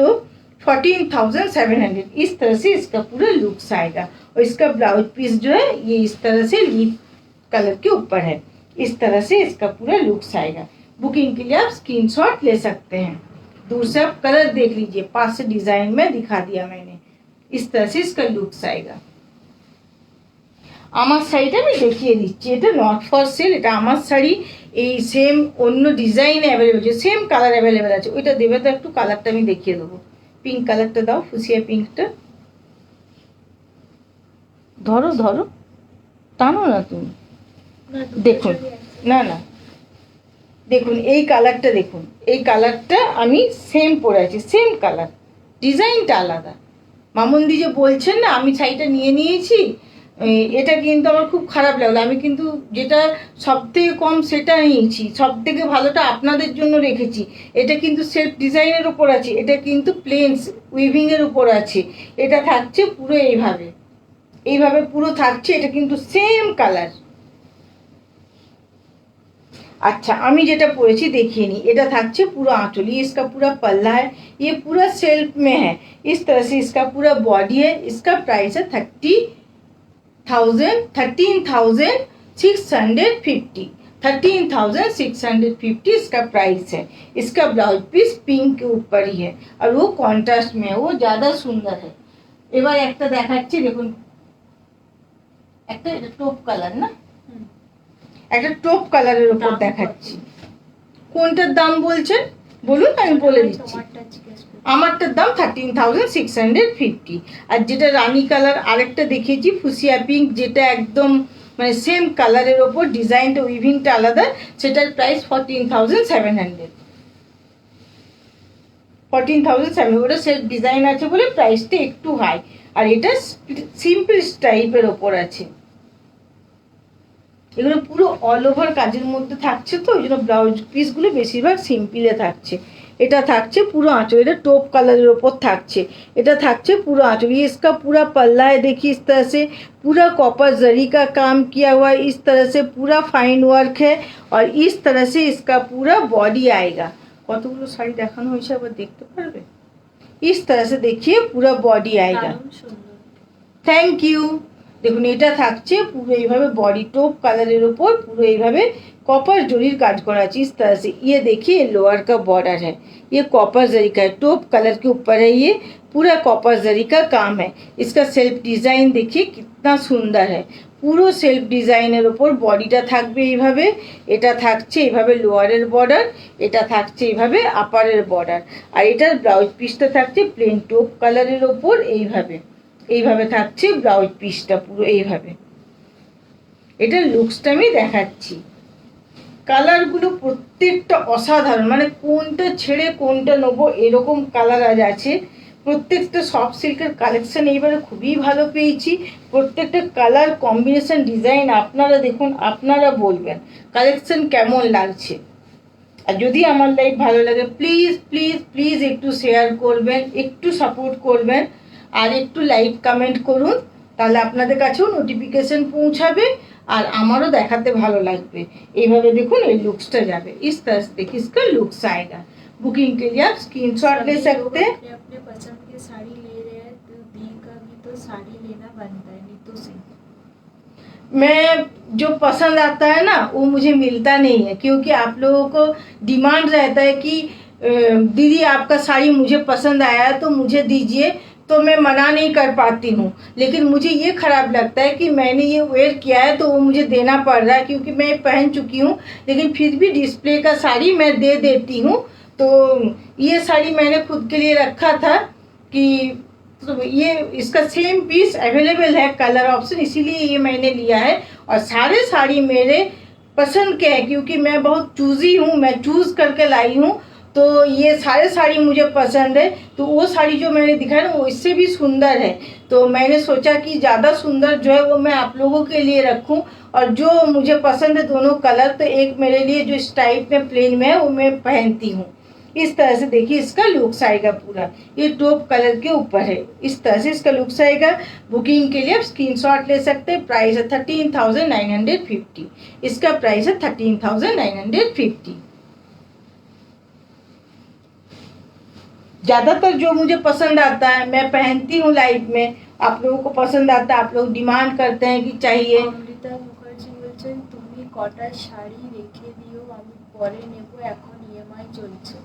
14,700। इस तरह से इसका पूरा लुक्स आएगा, और इसका ब्लाउज पीस जो है ये इस तरह से लीफ कलर के ऊपर है, इस तरह से इसका पूरा लुक्स आएगा। बुकिंग के लिए आप स्क्रीनशॉट ले सकते हैं। दूर से आप कलर देख लीजिए, पास से डिजाइन में दिखा दिया मैंने, इस तरह से इसका लुक्स आएगा। আমার শাড়িটা আমি দেখিয়ে দিচ্ছি, এটা নট ফর সেল, এটা আমার শাড়ি, এই সেম অন্য ডিজাইন অ্যাভেলেবেল আছে, সেম কালার অ্যাভেলেবেল আছে। ওইটা দেবে তো একটু, কালারটা আমি দেখিয়ে দেবো, পিঙ্ক কালারটা দাও, ফুসিয়া পিঙ্কটা ধরো ধরো, টানো না তুমি, দেখুন না না দেখুন এই কালারটা, দেখুন এই কালারটা আমি সেম পরে আছি, সেম কালার, ডিজাইনটা আলাদা। মামুনদি যে বলছেন না আমি শাড়িটা নিয়ে নিয়েছি, এটা কিন্তু আমার খুব খারাপ লাগলো। আমি কিন্তু যেটা সব থেকে কম সেটা নিয়েছি, সব থেকে ভালোটা আপনাদের জন্য রেখেছি। এটা কিন্তু সেলফ ডিজাইনের উপর আছে, এটা কিন্তু প্লেন উইভিংয়ের উপর আছে, এটা থাকছে পুরো এইভাবে, এইভাবে পুরো থাকছে, এটা কিন্তু সেম কালার। अच्छा আমি যেটা পরেছি দেখিয়ে নি, এটা থাকছে পুরো आंचल, ये इसका पूरा पल्ला है, ये पूरा सेल्फ में है, इस तरह से इसका पूरा बॉडी है। इसका प्राइस है 13,650, 13,650 इसका प्राइस है। इसका ब्लाउज पीस पिंक के ऊपर ही है, और वो कॉन्ट्रास्ट में है, वो ज़्यादा सुंदर है। এবার একটা দেখাচ্ছি, দেখুন একটা এটা টপ কালার না, একটা টপ কালারের উপর দেখাচ্ছি। কোনটার দাম বলছেন বলুন, আমি বলে দিচ্ছি। আমারটার দাম 13,650, আর যেটা রানী কালার আরেকটা দেখিয়েছি ফুসিয়া পিঙ্ক, যেটা একদম মানে সেম কালারের ওপর, ডিজাইনটা উইভিংটা আলাদা, সেটার প্রাইস 14,700। 14,700, ওটা সেট ডিজাইন আছে বলে প্রাইসটা একটু হাই, আর এটা সিম্পল টাইপের ওপর আছে। এগুলো পুরো অল ওভার কাজের মধ্যে থাকছে, তো ওই জন্য ব্লাউজ পিসগুলো বেশিরভাগ সিম্পলে থাকছে। এটা থাকছে পুরো आंचल, এটা टॉप कलर ওপর থাকছে, এটা থাকছে পুরো आंचल। ये इसका पूरा पल्ला है, देखिए इस तरह से पूरा कॉपर जरी का काम किया हुआ है, इस तरह से पूरा फाइन वर्क है, और इस तरह से इसका पूरा बॉडी आएगा। কতগুলো শাড়ি দেখানো হয়েছে আবার দেখতে পারবে, इस तरह से देखिए पूरा बॉडी आएगा। Thank you. দেখুন এটা থাকছে পুরো এইভাবে বডি टॉप কালারের উপর পুরো এইভাবে कॉपर जरीर काज करा है, इस तरह से। ये देखिए लोअर का बॉर्डर है, ये कॉपर जरी का है, टॉप कलर के ऊपर है, ये पूरा कॉपर जरी का काम है। इसका सेल्फ डिजाइन देखिए कितना सुंदर है, পুরো সেলফ ডিজাইনের উপর বডিটা থাকবে এইভাবে, এটা থাকছে এইভাবে লোয়ারের বর্ডার, এটা থাকছে এইভাবে আপারের বর্ডার, আর এটার ব্লাউজ পিসটা থাকছে প্লেন টপ কালারের উপর এইভাবে, এইভাবে থাকছে ব্লাউজ পিসটা পুরো এইভাবে। এটার লুকসটা আমি দেখাচ্ছি, কালারগুলো প্রত্যেকটা অসাধারণ, মানে কোনটা ছেড়ে কোনটা নেবো এরকম কালার আজ আছে। প্রত্যেকটা সফট সিল্কের কালেকশন এইবারে খুবই ভালো পেয়েছি, প্রত্যেকটা কালার কম্বিনেশন ডিজাইন আপনারা দেখুন, আপনারা বলবেন কালেকশন কেমন লাগছে। আর যদি আমার লাইভ ভালো লাগে প্লিজ প্লিজ প্লিজ একটু শেয়ার করবেন, একটু সাপোর্ট করবেন, আর একটু লাইক কমেন্ট করুন, তাহলে আপনাদের কাছেও নোটিফিকেশন পৌঁছাবে, আর আমারও দেখাতে ভালো লাগবে। এইভাবে দেখুন এই লুকসটা যাবে, इस तरह से देखिए इसका लुक्स आएगा। बुकिंग के लिए आप स्क्रीनशॉट ले सकते हैं। अपने पसंद की साड़ी ले रहे हैं तो दी का भी तो साड़ी लेना बनता है, नहीं तो सही। मैं जो पसंद आता है ना वो मुझे मिलता नहीं है, क्योंकि आप लोगों को डिमांड रहता है कि दीदी आपका साड़ी मुझे पसंद आया तो मुझे दीजिए, तो मैं मना नहीं कर पाती हूँ। लेकिन मुझे ये खराब लगता है कि मैंने ये वेयर किया है तो वो मुझे देना पड़ रहा है, क्योंकि मैं पहन चुकी हूँ, लेकिन फिर भी डिस्प्ले का साड़ी मैं दे देती हूँ। तो ये साड़ी मैंने खुद के लिए रखा था कि तो ये इसका सेम पीस अवेलेबल है कलर ऑप्शन, इसीलिए ये मैंने लिया है। और सारे साड़ी मेरे पसंद के हैं, क्योंकि मैं बहुत चूजी हूँ, मैं चूज़ करके लाई हूँ। तो ये सारे साड़ी मुझे पसंद है। तो वो साड़ी जो मैंने दिखाया ना वो इससे भी सुंदर है, तो मैंने सोचा कि ज़्यादा सुंदर जो है वो मैं आप लोगों के लिए रखूं। और जो मुझे पसंद है दोनों कलर, तो एक मेरे लिए जो इस टाइप में प्लेन में है वो मैं पहनती हूँ। इस तरह से देखिए इसका लुक्स आएगा पूरा, ये टॉप कलर के ऊपर है। इस तरह से इसका लुक्स आएगा। बुकिंग के लिए आप स्क्रीनशॉट ले सकते हैं। प्राइस है 13,950। इसका प्राइस है 13,950। ज़्यादातर जो मुझे पसंद आता है मैं पहनती हूँ लाइफ में, आप लोगों को पसंद आता है, आप लोग डिमांड करते हैं कि चाहिए। অমৃতা মুখার্জি বলছেন তুমি কটা শাড়ি রেখে দিও, আমি পরে নেব, এখন ইএমআই চলছে।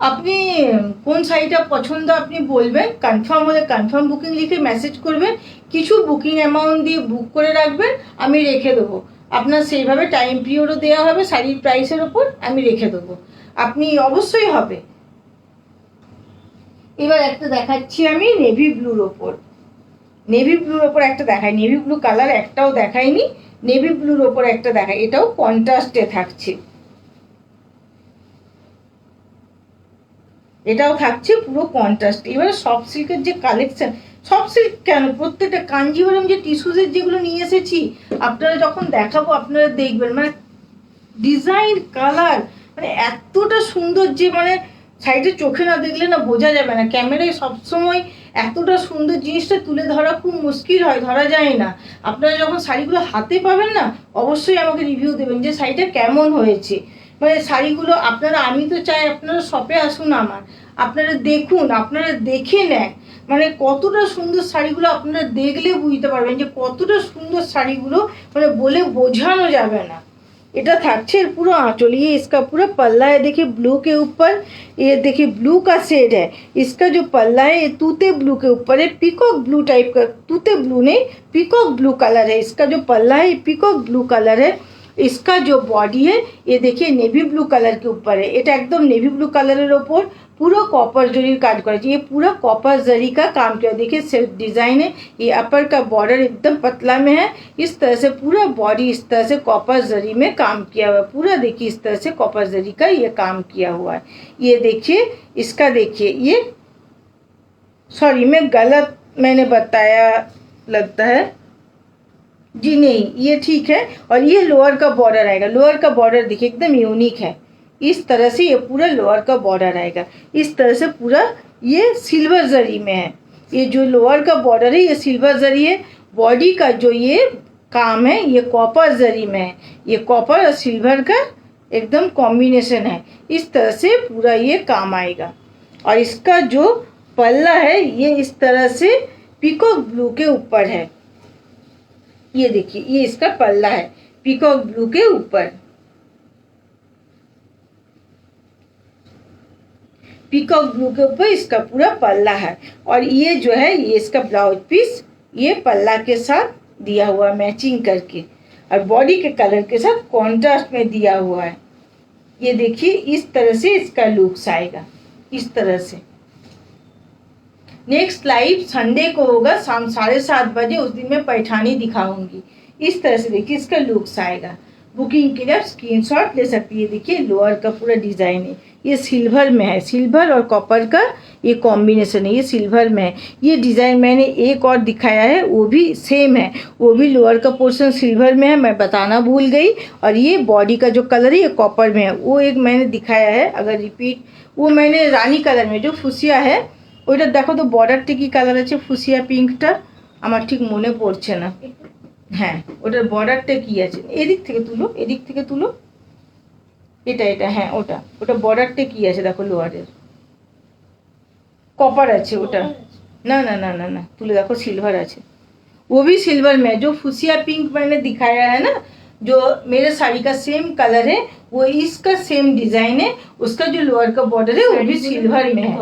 আপনি কোন শাড়িটা পছন্দ আপনি বলবেন, কনফার্ম হলে কনফার্ম বুকিং লিখে মেসেজ করবেন, কিছু বুকিং অ্যামাউন্ট দিয়ে বুক করে রাখবেন, আমি রেখে দেবো। আপনার সেইভাবে টাইম পিরিয়ডও দেওয়া হবে, শাড়ির প্রাইসের ওপর আমি রেখে দেবো, আপনি অবশ্যই হবে। এবার একটা দেখাচ্ছি আমি নেভি ব্লুর ওপর। নেভি ব্লুর ওপর একটা দেখাই, নেভি ব্লু কালার একটাও দেখাইনি, নেভি ব্লুর ওপর একটা দেখাই, এটাও কন্ট্রাস্টে থাকছে, এটাও থাকছে পুরো কন্ট্রাস্ট। এবারে সফট সিল্কের যে কালেকশন, সফট সিল্ক কেন প্রত্যেকটা কাঞ্জিভরম যে টিস্যুজের যেগুলো নিয়ে এসেছি আপনারা যখন দেখাবো আপনারা দেখবেন, মানে ডিজাইন কালার মানে এতটা সুন্দর যে মানে শাড়িটা চোখে না দেখলে না বোঝা যাবে না। ক্যামেরায় সবসময় এতটা সুন্দর জিনিসটা তুলে ধরা খুব মুশকিল হয়, ধরা যায় না। আপনারা যখন শাড়িগুলো হাতে পাবেন না অবশ্যই আমাকে রিভিউ দেবেন যে শাড়িটা কেমন হয়েছে। মানে শাড়িগুলো আপনারা, আমি তো চাই আপনারা শপে আসুন আমার, আপনারা দেখুন, আপনারা দেখে নেন, মানে কতটা সুন্দর শাড়িগুলো আপনারা দেখলে বুঝতে পারবেন যে কতটা সুন্দর শাড়িগুলো, মানে বলে বোঝানো যাবে না। এটা থাকছে पूरा आंचल, ये इसका पूरा पल्ला है, देखिए ब्लू के ऊपर, ये देखिए ब्लू का शेड है। इसका जो पल्ला है ये तूते ब्लू के ऊपर है, पीकॉक ब्लू टाइप का, तूते ब्लू नहीं पीकॉक ब्लू कलर है। इसका जो पल्ला है ये पीकॉक ब्लू कलर है। इसका जो बॉडी है ये देखिए नेवी ब्लू कलर के ऊपर है, এটা একদম नेवी ब्लू कलर ওপর पूरा कॉपर जरी काज करा, ये पूरा कॉपर जरी का काम किया। देखिए सेल्फ डिजाइन है, ये अपर का बॉर्डर एकदम पतला में है, इस तरह से पूरा बॉडी इस तरह से कॉपर जरी में काम किया हुआ है पूरा। देखिए इस तरह से कॉपर जरी का ये काम किया हुआ है। ये देखिए इसका, देखिए ये सॉरी मैं गलत मैंने बताया लगता है जी, नहीं ये ठीक है। और ये लोअर का बॉर्डर आएगा, लोअर का बॉर्डर देखिए एकदम यूनिक है, इस तरह से ये पूरा लोअर का बॉर्डर आएगा। इस तरह से पूरा ये सिल्वर जरी में है, ये जो लोअर का बॉर्डर है ये सिल्वर जरी है। बॉडी का जो ये काम है ये कॉपर जरी में है, ये कॉपर और सिल्वर का एकदम कॉम्बिनेशन है। इस तरह से पूरा ये काम आएगा। और इसका जो पल्ला है ये इस तरह से पीकॉक ब्लू के ऊपर है, ये देखिए ये इसका पल्ला है पीकॉक ब्लू के ऊपर, पीकॉक ब्लू के ऊपर इसका पूरा पल्ला है। और ये जो है ये इसका ब्लाउज पीस ये पल्ला के साथ दिया हुआ है मैचिंग करके, और बॉडी के कलर के साथ कॉन्ट्रास्ट में दिया हुआ है। ये देखिए इस तरह से इसका लुक्स आएगा, इस तरह से। नेक्स्ट लाइव संडे को होगा शाम 7:30 बजे, उस दिन मैं पैठानी दिखाऊंगी। इस तरह से देखिए इसका लुक्स आएगा। बुकिंग के लिए आप स्क्रीनशॉट ले सकती है। देखिए लोअर का पूरा डिज़ाइन है, ये सिल्वर में है, सिल्वर और कॉपर का ये कॉम्बिनेशन है, ये सिल्वर में है। ये डिज़ाइन मैंने एक और दिखाया है वो भी सेम है, वो भी लोअर का पोर्शन सिल्वर में है, मैं बताना भूल गई। और ये बॉडी का जो कलर है ये कॉपर में है, वो एक मैंने दिखाया है, अगर रिपीट वो मैंने रानी कलर में जो फुसिया है ওইটা দেখো তো বর্ডারটা কি কালার আছে, ফুসিয়া পিঙ্কটা আমার ঠিক মনে পড়ছে না। হ্যাঁ ওটার বর্ডারটা কি আছে, এদিক থেকে তুলো, এদিক থেকে তুলো, এটা এটা হ্যাঁ ওটা ওটা বর্ডারটা কি আছে দেখো, লোয়ারের কপার আছে ওটা, না না না না না তুলে দেখো সিলভার আছে, वो भी सिल्वर में, जो फुसिया पिंक मैंने दिखाया है ना, जो मेरे साड़ी का सेम कलर है, वो इसका सेम डिजाइन है। उसका जो लोअर का बॉर्डर है वो भी सिल्वर में है।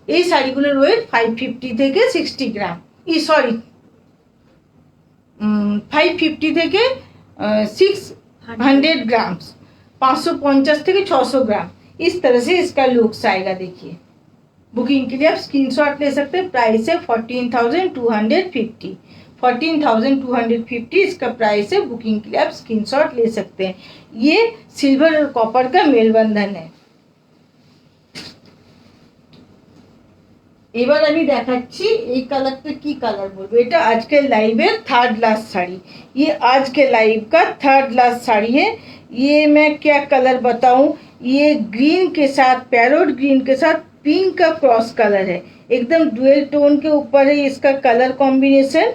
এই শাড়িগুলোর ওয়েট 550 থেকে 60 গ্রাম, সরি 550 থেকে 600 ग्राम, 550 থেকে 600 ग्राम। इस तरह से इसका लुक्स आएगा। देखिए, बुकिंग के लिए आप स्क्रीनशॉट ले सकते हैं। प्राइस है 14,250, 14,250 इसका प्राइस है। बुकिंग के लिए आप स्क्रीनशॉट ले सकते हैं। ये सिल्वर और कॉपर का मेलबंधन है। এবার আমি দেখাচ্ছি এই কালারটা কি কালার বলবো। এটা আজকে লাইভের थर्ड लास्ट साड़ी, ये आज के लाइव का थर्ड लास्ट साड़ी है। ये मैं क्या कलर बताऊं, ये ग्रीन के साथ, पैरोट ग्रीन के साथ पिंक का क्रॉस कलर है, एकदम डुअल टोन के ऊपर है इसका कलर कॉम्बिनेशन।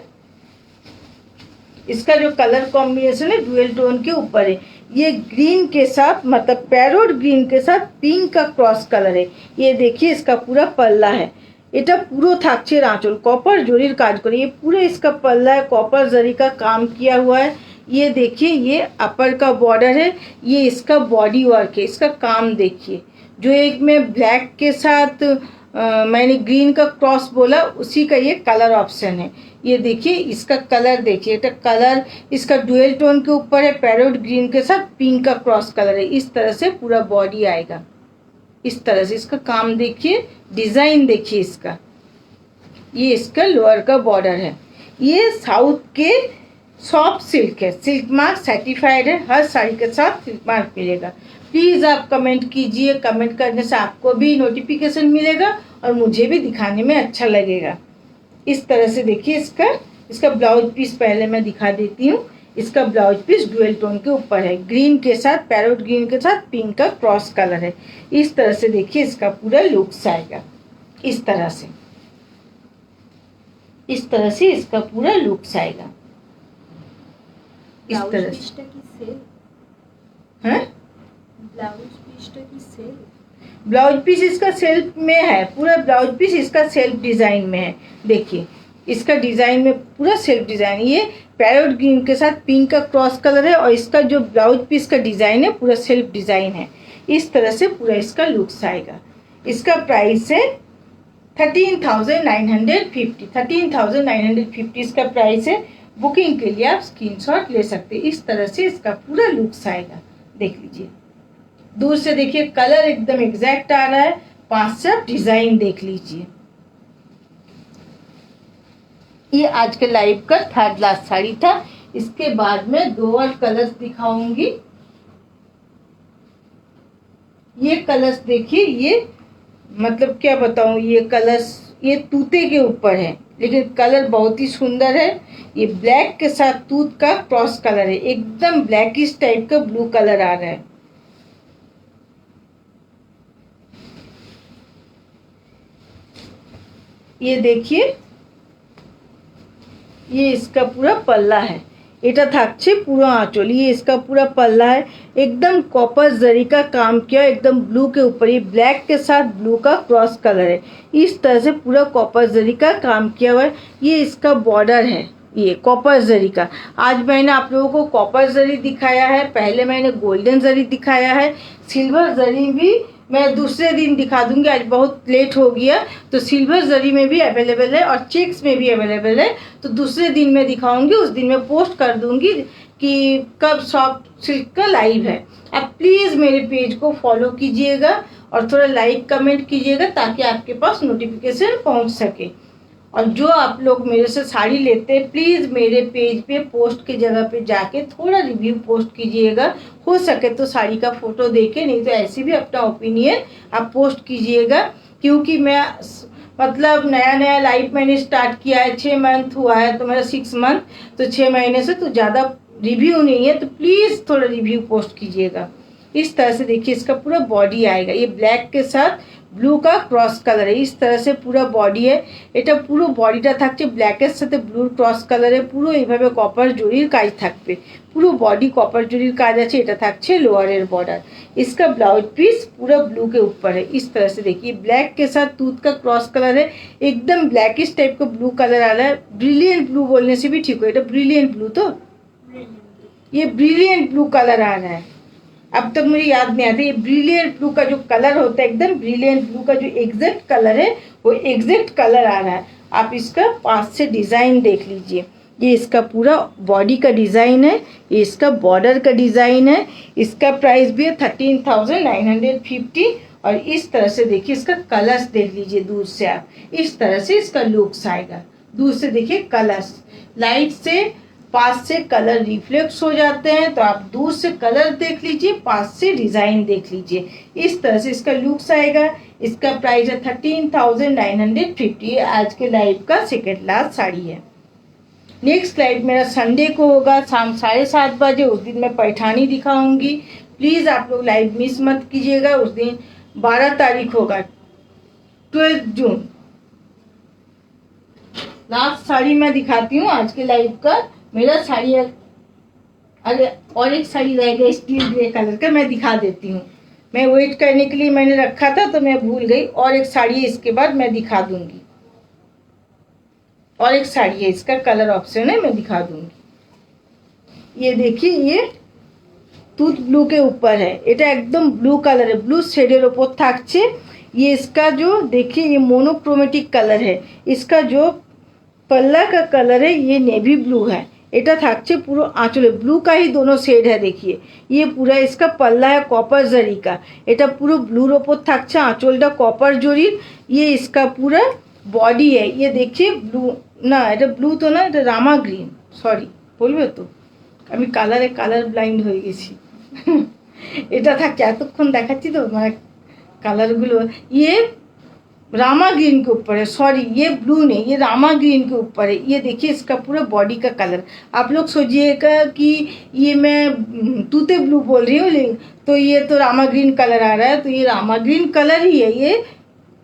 इसका जो कलर कॉम्बिनेशन है डुअल टोन के ऊपर है। ये ग्रीन के साथ, मतलब पैरोट ग्रीन के साथ पिंक का क्रॉस कलर है। ये देखिए इसका पूरा पल्ला है, এটা পুরো থাকছে আঁচল, কপার জরির কাজ করে। ये पूरा इसका पल्ला है, कॉपर जरी का काम किया हुआ है। ये देखिए, ये अपर का बॉर्डर है, ये इसका बॉडी वर्क है। इसका काम देखिए, जो एक में ब्लैक के साथ मैंने ग्रीन का क्रॉस बोला, उसी का ये कलर ऑप्शन है। ये देखिए इसका कलर देखिए, এটা कलर इसका डुअल टोन के ऊपर है, पैरोट ग्रीन के साथ पिंक का क्रॉस कलर है। इस तरह से पूरा बॉडी आएगा। इस तरह से इसका काम देखिए, डिजाइन देखिए इसका। ये इसका लोअर का बॉर्डर है। ये साउथ के सॉफ्ट सिल्क है, सिल्क मार्क सर्टिफाइड है। हर साड़ी के साथ सिल्क मार्क मिलेगा। प्लीज़ आप कमेंट कीजिए, कमेंट करने से आपको भी नोटिफिकेशन मिलेगा और मुझे भी दिखाने में अच्छा लगेगा। इस तरह से देखिए इसका ब्लाउज पीस पहले मैं दिखा देती हूँ। इसका ब्लाउज पीस डुअल टोन के ऊपर है, ग्रीन के साथ, पैरोट ग्रीन के साथ पिंक का क्रॉस कलर है। इस तरह से देखिए इसका पूरा लुक्स आएगा। इस तरह से, इस तरह से इसका पूरा लुक्स आएगा। इस तरह से ब्लाउज पीस इसका सेल्फ में है, पूरा ब्लाउज पीस इसका सेल्फ डिजाइन में है। देखिए इसका डिजाइन में पूरा सेल्फ डिजाइन, ये पैरोट ग्रीन के साथ पिंक का क्रॉस कलर है और इसका जो ब्लाउज पीस का डिजाइन है पूरा सेल्फ डिजाइन है। इस तरह से पूरा इसका लुक्स आएगा। इसका प्राइस है 13,950, 13,950 इसका प्राइस है। बुकिंग के लिए आप स्क्रीनशॉट ले सकते हैं। इस तरह से इसका पूरा लुक्स आएगा। देख लीजिए, दूर से देखिए कलर एकदम एग्जैक्ट आ रहा है। पास से आप डिजाइन देख लीजिए। ये आज के लाइव का थर्ड लास्ट साड़ी था। इसके बाद में 2 और कलर्स दिखाऊंगी। ये कलर्स देखिए, ये मतलब क्या बताऊं, ये कलर्स ये तूते के ऊपर है, लेकिन कलर बहुत ही सुंदर है। ये ब्लैक के साथ तूत का क्रॉस कलर है, एकदम ब्लैकिश टाइप का ब्लू कलर आ रहा है। ये देखिए, ये इसका पूरा पल्ला है। এটা থাকছে পুরো आंचल। ये इसका पूरा पल्ला है, एकदम कॉपर जरी का काम किया, एकदम ब्लू के ऊपर। ये ब्लैक के साथ ब्लू का क्रॉस कलर है। इस तरह से पूरा कॉपर जरी का काम किया हुआ है। ये इसका बॉर्डर है, ये कॉपर जरी का। आज मैंने आप लोगों को कॉपर जरी दिखाया है, पहले मैंने गोल्डन जरी दिखाया है। सिल्वर जरी भी मैं दूसरे दिन दिखा दूंगी, आज बहुत लेट हो गया। तो सिल्वर जरी में भी अवेलेबल है और चेक्स में भी अवेलेबल है। तो दूसरे दिन मैं दिखाऊंगी, उस दिन मैं पोस्ट कर दूंगी कि कब सॉफ्ट सिल्क का लाइव है। आप प्लीज़ मेरे पेज को फॉलो कीजिएगा और थोड़ा लाइक कमेंट कीजिएगा ताकि आपके पास नोटिफिकेशन पहुंच सके। और जो आप लोग मेरे से साड़ी लेते हैं, प्लीज़ मेरे पेज पे पोस्ट की जगह पे जाके थोड़ा रिव्यू पोस्ट कीजिएगा। हो सके तो साड़ी का फ़ोटो देके, नहीं तो ऐसे भी अपना ओपिनियन आप पोस्ट कीजिएगा। क्योंकि मैं मतलब नया लाइफ मैंने स्टार्ट किया है, 6 मंथ हुआ है, तो मेरा 6 मंथ, तो 6 महीने से तो ज़्यादा रिव्यू नहीं है। तो प्लीज़ थोड़ा रिव्यू पोस्ट कीजिएगा। इस तरह से देखिए इसका पूरा बॉडी आएगा। ये ब्लैक के साथ ব্লু का क्रॉस कलर है। इस तरह से पूरा बॉडी है। এটা পুরো বডিটা থাকছে ব্ল্যাকের সাথে ব্লুর ক্রস কালারে, পুরো এইভাবে কপার জরির কাজ থাকবে, পুরো बॉडी कॉपर जरीर काज আছে। এটা থাকছে लोअर बॉर्डर। इसका ब्लाउज पीस पूरा ब्लू के ऊपर है। इस तरह से देखिए ब्लैक के साथ टूथ का क्रॉस कलर है, एकदम ब्लैकिश टाइप का ब्लू कलर आ रहा है। ब्रिलियंट ब्लू बोलने से भी ठीक हो, ये ब्रिलियंट ब्लू, तो ये ब्रिलियंट ब्लू कलर आ रहा है। अब तक मुझे याद नहीं आता, ये ब्रिलियंट ब्लू का जो कलर होता है, एकदम ब्रिलियंट ब्लू का जो एग्जैक्ट कलर है वो एग्जैक्ट कलर आ रहा है। आप इसका पास से डिज़ाइन देख लीजिए। ये इसका पूरा बॉडी का डिज़ाइन है, ये इसका बॉर्डर का डिज़ाइन है। इसका प्राइस भी है 13,950। और इस तरह से देखिए इसका कलर्स देख लीजिए दूर से आप, इस तरह से इसका लुक्स आएगा। दूर से देखिए कलर्स, लाइट से पास से कलर रिफ्लेक्ट हो जाते हैं, तो आप दूर से कलर देख लीजिए, पास से डिज़ाइन देख लीजिए। इस तरह से इसका लुक्स आएगा। इसका प्राइस है 13,950। ये आज के लाइव का सेकेंड लास्ट साड़ी है। नेक्स्ट लाइव मेरा संडे को होगा शाम 7:30 बजे। उस दिन मैं पैठानी दिखाऊंगी। प्लीज़ आप लोग लाइव मिस मत कीजिएगा। उस दिन 12 तारीख होगा, 12 जून। लास्ट साड़ी मैं दिखाती हूँ आज के लाइव का। मेरा साड़ी है, अरे और एक साड़ी रह गई स्टील ग्रे कलर का, मैं दिखा देती हूँ। मैं वेट करने के लिए मैंने रखा था तो मैं भूल गई। और एक साड़ी है, इसके बाद मैं दिखा दूंगी। और एक साड़ी है, इसका कलर ऑप्शन है, मैं दिखा दूंगी। ये देखिए ये टूथ ब्लू के ऊपर है, এটা एकदम ब्लू कलर है, ब्लू शेडेर ওপর থাকছে। ये इसका जो देखिए ये मोनोक्रोमेटिक कलर है। इसका जो पल्ला का कलर है ये नेवी ब्लू है। এটা থাকছে পুরো আঁচলে, ব্লू का ही दोनों शेड है। देखिए ये पूरा इसका पल्ला है कॉपर जरी का। এটা পুরো ব্লুর ওপর থাকছে, আঁচলটা কপার জরির। ये इसका पूरा बॉडी है। ये देखिए ब्लू ना, এটা ব্লু তো না, এটা রামা গ্রিন, সরি বলবে তো, আমি কালারে কালার ব্লাইন্ড হয়ে গেছি। এটা থাকছে, এতক্ষণ দেখাচ্ছি তো মানে কালারগুলো। ये रामा ग्रीन के ऊपर है, सॉरी ये ब्लू नहीं, ये रामा ग्रीन के ऊपर है। ये देखिए इसका पूरा बॉडी का कलर। आप लोग सोचिएगा कि ये मैं तूते ब्लू बोल रही हूँ, तो ये तो रामा ग्रीन कलर आ रहा है, तो ये रामा ग्रीन कलर ही है, ये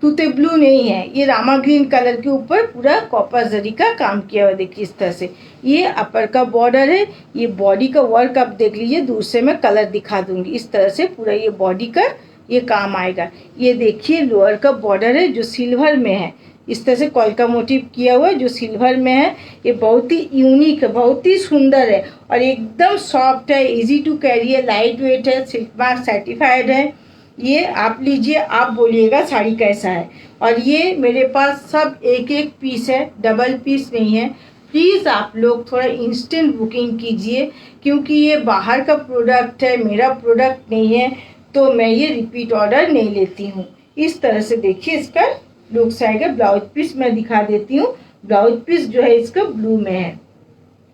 तूते ब्लू नहीं है। ये रामा ग्रीन कलर के ऊपर पूरा कॉपर जरी का काम किया हुआ। देखिए इस तरह से ये अपर का बॉर्डर है। ये बॉडी का वर्क आप देख लीजिए, दूर से मैं कलर दिखा दूंगी। इस तरह से पूरा ये बॉडी का ये काम आएगा। ये देखिए लोअर का बॉर्डर है जो सिल्वर में है, इस तरह से कॉल का मोटिव किया हुआ है जो सिल्वर में है। ये बहुत ही यूनिक है, बहुत ही सुंदर है और एकदम सॉफ्ट है, इजी टू कैरी है, लाइट वेट है, सिल्क मार्क सर्टिफाइड है। ये आप लीजिए, आप बोलिएगा साड़ी कैसा है। और ये मेरे पास सब एक एक पीस है, डबल पीस नहीं है। प्लीज़ आप लोग थोड़ा इंस्टेंट बुकिंग कीजिए, क्योंकि ये बाहर का प्रोडक्ट है, मेरा प्रोडक्ट नहीं है, तो मैं ये रिपीट ऑर्डर नहीं लेती हूँ। इस तरह से देखिए इसका लुक्स आएगा। ब्लाउज पीस मैं दिखा देती हूँ। ब्लाउज पीस जो है इसका ब्लू में है,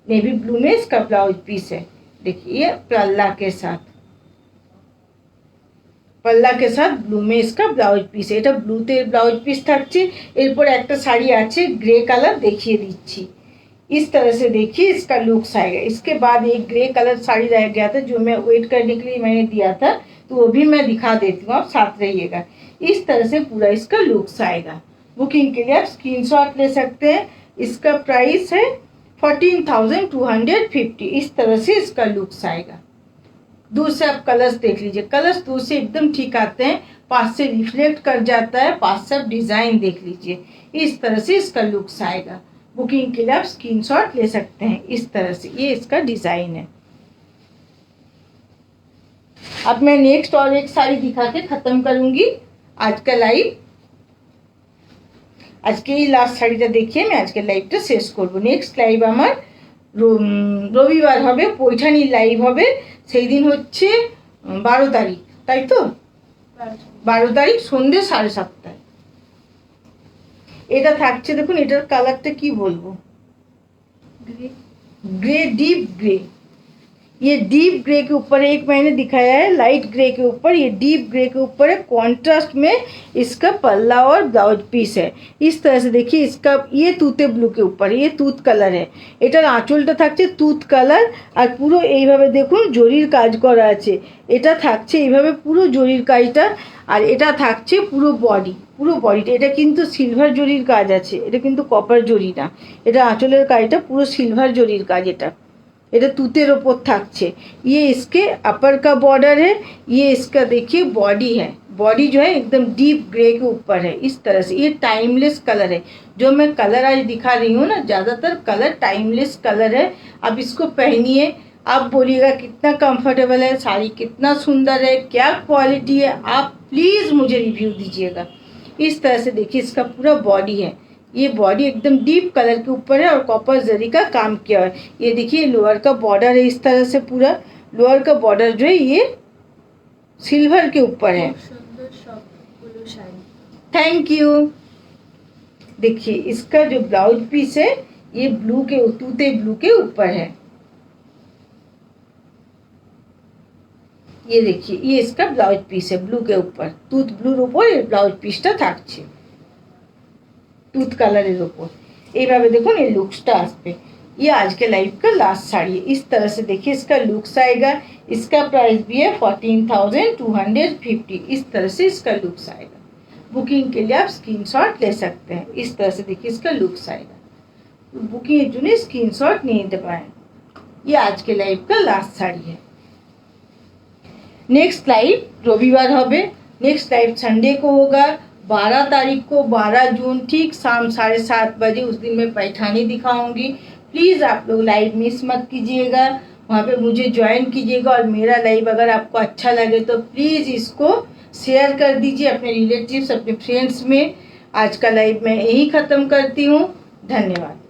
नेवी ब्लू में इसका ब्लाउज पीस है। देखिए पल्ला के साथ, पल्ला के साथ ब्लू में इसका ब्लाउज पीस है। এটা ব্লুতে ব্লাউজ পিস থাকছে। এরপর একটা শাড়ি আছে গ্রে কালার, দেখিয়ে দিচ্ছি। इस तरह से देखिए इसका लुक्स आएगा। इसके बाद एक ग्रे कलर साड़ी रह गया था जो मैं वेट करने के लिए मैंने दिया था, तो वो भी मैं दिखा देती हूँ, आप साथ रहिएगा। इस तरह से पूरा इसका लुक्स आएगा। बुकिंग के लिए आप स्क्रीनशॉट ले सकते हैं। इसका प्राइस है 14,250। इस तरह से इसका लुक्स आएगा। दूर से आप कलर्स देख लीजिए, कलर्स दूर से एकदम ठीक आते हैं, पास से रिफ्लेक्ट कर जाता है। पास से आप डिज़ाइन देख लीजिए, इस तरह से इसका लुक्स आएगा। बुकिंग के लिए आप स्क्रीनशॉट ले सकते हैं। इस तरह से ये इसका डिज़ाइन है। अब मैं नेक्स्ट और एक साड़ी दिखा के ख़त्म करूँगी आज का लाइव। आज के लास्ट শাড়িটা দেখিয়ে আমি আজকে লাইভটা শেষ করব। নেক্সট লাইভ আমার রবিবার হবে, পৈঠানির লাইভ হবে। সেই দিন হচ্ছে 12 তারিখ, তাই তো? 12 তারিখ সন্ধ্যে 7:30। এটা থাকছে, দেখুন এটার কালারটা কি বলবো, গ্রে, ডিপ গ্রে। ये डीप ग्रे के ऊपर है, एक मैंने दिखाया है लाइट ग्रे के ऊपर, ये डीप ग्रे के ऊपर है। कॉन्ट्रास्ट में इसका पल्ला और ब्लाउज पीस है। इस तरह से देखिए, इसका ये तूते ब्लू के ऊपर, ये তুত কালার है। এটার আঁচলটা থাকছে তুত কালার আর পুরো এইভাবে দেখুন জরির কাজ করা আছে। এটা থাকছে এইভাবে পুরো জরির কাজটা, আর এটা থাকছে পুরো বডিটা। এটা কিন্তু সিলভার জরির কাজ আছে, এটা কিন্তু কপার জরি না। এটা আঁচলের কাজটা পুরো সিলভার জরির কাজ। এটা তুতের ওপর থাকছে। ये इसके अपर का बॉर्डर है, ये इसका देखिए बॉडी है। बॉडी जो है एकदम डीप ग्रे के ऊपर है इस तरह से। ये टाइमलेस कलर है, जो मैं कलर आज दिखा रही हूँ ना, ज़्यादातर कलर टाइमलेस कलर है। अब इसको पहनिए, आप बोलिएगा कितना कंफर्टेबल है साड़ी, कितना सुंदर है, क्या क्वालिटी है। आप प्लीज़ मुझे रिव्यू दीजिएगा। इस तरह से देखिए इसका पूरा बॉडी है। ये बॉडी एकदम डीप कलर के ऊपर है और कॉपर जरी का काम किया है। ये देखिए लोअर का बॉर्डर है इस तरह से, पूरा लोअर का बॉर्डर जो है ये सिल्वर के ऊपर है। Thank you. देखिए इसका जो ब्लाउज पीस है ये ब्लू के तूते ब्लू के ऊपर है। ये देखिए ये इसका ब्लाउज पीस है ब्लू के ऊपर, তুত ব্লুর উপর এই ব্লাউজ পিসটা থাকছে তুত কালারের উপর। এইভাবে দেখুন এই লুকসটা আসবে। ये आज के लाइव का लास्ट साड़ी है। इस तरह से देखिए इसका लुक्स आएगा। इसका प्राइस भी है 14,250। इस तरह से इसका लुक्स आएगा। बुकिंग के लिए आप स्क्रीनशॉट ले सकते हैं। इस तरह से देखिए इसका लुक्स आएगा। बुकिंग जो स्क्रीनशॉट नहीं दे पाए। ये आज के लाइव का लास्ट साड़ी है। नेक्स्ट लाइव रविवार होबे। नेक्स्ट लाइव संडे को होगा 12 तारीख को, 12 जून, ठीक शाम 7:30 बजे। उस दिन मैं पैठानी दिखाऊंगी। प्लीज़ आप लोग लाइव मिस मत कीजिएगा, वहाँ पे मुझे ज्वाइन कीजिएगा। और मेरा लाइव अगर आपको अच्छा लगे तो प्लीज़ इसको शेयर कर दीजिए अपने रिलेटिव्स, अपने फ्रेंड्स में। आज का लाइव मैं यही ख़त्म करती हूँ। धन्यवाद।